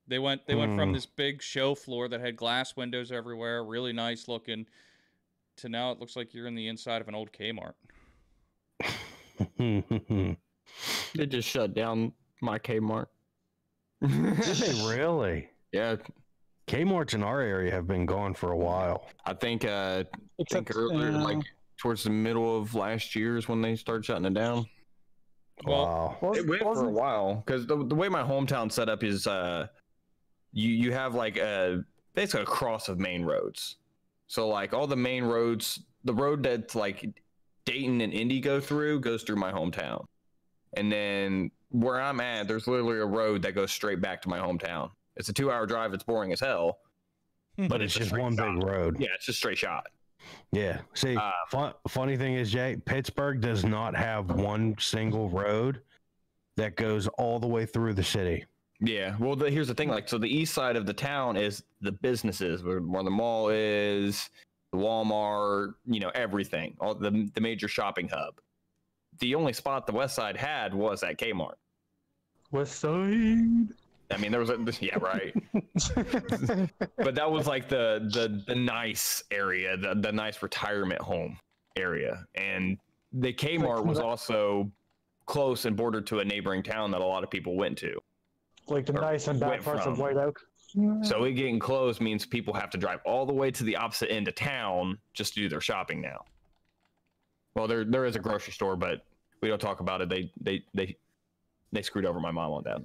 They went from this big show floor that had glass windows everywhere, really nice looking, to now it looks like you're in the inside of an old Kmart. They just shut down my Kmart. Did they really? Yeah. Kmart's in our area have been gone for a while. I think earlier, like towards the middle of last year is when they started shutting it down. Wow. It went for a while because the way my hometown set up is you have like basically a cross of main roads. So like all the main roads, the road that like Dayton and Indy go through goes through my hometown. And then where I'm at, there's literally a road that goes straight back to my hometown. It's a 2-hour drive. It's boring as hell, but it's just one big road. Yeah, it's just straight shot. Yeah. See, funny thing is, Jay, Pittsburgh does not have one single road that goes all the way through the city. Yeah. Well, here's the thing. Like, so the east side of the town is the businesses, where the mall is, the Walmart, everything, all the major shopping hub. The only spot the west side had was at Kmart. West side. I mean, there was yeah, right. But that was like the nice area, the nice retirement home area. And the Kmart was also close and bordered to a neighboring town that a lot of people went to. Like the nice and bad parts of White Oak. So it getting close means people have to drive all the way to the opposite end of town just to do their shopping now. Well, there is a grocery store, but we don't talk about it. They screwed over my mom on that.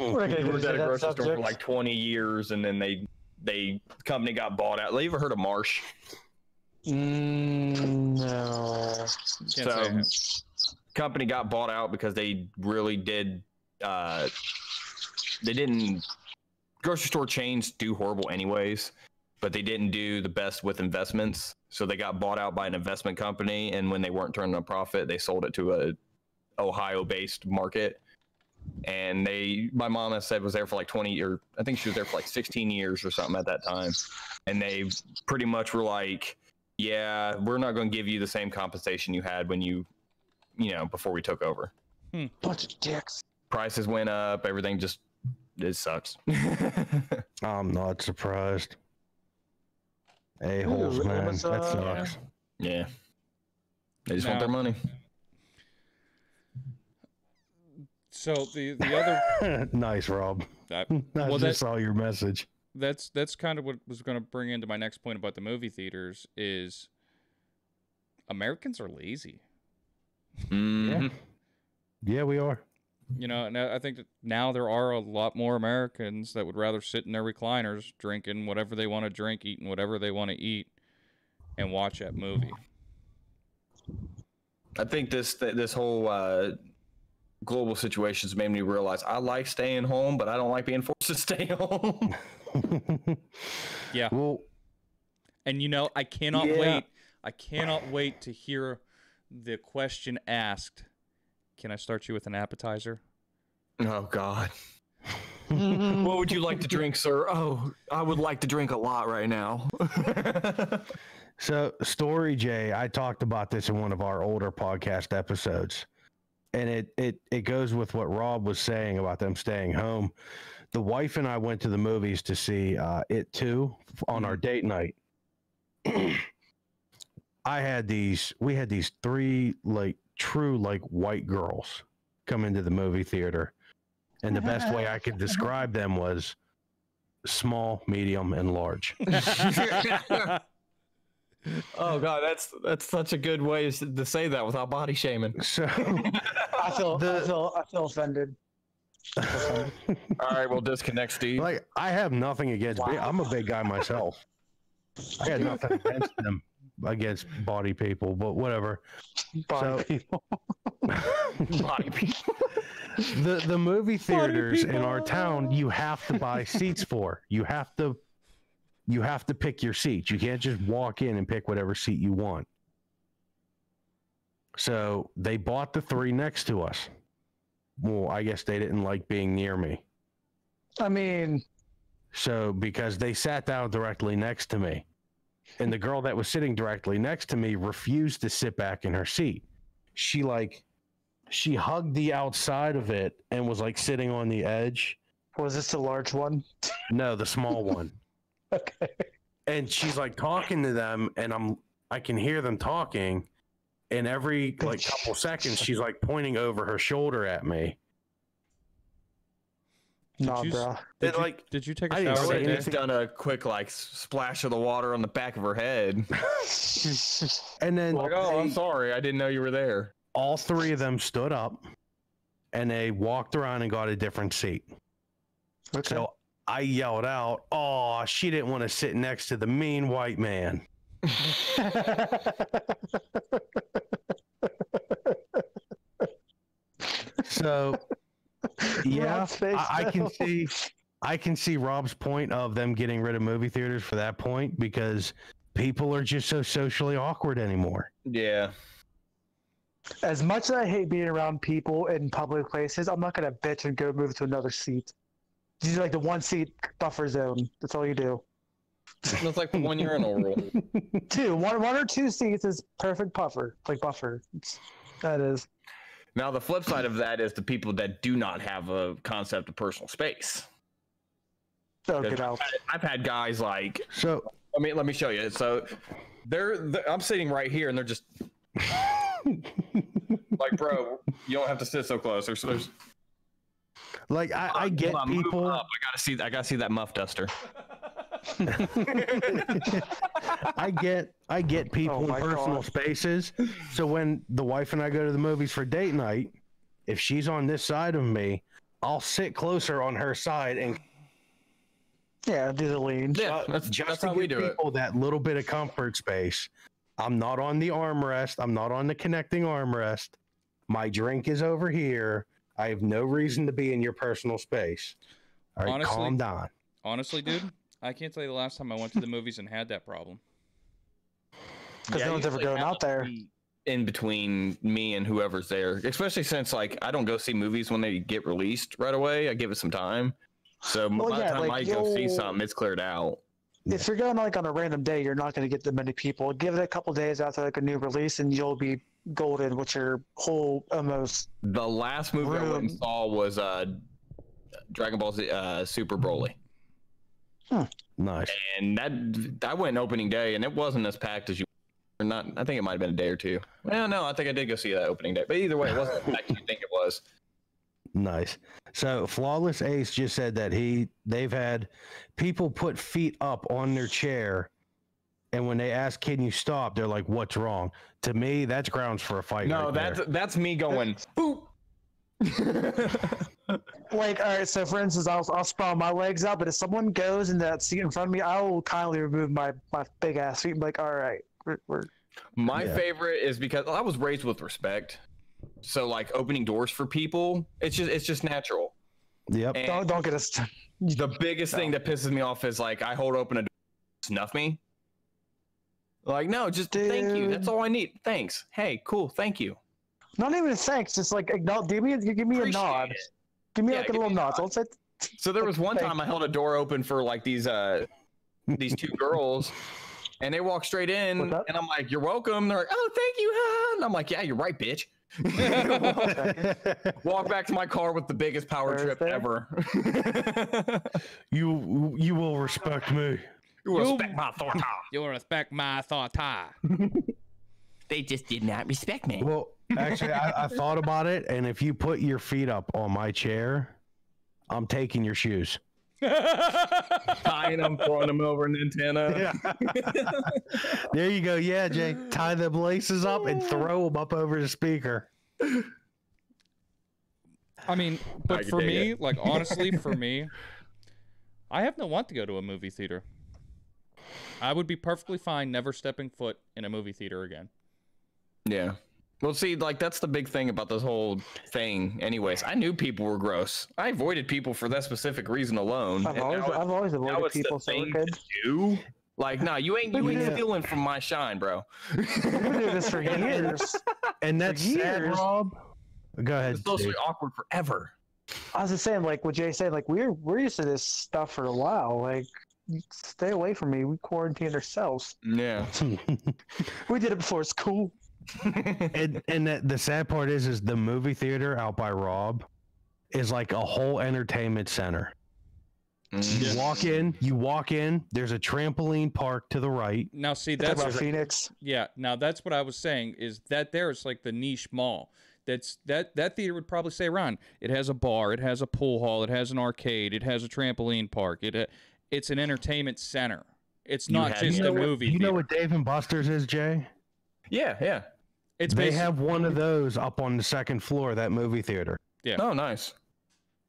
We're They worked at a grocery store for subject. like 20 years, and then the company got bought out. Have you ever heard of Marsh? No. Can't say Company got bought out because they really did. They didn't. Grocery store chains do horrible anyways, but they didn't do the best with investments. So they got bought out by an investment company, and when they weren't turning a profit, they sold it to a Ohio-based market. And my mom has said was there for like 20, or I think she was there for like 16 years or something at that time. And they pretty much were like, yeah, we're not going to give you the same compensation you had when before we took over. Bunch of dicks. Prices went up, everything it sucks. I'm not surprised. A-holes, man. Amazon. That sucks. Yeah. They just want their money. So the other Nice, Rob. that, I well, just saw your message. that's kind of what was going to bring into my next point about the movie theaters is Americans are lazy. Mm-hmm. Yeah, we are. And I think that now there are a lot more Americans that would rather sit in their recliners drinking whatever they want to drink, eating whatever they want to eat, and watch that movie. I think this whole global situation has made me realize I like staying home, but I don't like being forced to stay home. Yeah. Well, And I cannot wait. I cannot wait to hear the question asked. Can I start you with an appetizer? Oh, God. What would you like to drink, sir? Oh, I would like to drink a lot right now. so Story Jay, I talked about this in one of our older podcast episodes. And it goes with what Rob was saying about them staying home. The wife and I went to the movies to see It 2 on our date night. we had these three like true like white girls come into the movie theater, and the best way I could describe them was small, medium, and large. Oh god, that's such a good way to say that without body shaming. So I feel offended. All right, we'll disconnect Steve. like I have nothing against I'm a big guy myself. I got nothing against them, against body people, but whatever. Body people. Body people. The movie theaters in our town, you have to buy seats for. You have to pick your seat. You can't just walk in and pick whatever seat you want. So they bought the three next to us. Well, I guess they didn't like being near me. I mean, so because they sat down directly next to me, and the girl that was sitting directly next to me refused to sit back in her seat. She hugged the outside of it and was like sitting on the edge. was this the large one? No, the small one. Okay. And she's like talking to them, and I can hear them talking, and every like couple seconds she's like pointing over her shoulder at me. Nah, bro. Did you take a I didn't shower say that day? anything. Just done a quick like splash of the water on the back of her head. And then Like, oh, I'm sorry, I didn't know you were there. all three of them stood up, and they walked around and got a different seat. Okay. So I yelled out, "Oh, she didn't want to sit next to the mean white man." So yeah, Rob's face I can see Rob's point of them getting rid of movie theaters for that point, because people are just so socially awkward anymore. Yeah. As much as I hate being around people in public places, I'm not gonna bitch and go move to another seat. You do like the one seat buffer zone. That's all you do. It's like the 1 urinal rule. One or two seats is perfect buffer. Like buffer. That is. Now the flip side of that is the people that do not have a concept of personal space. So get out. I've had guys like, So let me show you. So I'm sitting right here, and they're just like, bro, you don't have to sit so close. There's like I get hold on, move people. up. I gotta see that muff duster. I get people Oh in my personal God. spaces. So when the wife and I go to the movies for date night, if she's on this side of me, I'll sit closer on her side and Yeah, do the lean. Yeah, just that's to how we give do it. people that little bit of comfort space. I'm not on the armrest. I'm not on the connecting armrest. My drink is over here. I have no reason to be in your personal space. All right, Honestly- calm down. Honestly, dude, I can't tell you the last time I went to the movies and had that problem. Because no one's ever usually going have out there. to be in between me and whoever's there, especially since like I don't go see movies when they get released right away. I give it some time. So Well, by the yeah, time like, I go see you'll- something, it's cleared out. If you're going like on a random day, you're not going to get that many people. Give it a couple days after like a new release, and you'll be golden with your whole almost. The last movie I went and Room. saw was Dragon Ball Z Super Broly. Nice. And that went opening day, and it wasn't as packed as you. Or not. I think it might have been a day or two. Well, no, I think I did go see that opening day. But either way, it wasn't as packed as you think it was. Nice. So Flawless Ace just said that they've had people put feet up on their chair, and when they ask, "Can you stop?" they're like, "What's wrong?" To me, that's grounds for a fight. No, right there. that's me going boop. Like, all right, so for instance, I'll sprawl my legs out, but if someone goes in that seat in front of me, I will kindly remove my big ass feet and be like, all right, we're My Yeah. favorite is because I was raised with respect. So like opening doors for people, it's just natural. Yep. And don't get us. the biggest thing that pisses me off is like I hold open a door, snuff me. Like, no, just thank you. That's all I need. Thanks. Hey, cool. Thank you. Not even thanks, just like give me a Appreciate nod. it. Give me Yeah, like a give me little a nod. nod. Don't say. So there was one Thank time I held a door open for like these two girls, and they walked straight in, What's up? and I'm like, "You're welcome." They're like, "Oh, thank you." Huh? And I'm like, "Yeah, you're right, bitch." Walk back to my car with the biggest power trip Thursday? ever. You will respect me. You respect my thought. You'll respect my thought. They just did not respect me. Well, actually, I thought about it, and if you put your feet up on my chair, I'm taking your shoes. Tying them, throwing them over an antenna. Yeah. There you go. Yeah, Jay. Tie the laces up and throw them up over the speaker. I mean, but I for dig me, it. like honestly, for me, I have no want to go to a movie theater. I would be perfectly fine never stepping foot in a movie theater again. Yeah. Well, see, like that's the big thing about this whole thing. Anyways, I knew people were gross. I avoided people for that specific reason alone. I've And always now avoided it's people the so thing good. to do. Like, nah, you ain't Yeah. stealing from my shine, bro. We've been doing this for years. And that's sad, years. Rob. Go ahead. It's socially Steve. awkward forever. I was just saying, like what Jay said, like we're used to this stuff for a while. Like, stay away from me. We quarantined ourselves. Yeah. We did it before it's cool. and the sad part is the movie theater out by Rob is like a whole entertainment center. You walk in, there's a trampoline park to the right. Now, see, That's that's about Phoenix. yeah. Now that's what I was saying is that there's like the niche mall. That theater would probably say, Ron, it has a bar, it has a pool hall, it has an arcade, it has a trampoline park. It's an entertainment center. It's not just a movie. You know theater. what Dave and Buster's is, Jay? Yeah, yeah. It's They basic- have one of those up on the second floor of that movie theater. Yeah. Oh, nice.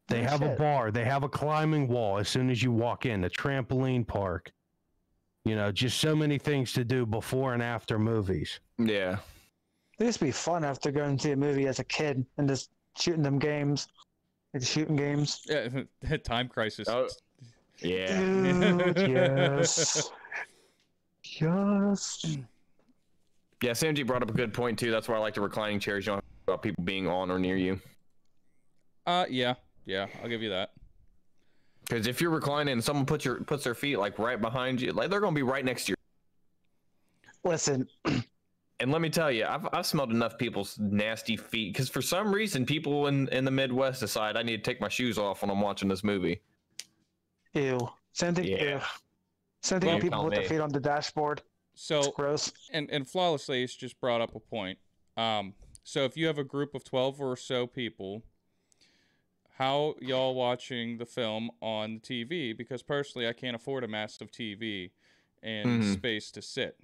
They have a bar. They have a climbing wall as soon as you walk in, a trampoline park. You know, just so many things to do before and after movies. Yeah. It used to be fun after going to see a movie as a kid and just shooting them games, like shooting games. Yeah, time crisis. Oh, yeah. Dude, yes. Yes. Yeah, Samji brought up a good point too. That's why I like the reclining chairs. You don't have to worry about people being on or near you. Yeah, I'll give you that. Because if you're reclining and someone puts their feet like right behind you, like they're gonna be right next to you. Listen, And let me tell you, I've smelled enough people's nasty feet. Because for some reason, people in the Midwest decide I need to take my shoes off when I'm watching this movie. ew. Same thing. Yeah. Ew. Same thing. Well, When people tell put their me. feet on the dashboard. So It's gross. and flawlessly, it's just brought up a point. So if you have a group of 12 or so people, how y'all watching the film on the TV? Because personally, I can't afford a massive TV and space to sit.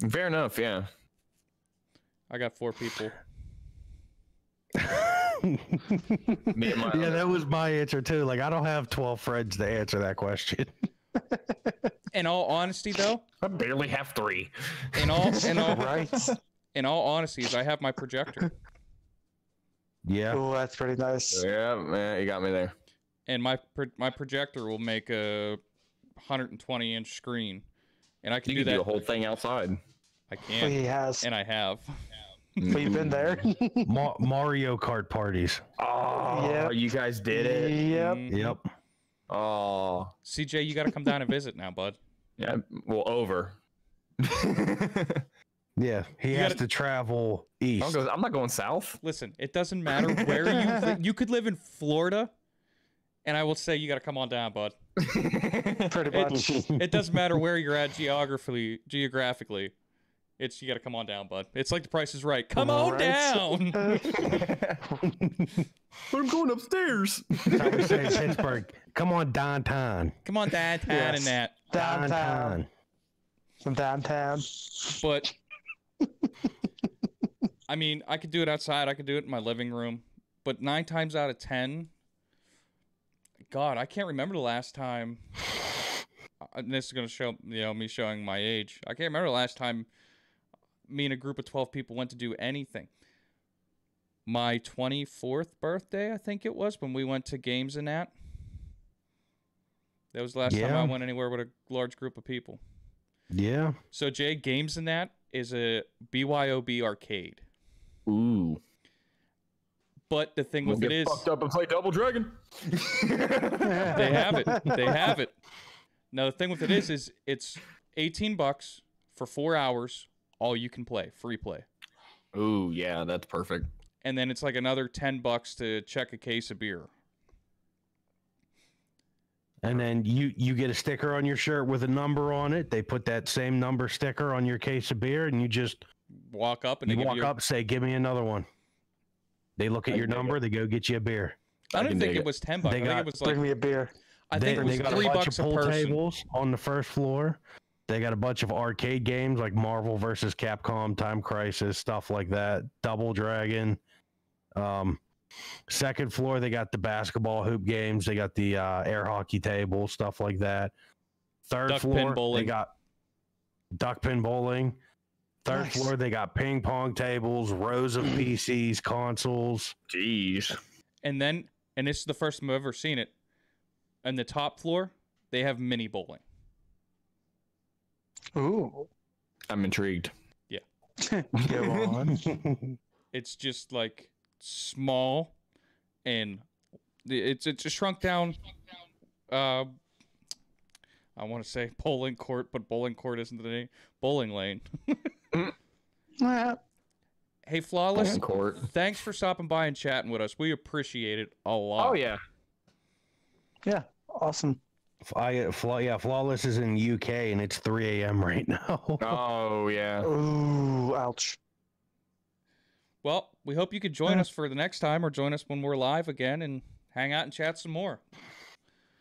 Fair enough, yeah. I got 4 people. Me and my Yeah, that was my answer too. Like, I don't have 12 friends to answer that question. In all honesty, though, I barely have 3. in all Right. in all honesty, is I have my projector, Yeah. Oh, that's pretty nice. Yeah, man, you got me there. and my projector will make a 120-inch screen, and I can You do can do that. the whole thing outside. I But can, he has. and I have. But you've been there. Mario Kart parties. Oh, Yep. you guys did it. Yep. Mhm. Yep. Oh, CJ, you got to come down and visit now, bud. yeah. Well, over. Yeah. He You has gotta- to travel east. I'm not going south. Listen, it doesn't matter where you could live in Florida, and I will say you got to come on down, bud. Pretty much. It doesn't matter where you're at geographically. It's you got to come on down, bud. It's like The Price is Right. Come on Right. down. But I'm going upstairs. That's how we say in Pittsburgh. Come on downtown. Come on downtown Yes. and that. Downtown. From downtown. But I mean, I could do it outside. I could do it in my living room. But 9 times out of 10, God, I can't remember the last time. And this is gonna show me showing my age. I can't remember the last time me and a group of 12 people went to do anything. My 24th birthday, I think it was, when we went to games and that. That was the last time Yeah. I went anywhere with a large group of people. Yeah. So, Jay, games and that is a BYOB arcade. Ooh. But the thing We'll with it get is, fucked up and play Double Dragon. they have it. They have it. Now, the thing with it is it's $18 for 4 hours, all you can play, free play. Ooh, yeah, that's perfect. And then it's like another $10 to check a case of beer. And then you get a sticker on your shirt with a number on it. They put that same number sticker on your case of beer, and you just walk up and say, "Give me another one." They look at your number. They go get you a beer. I don't think it was $10. I think it was like bring me a beer. I think it was they got $3 a bunch of a pool person. tables on the first floor. They got a bunch of arcade games like Marvel versus Capcom, Time Crisis, stuff like that. Double Dragon. Second floor, they got the basketball hoop games. They got the air hockey table, stuff like that. Third Duck floor, pin bowling. they got duck pin bowling. Third Nice. floor, they got ping pong tables, rows of PCs, consoles. Jeez. And this is the first time I've ever seen it. On the top floor, they have mini bowling. Ooh. I'm intrigued. Go on. It's just like small, and it's a shrunk down. I want to say bowling court, but bowling court isn't the name. Bowling lane. Yeah. Hey, Flawless. Bowling court. Thanks for stopping by and chatting with us. We appreciate it a lot. Oh yeah. Yeah. Awesome. Flawless is in UK, and it's 3 a.m. right now. Oh yeah. Ooh, ouch. Well, we hope you could join us for the next time, or join us when we're live again and hang out and chat some more.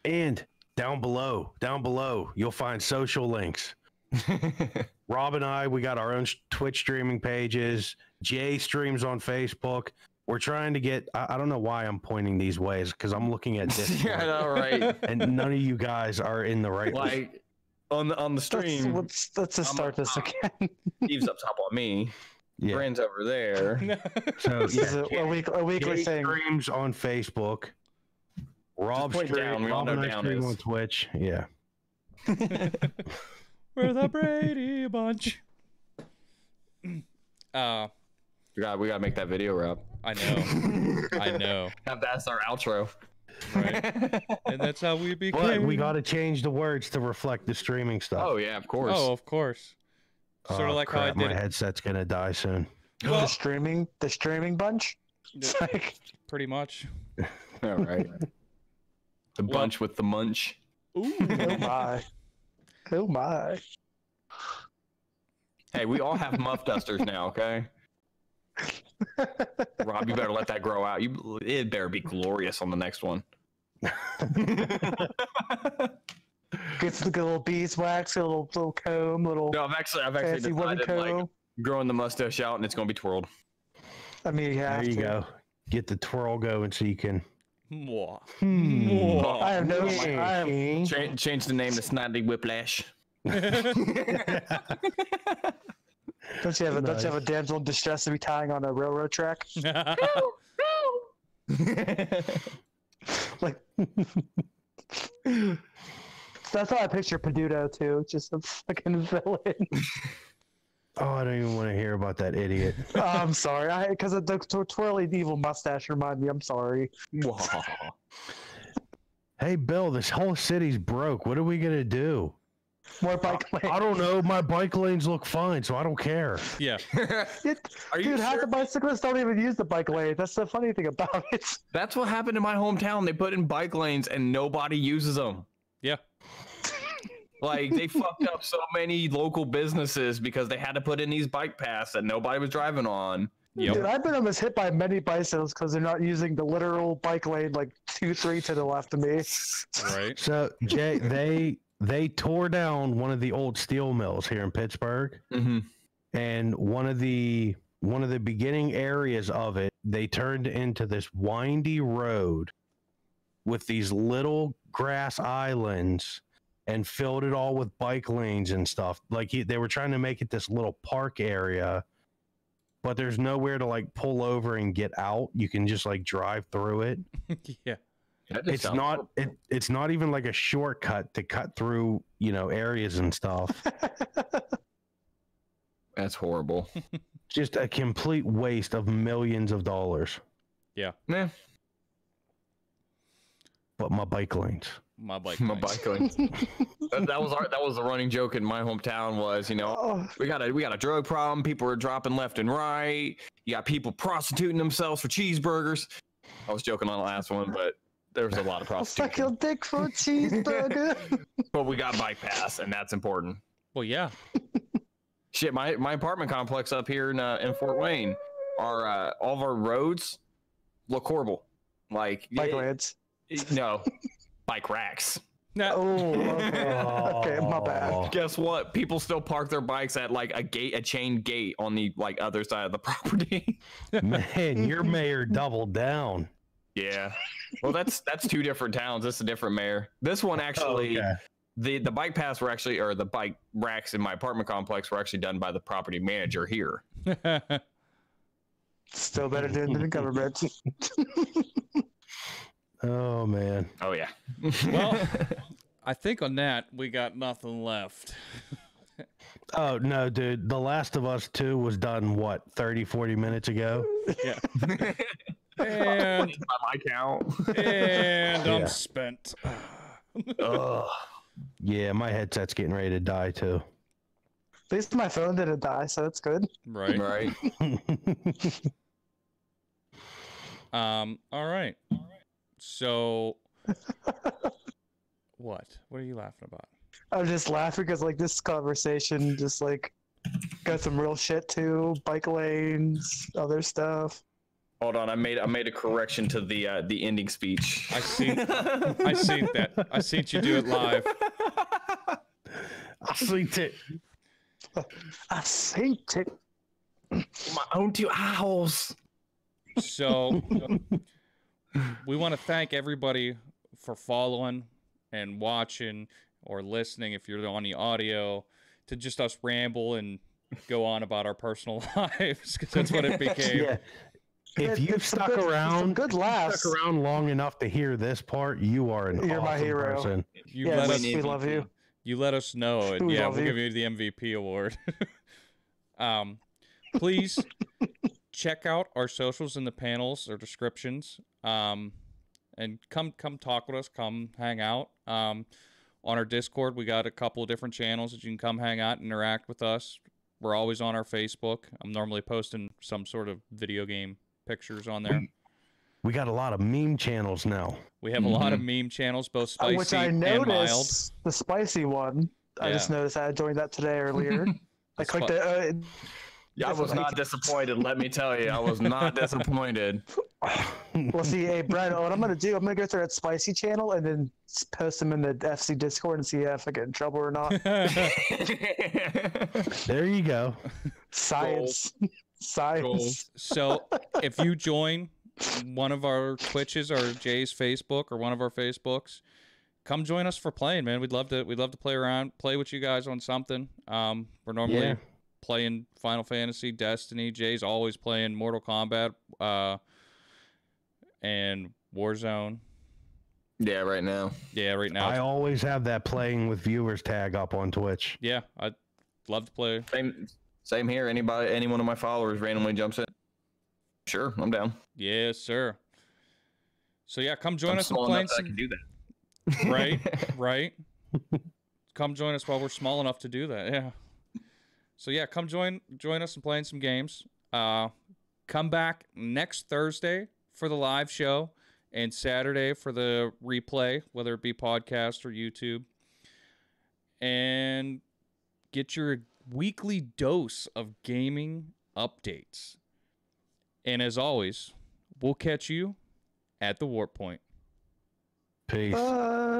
And down below, you'll find social links. Rob and I, we got our own Twitch streaming pages. Jay streams on Facebook. We're trying to get, I don't know why I'm pointing these ways, because I'm looking at this. Yeah, I know, right? And none of you guys are in the right Like on the stream, Let's just start this again. Steve's up top on me. Yeah. Bren's over there. So This is a weekly Jay thing. streams on Facebook. Rob point down. We all know down stream is. on Twitch. Yeah. We're the Brady Bunch. We gotta make that video, Rob. I know. That's our outro. Right. And that's how we became. But we got to change the words to reflect the streaming stuff. Oh yeah, of course. Oh, of course. Sort of like crap, how I did my it. headset's gonna die soon. Well- the streaming bunch. It's like, Pretty much. All right. The bunch with the munch. Ooh. oh my, oh my. Hey, we all have muff dusters now, okay? Rob, you better let that grow out. It better be glorious on the next one. Get the little beeswax, a little comb, little No, I've actually fancy wooden decided like comb. growing the mustache out, and it's gonna be twirled. I mean, you have There you to. go. Get the twirl going so you can. Mwah. Hmm. Mwah. I have no. Yeah. I have, Change the name to Snidely Whiplash. don't you have a damsel in distress to be tying on a railroad track? Like, that's how I picture Peduto too. Just a fucking villain. Oh, I don't even want to hear about that idiot. Oh, I'm sorry, because the twirly evil mustache remind me. I'm sorry. Hey, Bill, this whole city's broke. What are we gonna do? More bike lanes. I don't know. My bike lanes look fine, so I don't care. Yeah. Are you Dude, half sure? the bicyclists don't even use the bike lane. That's the funny thing about it. That's what happened in my hometown. They put in bike lanes and nobody uses them. Yeah. Like they fucked up so many local businesses because they had to put in these bike paths that nobody was driving on. Yep. Dude, I've been almost hit by many bicycles because they're not using the literal bike lane like 2-3 to the left of me. Right. So, Jay, they tore down one of the old steel mills here in Pittsburgh, Mm-hmm. and one of the beginning areas of it, they turned into this windy road with these little grass islands and filled it all with bike lanes and stuff. Like they were trying to make it this little park area, but there's nowhere to like pull over and get out. You can just like drive through it. Yeah. It's not even like a shortcut to cut through, areas and stuff. That's horrible. Just a complete waste of millions of dollars. Yeah. Nah, But my bike lanes. My bike. my lane. bike lane. that was a running joke in my hometown. Was Oh, we got a drug problem. People are dropping left and right. You got people prostituting themselves for cheeseburgers. I was joking on the last one, but there's a lot of I'll suck prostitution. your dick for a cheeseburger. But we got bike pass, and that's important. Well, yeah. Shit, my apartment complex up here in Fort Wayne, all of our roads look horrible. Like Bike lanes. no, bike racks. No. Oh, okay. Okay, my bad. Guess what? People still park their bikes at like a chain gate on the like other side of the property. Man, your mayor doubled down. Yeah. Well, that's two different towns. That's a different mayor. This one actually, the bike paths were actually, or the bike racks in my apartment complex were actually done by the property manager here. Still better than the government. Oh man. Oh yeah. Well, I think on that we got nothing left. Oh no, dude. The Last of Us 2 was done what, 30, 40 minutes ago? Yeah. And by my count. I'm Yeah. spent. Ugh. Yeah, my headset's getting ready to die too. At least my phone didn't die, so that's good. Right. Right. All right. So what? What are you laughing about? I'm just laughing because like this conversation just like got some real shit too. Bike lanes, other stuff. Hold on, I made a correction to the ending speech. I seen that. I seen you do it live. I see it. I think it. My own two owls. So we want to thank everybody for following and watching or listening if you're on the audio to just us ramble and go on about our personal lives because that's what it became. Yeah. If you've It's some stuck good- some around, good laughs. stuck around long enough to hear this part, you are an You're my awesome hero. person. You Yes, let us we love you. you let us know and We yeah, love we'll you. give you the MVP award. Please check out our socials in the panels or descriptions. And come talk with us, come hang out. On our Discord, we got a couple of different channels that you can come hang out and interact with us. We're always on our Facebook. I'm normally posting some sort of video game pictures on there. We got a lot of meme channels now. We have a lot of meme channels, both spicy Which I and mild. noticed the spicy one. I just noticed I joined that today earlier. I clicked it. I was not disappointed, let me tell you. I was not disappointed. Well, see, hey, Brad, what I'm going to do, I'm going to go through that spicy channel and then post them in the FC Discord and see if I get in trouble or not. There you go. Science. Science. So if you join one of our Twitches or Jay's Facebook or one of our Facebooks, come join us for playing, man. We'd love to play around, play with you guys on something. We're normally playing Final Fantasy, Destiny. Jay's always playing Mortal Kombat and Warzone. Yeah, right now. Yeah, right now. I always have that playing with viewers tag up on Twitch. Yeah, I'd love to play. Same here. Any one of my followers randomly jumps in. Sure, I'm down. Yes, sir. So yeah, come join I'm us and small play enough that I some. can do that. Right. Come join us while we're small enough to do that. Yeah. So yeah, come join us and playing some games. Come back next Thursday for the live show and Saturday for the replay, whether it be podcast or YouTube. And get your weekly dose of gaming updates. And as always, we'll catch you at the warp point. Peace. Bye.